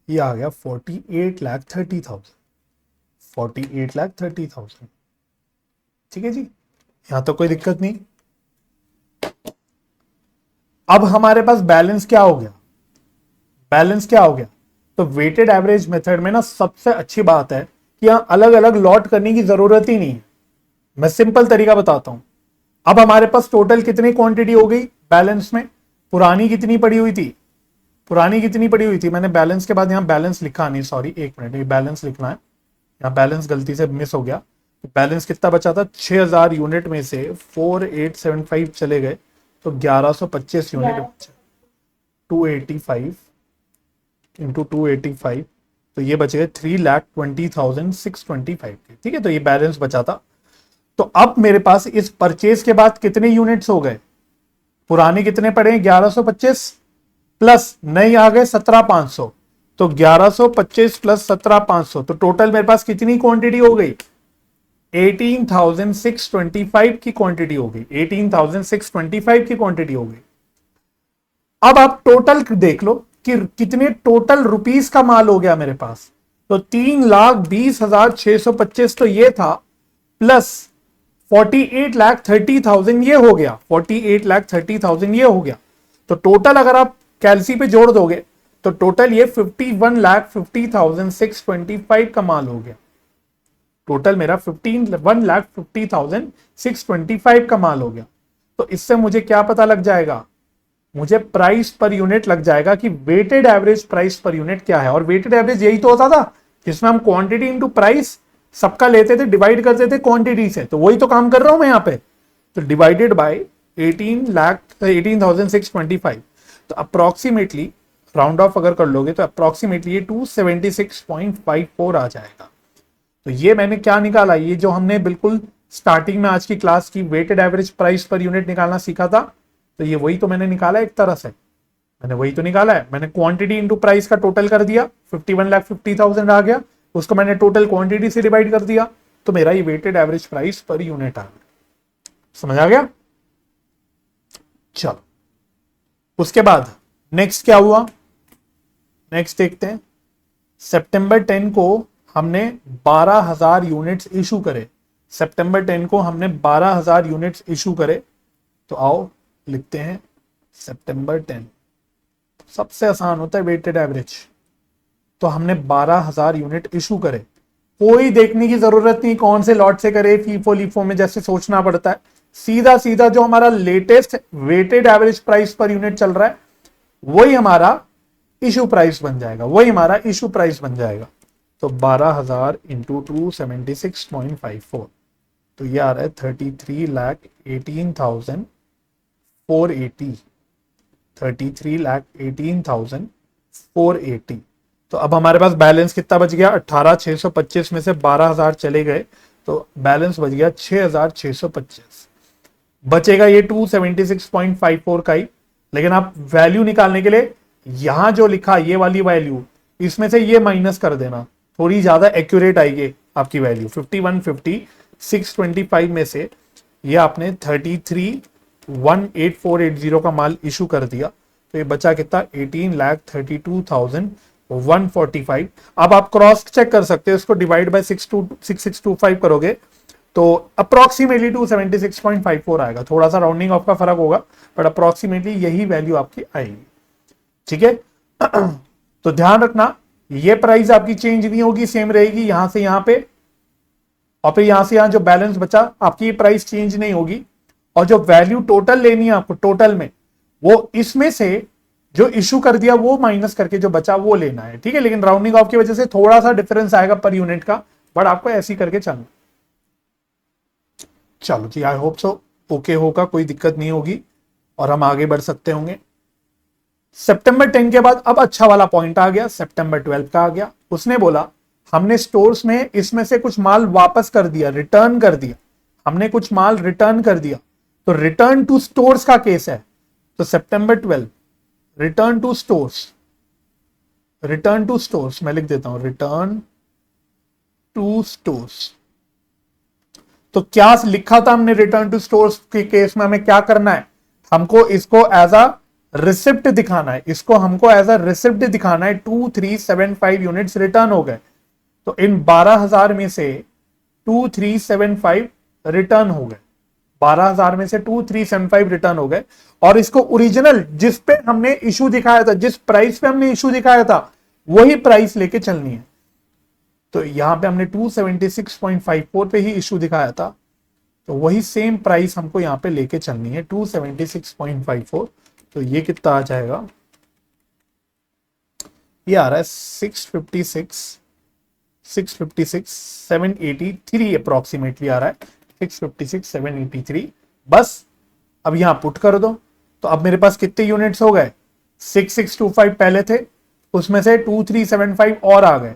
ये आ गया 48,30,000, 48,30,000। ठीक है जी, यहां तो कोई दिक्कत नहीं। अब हमारे पास बैलेंस क्या हो गया, बैलेंस क्या हो गया, तो वेटेड एवरेज मेथड में ना सबसे अच्छी बात है कि यहां अलग अलग लॉट करने की जरूरत ही नहीं है। मैं सिंपल तरीका बताता हूं, अब हमारे पास टोटल कितनी क्वांटिटी हो गई बैलेंस में, पुरानी कितनी पड़ी हुई थी, पुरानी कितनी पड़ी हुई थी, मैंने बैलेंस के बाद यहां बैलेंस लिखा नहीं, सॉरी एक मिनट, ये बैलेंस लिखना है, यहां बैलेंस गलती से मिस हो गया। बैलेंस कितना बचा था, 6000 यूनिट में से 4875 चले गए, तो 1125 यूनिट बचे, 285 इंटू 285, तो ये बचे गए 3,20,625 के। ठीक है, तो ये बैलेंस बचा था। तो अब मेरे पास इस परचेज के बाद कितने यूनिट्स हो गए, पुराने कितने पड़े हैं 1125 प्लस नए आ गए 17,500, तो 1125 प्लस 17,500, तो टोटल मेरे पास कितनी क्वांटिटी हो गई, 18,625 की क्वांटिटी हो गई, 18,625 की क्वांटिटी हो गई। अब आप टोटल देख लो कि कितने टोटल रुपीस का माल हो गया मेरे पास, तो 3,20,625 तो ये था, प्लस 48,30,000 ये हो गया, 48,30,000 ये हो गया। तो टोटल अगर आप कैलसी पे जोड़ दोगे तो टोटल ये 51,50,625 का माल हो गया, टोटल मेरा 1,50,625 का माल हो गया। तो इससे मुझे क्या पता लग जाएगा, मुझे प्राइस पर यूनिट लग जाएगा कि weighted average price per unit क्या है। और वेटेड एवरेज यही तो होता था जिसमें हम क्वांटिटी इनटू प्राइस सबका लेते थे, डिवाइड करते थे क्वांटिटी से, तो वही तो काम कर रहा हूं मैं यहाँ पे। तो डिवाइडेड बाय 18,625, तो अप्रोक्सीमेटली राउंड ऑफ अगर कर लोगे तो अप्रोक्सीमेटली ये 276.54 आ जाएगा। तो ये मैंने क्या निकाला, ये जो हमने बिल्कुल स्टार्टिंग में आज की क्लास की weighted average price per unit निकालना सीखा था, तो ये वही तो मैंने निकाला, एक तरह से मैंने वही तो निकाला है। मैंने क्वांटिटी इंटू प्राइस का टोटल कर दिया, 51,50,000 आ गया, उसको मैंने टोटल क्वांटिटी से डिवाइड कर दिया, तो मेरा ये weighted average price per unit आ गया। समझ आ गया। चलो उसके बाद नेक्स्ट क्या हुआ, नेक्स्ट देखते हैं। सितंबर 10 को हमने 12,000 यूनिट्स इशू करे, सितंबर 10 को हमने 12,000 यूनिट्स इशू करे। तो आओ लिखते हैं सितंबर 10, सबसे आसान होता है वेटेड एवरेज। तो हमने 12,000 यूनिट इशू करे, कोई देखने की जरूरत नहीं कौन से लॉट से करे, फीफो लीफो में जैसे सोचना पड़ता है, सीधा जो हमारा latest weighted average price per unit चल रहा है वही हमारा इशू प्राइस बन जाएगा, वही हमारा इशू प्राइस बन जाएगा। तो 12,000 इंटू 276.54, तो ये आ रहा है 33,18,480, 33,18,480। तो अब हमारे पास बैलेंस कितना बच गया, 18,625 में से 12,000 चले गए, तो बैलेंस बच गया 6,625। बचेगा ये 276.54 का ही, लेकिन आप वैल्यू निकालने के लिए यहां जो लिखा ये वाली वैल्यू, इसमें से ये माइनस कर देना, थोड़ी ज्यादा एक्यूरेट आएगी आपकी वैल्यू। 5150 625 में से ये आपने 33,18480 का माल इशू कर दिया, तो ये बचा कितना, 18,32,145। अब आप क्रॉस चेक कर सकते हो, इसको डिवाइड बाय 6625 करोगे तो अप्रोक्सीमेटली 276.54 आएगा। थोड़ा सा राउंडिंग ऑफ का फर्क होगा, बट अप्रोक्सीमेटली यही वैल्यू आपकी आएगी। ठीक है। तो ध्यान रखना, ये प्राइस आपकी चेंज नहीं होगी, सेम रहेगी यहां से यहां पे, और फिर यहां से यहां जो बैलेंस बचा आपकी, ये प्राइस चेंज नहीं होगी। और जो वैल्यू टोटल लेनी है आपको टोटल में, वो इसमें से जो इशू कर दिया वो माइनस करके जो बचा वो लेना है। ठीक है, लेकिन राउंडिंग ऑफ की वजह से थोड़ा सा डिफरेंस आएगा पर यूनिट का, बट आपको ऐसी करके चलना। चलो जी, आई होप सो ओके होगा, कोई दिक्कत नहीं होगी और हम आगे बढ़ सकते होंगे। सितंबर 10 के बाद अब अच्छा वाला पॉइंट आ गया, सितंबर 12 का आ गया। उसने बोला हमने स्टोर्स में इसमें से कुछ माल वापस कर दिया, रिटर्न कर दिया, हमने कुछ माल रिटर्न कर दिया, तो रिटर्न टू स्टोर्स का केस है। तो सितंबर 12 return to stores, return to stores मैं लिख देता हूं, रिटर्न टू स्टोर्स। तो क्या लिखा था हमने रिटर्न टू स्टोर्स के केस में, हमें क्या करना है, हमको इसको एज अ रिसिप्ट दिखाना है, इसको हमको एज अ रिसिप्ट दिखाना है। 2375 यूनिट्स रिटर्न हो गए, तो इन 12,000 में से 2375 रिटर्न हो गए, 12,000 में से 2375 रिटर्न हो गए, और इसको ओरिजिनल जिस पे हमने इशू दिखाया था, जिस प्राइस पे हमने इशू दिखाया था, वही प्राइस लेके चलनी है। तो यहां पे हमने 276.54 पे ही इशू दिखाया था, तो वही सेम प्राइस हमको यहां पे लेके चलनी है, 276.54। तो ये कितना आ जाएगा, ये आ रहा है 656,783 अप्रोक्सीमेटली आ रहा है, 656,783। बस अब यहां पुट कर दो, तो अब मेरे पास कितने यूनिट्स हो गए, 6625 पहले थे, उसमें से 2375 और आ गए,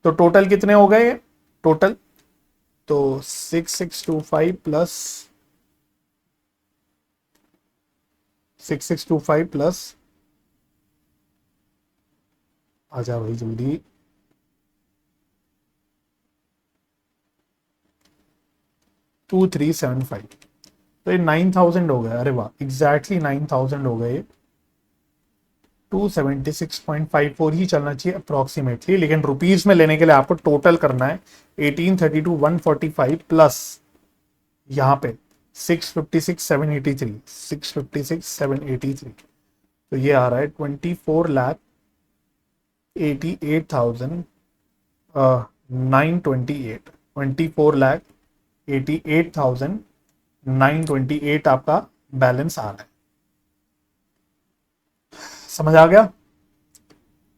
तो टोटल कितने हो गए टोटल, तो 6625 प्लस 6625 प्लस, आ जा भाई जल्दी, 2375, तो ये 9,000 हो गए। अरे वाह, एग्जैक्टली 9,000 हो गए। 276.54 ही चलना चाहिए अप्रोक्सीमेटली, लेकिन रुपीज में लेने के लिए आपको टोटल करना है 1832,145 प्लस यहां पे 656,783, 656,783, तो ये आ रहा है 24,88,928, 24,88,928 आपका बैलेंस आ रहा है। समझ आ गया।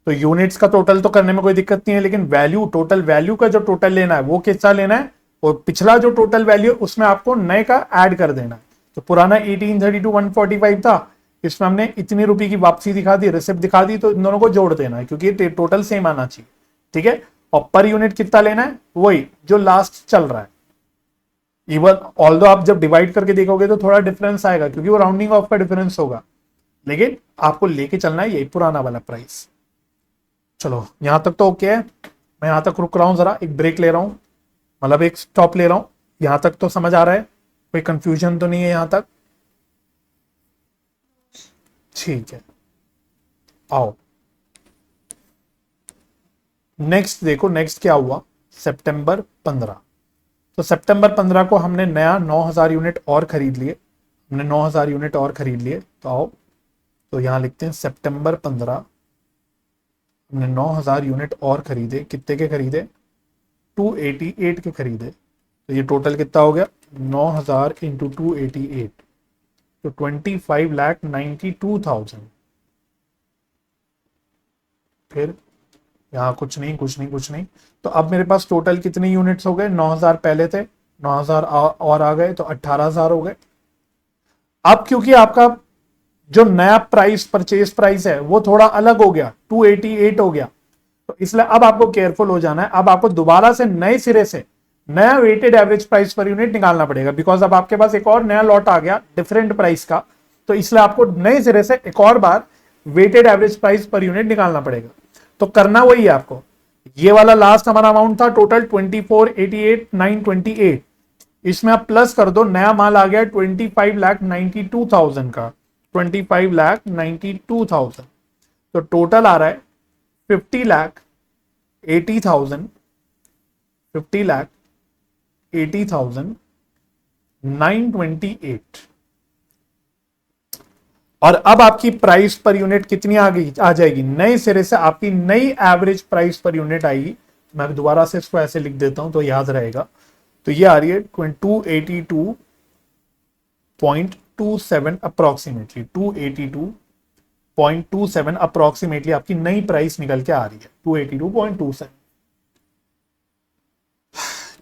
तो यूनिट्स का टोटल तो करने में कोई दिक्कत नहीं है, लेकिन वैल्यू, टोटल वैल्यू का जो टोटल लेना है वो कितना लेना है, और पिछला जो टोटल वैल्यू उसमें आपको नए का ऐड कर देना है। तो पुराना 1832,145 था, इसमें हमने इतनी रुपए की वापसी दिखा दी, रिसिप्ट दिखा दी, तो इन दोनों को जोड़ देना है क्योंकि टोटल सेम आना चाहिए। ठीक है, और पर यूनिट कितना लेना है, वही जो लास्ट चल रहा है। इवन ऑल्दो आप जब डिवाइड करके देखोगे तो थोड़ा डिफरेंस आएगा क्योंकि वो राउंडिंग ऑफ का डिफरेंस होगा, लेकिन आपको लेके चलना है यही पुराना वाला प्राइस। चलो यहां तक तो ओके है, मैं यहां तक रुक रहा हूं, जरा एक ब्रेक ले रहा हूं, मतलब एक स्टॉप ले रहा हूं। यहां तक तो समझ आ रहा है, कोई कंफ्यूजन तो नहीं है यहां तक? ठीक है, आओ नेक्स्ट देखो, नेक्स्ट क्या हुआ, सितंबर 15। तो सितंबर 15 को हमने नया 9,000 यूनिट और खरीद लिए, हमने 9,000 यूनिट और खरीद लिए। तो आओ, तो यहां लिखते हैं सितंबर 15 हमने 9,000 यूनिट और खरीदे। कितने के खरीदे, 288 के खरीदे। तो ये टोटल कितना हो गया, 9,000 इंटू 288, तो 25,92,000। फिर यहाँ कुछ नहीं कुछ नहीं कुछ नहीं। तो अब मेरे पास टोटल कितने यूनिट्स हो गए, 9,000 पहले थे, 9,000 और आ गए तो 18,000 हो गए। अब क्योंकि आपका जो नया प्राइस परचेज प्राइस है वो थोड़ा अलग हो गया, 288 हो गया, तो इसलिए अब आपको केयरफुल हो जाना है। अब आपको दोबारा से नए सिरे से नया weighted average price per unit निकालना पड़ेगा, बिकॉज अब आपके पास एक और नया लॉट आ गया डिफरेंट प्राइस का, तो इसलिए आपको नए सिरे से एक और बार weighted average price per unit निकालना पड़ेगा। तो करना वही है आपको, ये वाला लास्ट हमारा अमाउंट था टोटल 24,88,928, इसमें आप प्लस कर दो, नया माल आ गया 25,92,000 का, 25,92,000, तो टोटल आ रहा है 50,80,000, 50,80,928। और अब आपकी प्राइस पर यूनिट कितनी आ जाएगी, नए सिरे से आपकी नई एवरेज प्राइस पर यूनिट आएगी। मैं दोबारा से इसको ऐसे लिख देता हूं तो याद रहेगा। तो ये आ रही है 282.27 अप्रोक्सीमेटली, 282.27 अप्रोक्सीमेटली आपकी नई प्राइस निकल के आ रही है, 282.27।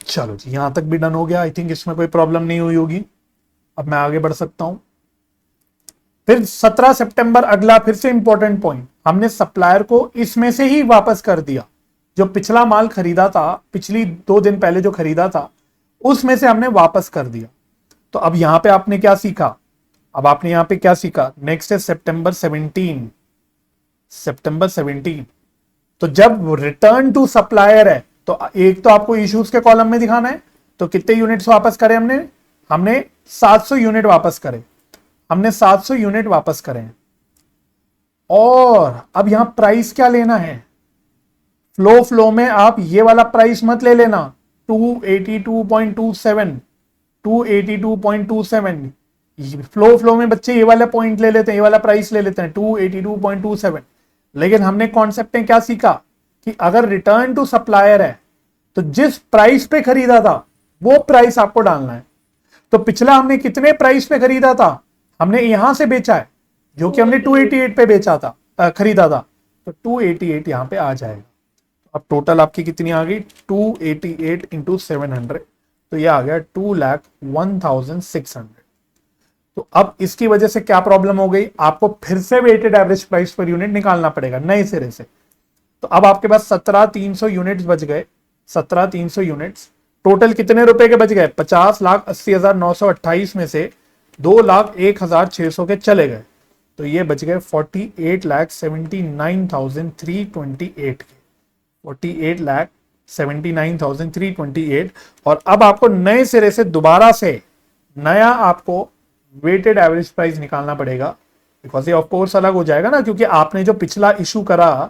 चलो जी, यहां तक भी डन हो गया। आई थिंक इसमें कोई प्रॉब्लम नहीं हुई होगी। अब मैं आगे बढ़ सकता हूं। फिर 17 सितंबर अगला फिर से इंपॉर्टेंट पॉइंट, हमने सप्लायर को इसमें से ही वापस कर दिया। जो पिछला माल खरीदा था, पिछली 2 दिन पहले जो खरीदा था, उसमें से हमने वापस कर दिया। तो अब यहां पे आपने क्या सीखा, अब आपने यहां पे क्या सीखा, नेक्स्ट है सितंबर 17। सितंबर 17, तो जब रिटर्न टू सप्लायर है तो एक तो आपको इश्यूज के कॉलम में दिखाना है। तो कितने यूनिट्स वापस करे हमने, हमने 700 यूनिट वापस करे, हमने 700 यूनिट वापस करे। और अब यहां प्राइस क्या लेना है, फ्लो में आप ये वाला प्राइस मत ले लेना, 282.27, 282.27। फ्लो में बच्चे ये वाला पॉइंट ले लेते हैं, ये वाला प्राइस ले लेते हैं 282.27। लेकिन हमने कॉन्सेप्ट में क्या सीखा कि अगर रिटर्न टू सप्लायर है तो जिस प्राइस पे खरीदा था वो प्राइस आपको डालना है। तो पिछला हमने कितने प्राइस पे खरीदा था, हमने यहां से बेचा है, जो कि हमने 288 पे बेचा था, खरीदा था, तो 288 यहां पे आ जाएगा। अब टोटल आपकी कितनी आ गई, 288 इंटू 700, तो ये आ गया 2,01,600। तो अब इसकी वजह से क्या प्रॉब्लम हो गई, आपको फिर से weighted average price per unit निकालना पड़ेगा नए सिरे से। तो अब आपके पास 17,300 यूनिट्स बच गए, 17,300 यूनिट्स। टोटल कितने रुपए के बच गए, 50,80,928 में से 2,01,600 के चले गए, तो ये बच गए 48,79,328 के, 48,79,328। और अब आपको नए सिरे से दोबारा से नया आपको वेटेड एवरेज प्राइस निकालना पड़ेगा, बिकॉज ये ऑफ कोर्स अलग हो जाएगा ना, क्योंकि आपने जो पिछला इशू करा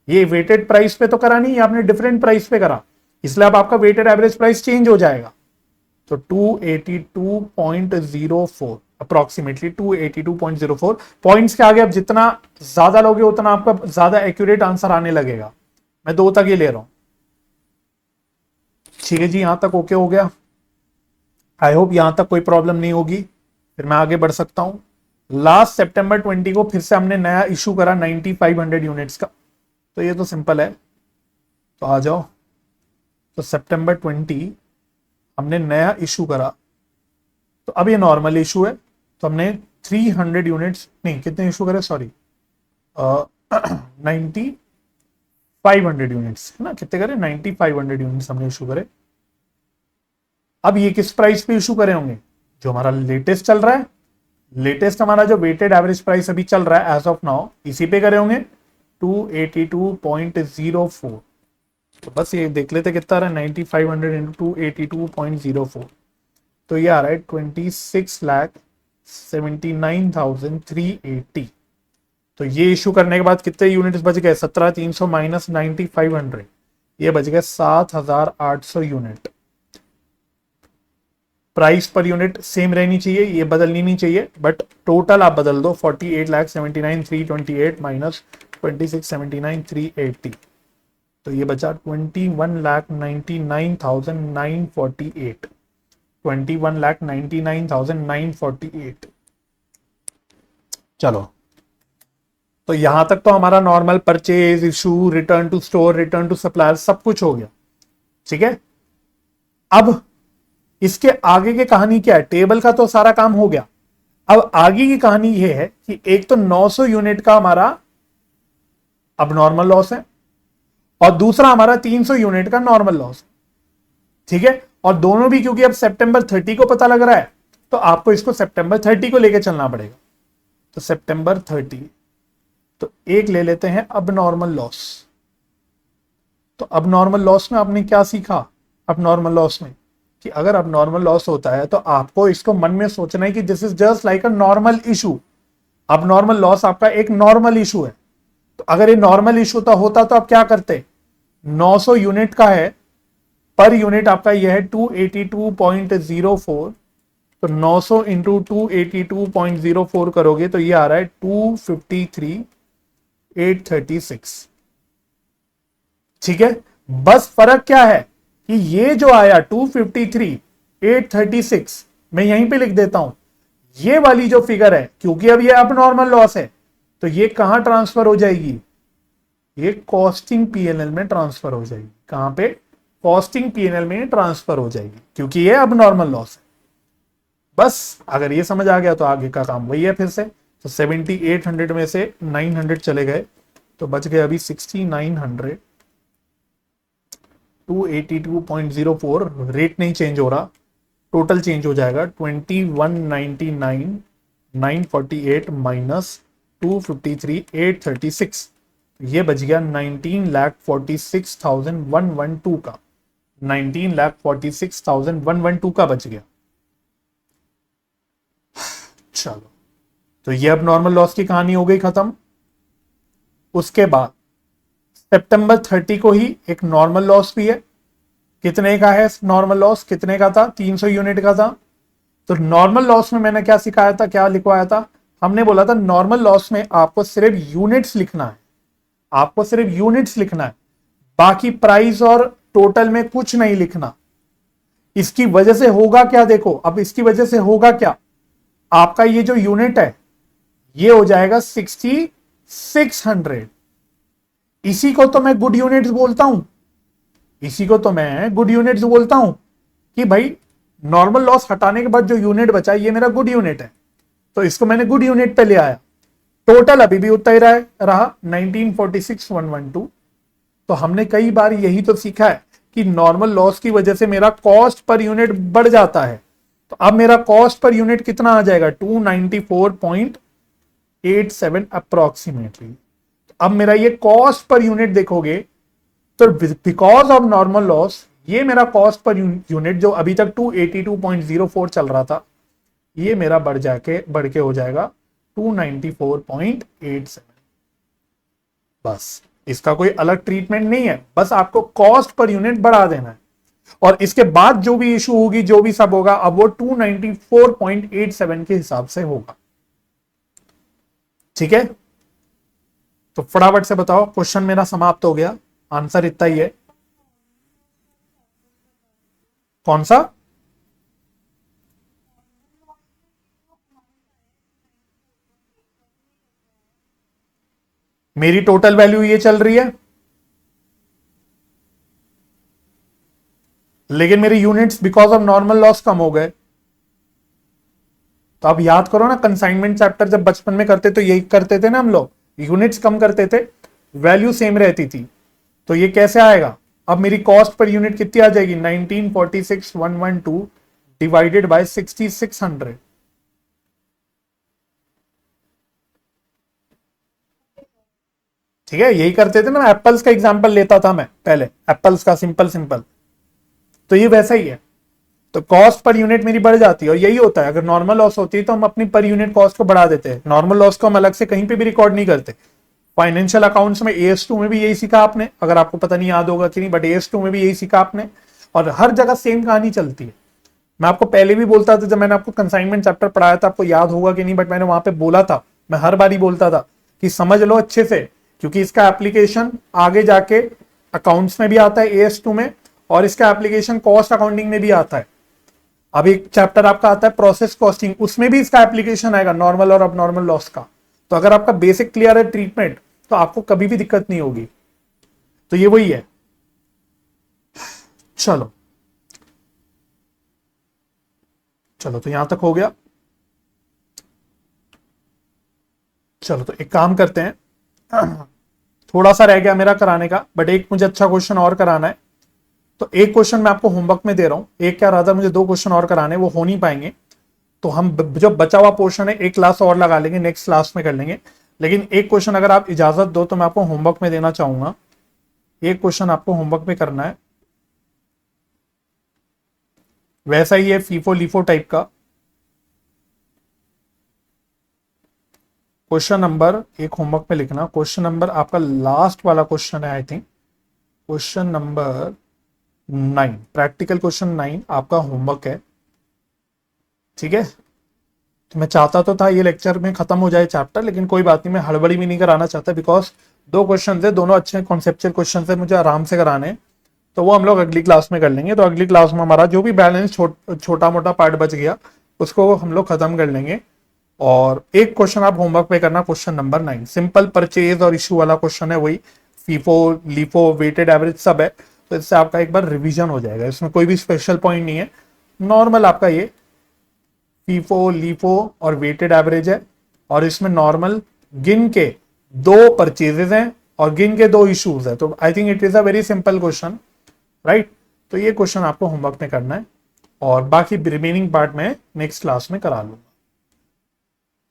ये वेटेड प्राइस पे तो करा नहीं, आपने डिफरेंट प्राइस पे करा, इसलिए अब आपका वेटेड एवरेज प्राइस चेंज हो जाएगा। तो 282.04 अप्रोक्सीमेटली, 282.04 पॉइंट्स के आगे अब जितना ज्यादा लोगे उतना आपका ज्यादा एक्यूरेट आंसर आने लगेगा। मैं 2 तक ये ले रहा हूं, ठीक है जी, यहां तक ओके हो गया। आई होप यहां तक कोई प्रॉब्लम नहीं होगी। फिर मैं आगे बढ़ सकता हूं। लास्ट सितंबर 20 को फिर से हमने नया इशू करा 9500 यूनिट्स का, तो ये तो सिंपल है, तो आ जाओ। तो सितंबर 20 हमने नया इशू करा, तो अब ये नॉर्मल इशू है, तो हमने 300 यूनिट्स नहीं, कितने इशू करे, सॉरी 9500 यूनिट्स है ना, कितने करे, 9500 यूनिट्स हमने इशू करे। अब ये किस प्राइस पे इशू करे होंगे, जो हमारा लेटेस्ट चल रहा है, लेटेस्ट हमारा जो वेटेड एवरेज प्राइस अभी चल रहा है एज ऑफ नाउ, इसी पे करे होंगे 282.04। तो बस ये देख लेते कितना रहा है, 9500 इंटू 282.04, तो ये आ रहा है 26,79,380। तो ये इशू करने के बाद कितने यूनिट्स बच गए, 17,300 माइनस 9500, ये बच गए 7,800 unit. Price per unit same रहनी चाहिए, ये बदलनी नहीं चाहिए, बट टोटल आप बदल दो, 48,79,328 माइनस 26,79,380, तो ये बचा 21,99,948, 21,99,948। चलो तो यहां तक तो हमारा normal purchase, issue, return to store, return to supplier सब कुछ हो गया। ठीक है, अब इसके आगे की कहानी क्या है? टेबल का तो सारा काम हो गया। अब आगे की कहानी यह है कि एक तो 900 यूनिट का हमारा अब नॉर्मल लॉस है और दूसरा हमारा 300 यूनिट का नॉर्मल लॉस है। ठीक है, और दोनों भी क्योंकि अब सितंबर 30 को पता लग रहा है तो आपको इसको सितंबर 30 को लेके चलना पड़ेगा। तो सितंबर 30, तो एक ले लेते हैं अब नॉर्मल लॉस। तो अब नॉर्मल लॉस में आपने क्या सीखा? अब नॉर्मल लॉस में कि अगर अब नॉर्मल लॉस होता है तो आपको इसको मन में सोचना है कि this is just like a normal issue. अब नॉर्मल लॉस आपका एक नॉर्मल इशू है। तो अगर ये नॉर्मल इशू तो होता तो आप क्या करते? 900 यूनिट का है, पर यूनिट आपका ये है 282.04। तो 900 इंटू 282.04 करोगे तो ये आ रहा है 253,836। ठीक है, बस फर्क क्या है कि ये जो आया 253,836 मैं यहीं पे लिख देता हूं। ये वाली जो फिगर है, क्योंकि अब ये अब नॉर्मल लॉस है तो ये कहां ट्रांसफर हो जाएगी? ये कॉस्टिंग पीएनएल में ट्रांसफर हो जाएगी। कहां पे? कॉस्टिंग पीएनएल में ट्रांसफर हो जाएगी, क्योंकि ये अब नॉर्मल लॉस है। बस अगर ये समझ आ गया तो आगे का काम वही है फिर से। तो 7800 में से 900 चले गए तो बच गए अभी 6900। 282.04 रेट नहीं चेंज हो रहा, टोटल चेंज हो जाएगा 21,99,948 माइनस 253,836। ये बच गया 19,46,112 का। 19,46,112 का बच गया। चलो, तो ये अब नॉर्मल लॉस की कहानी हो गई खत्म। उसके बाद सितंबर 30 को ही एक नॉर्मल लॉस भी है। कितने का है नॉर्मल लॉस? कितने का था? 300 यूनिट का था। तो नॉर्मल लॉस में मैंने क्या सिखाया था, क्या लिखवाया था? हमने बोला था नॉर्मल लॉस में आपको सिर्फ यूनिट्स लिखना है, आपको सिर्फ यूनिट्स लिखना है, बाकी प्राइस और टोटल में कुछ नहीं लिखना। इसकी वजह से होगा क्या? देखो, अब इसकी वजह से होगा क्या? आपका ये जो यूनिट है ये हो जाएगा 6600। इसी को तो मैं गुड यूनिट्स बोलता हूं, इसी को तो मैं गुड यूनिट्स बोलता हूं कि भाई नॉर्मल लॉस हटाने के बाद जो यूनिट बचा ये मेरा गुड यूनिट है, तो इसको मैंने गुड यूनिट पे ले आया। टोटल अभी भी उतना ही रहा 1946,112। तो हमने कई बार यही तो सीखा है कि नॉर्मल लॉस की वजह से मेरा कॉस्ट पर यूनिट बढ़ जाता है। तो अब मेरा कॉस्ट पर यूनिट कितना आ जाएगा? 294.87 अप्रोक्सीमेटली। अब मेरा ये कॉस्ट पर यूनिट देखोगे तो बिकॉज ऑफ नॉर्मल लॉस ये मेरा कॉस्ट पर यूनिट जो अभी तक 282.04 चल रहा था ये मेरा बढ़ के हो जाएगा 294.87। बस इसका कोई अलग ट्रीटमेंट नहीं है, बस आपको कॉस्ट पर यूनिट बढ़ा देना है और इसके बाद जो भी इशू होगी, जो भी सब होगा, अब वो 294.87 के हिसाब से होगा। ठीक है, तो फटाफट से बताओ, क्वेश्चन मेरा समाप्त हो गया। आंसर इतना ही है। कौन सा? मेरी टोटल वैल्यू ये चल रही है, लेकिन मेरी units because of normal loss कम हो गए। तो आप याद करो ना, कंसाइनमेंट चैप्टर जब बचपन में करते तो यही करते थे ना हम लोग, यूनिट्स कम करते थे, वैल्यू सेम रहती थी। तो ये कैसे आएगा? अब मेरी कॉस्ट पर यूनिट कितनी आ जाएगी? 1946,112 डिवाइडेड बाय 6600। ठीक है, यही करते थे ना। एप्पल्स का एग्जांपल लेता था मैं पहले, एप्पल्स का सिंपल सिंपल। तो ये वैसा ही है। तो कॉस्ट पर यूनिट मेरी बढ़ जाती है और यही होता है। अगर नॉर्मल लॉस होती है तो हम अपनी पर यूनिट कॉस्ट को बढ़ा देते हैं। नॉर्मल लॉस को हम अलग से कहीं पे भी रिकॉर्ड नहीं करते। फाइनेंशियल अकाउंट्स में AS2 में भी यही सीखा आपने, अगर आपको पता नहीं याद होगा कि नहीं, बट AS2 में भी यही सीखा आपने और हर जगह सेम कहानी चलती है। मैं आपको पहले भी बोलता था, जब मैंने आपको कंसाइनमेंट चैप्टर पढ़ाया था, आपको याद होगा कि नहीं, बट मैंने वहां पे बोला था, मैं हर बार ही बोलता था कि समझ लो अच्छे से, क्योंकि इसका एप्लीकेशन आगे जाके अकाउंट्स में भी आता है AS2 में, और इसका एप्लीकेशन कॉस्ट अकाउंटिंग में भी आता है। अब एक चैप्टर आपका आता है प्रोसेस कॉस्टिंग, उसमें भी इसका एप्लीकेशन आएगा नॉर्मल और अब नॉर्मल लॉस का। तो अगर आपका बेसिक क्लियर है ट्रीटमेंट, तो आपको कभी भी दिक्कत नहीं होगी। तो ये वही है। चलो चलो, तो यहां तक हो गया। चलो तो एक काम करते हैं, थोड़ा सा रह गया मेरा कराने का, बट एक मुझे अच्छा क्वेश्चन और कराना है। तो एक क्वेश्चन मैं आपको होमवर्क में दे रहा हूं, एक क्या रहा था, मुझे 2 क्वेश्चन और कराने, वो हो नहीं पाएंगे। तो हम जो बचा हुआ पोर्शन है एक क्लास और लगा लेंगे, नेक्स्ट क्लास में कर लेंगे। लेकिन एक क्वेश्चन अगर आप इजाजत दो तो मैं आपको होमवर्क में देना चाहूंगा। एक क्वेश्चन आपको होमवर्क में करना है, वैसा ही है फीफो लीफो टाइप का। क्वेश्चन नंबर एक होमवर्क में लिखना, क्वेश्चन नंबर आपका लास्ट वाला क्वेश्चन है I think, question number 9, practical question 9 आपका होमवर्क है। ठीक है, तो मैं चाहता तो था ये लेक्चर में खत्म हो जाए चैप्टर, लेकिन कोई बात नहीं, मैं हड़बड़ी भी नहीं कराना चाहता, बिकॉज 2 क्वेश्चन थे, दोनों अच्छे कॉन्सेप्चुअल क्वेश्चन थे, मुझे आराम से कराने हैं। तो वो हम लोग अगली क्लास में कर लेंगे। तो अगली क्लास में हमारा जो भी बैलेंस छोटा मोटा पार्ट बच गया उसको हम लोग खत्म कर लेंगे। और एक क्वेश्चन आप होमवर्क पे करना, क्वेश्चन नंबर 9, सिंपल परचेज और इशू वाला क्वेश्चन है, वही फीफो लीफो वेटेड एवरेज सब है। तो इससे आपका एक बार रिवीजन हो जाएगा, इसमें कोई भी स्पेशल पॉइंट नहीं है, नॉर्मल आपका ये फीफो लीफो और वेटेड एवरेज है। और इसमें नॉर्मल गिन के 2 परचेजेस हैं और गिन के 2 इश्यूज है। तो I think it is a very simple question, right. तो ये क्वेश्चन आपको होमवर्क में करना है और बाकी रिमेनिंग पार्ट में नेक्स्ट क्लास में करा लूंगा।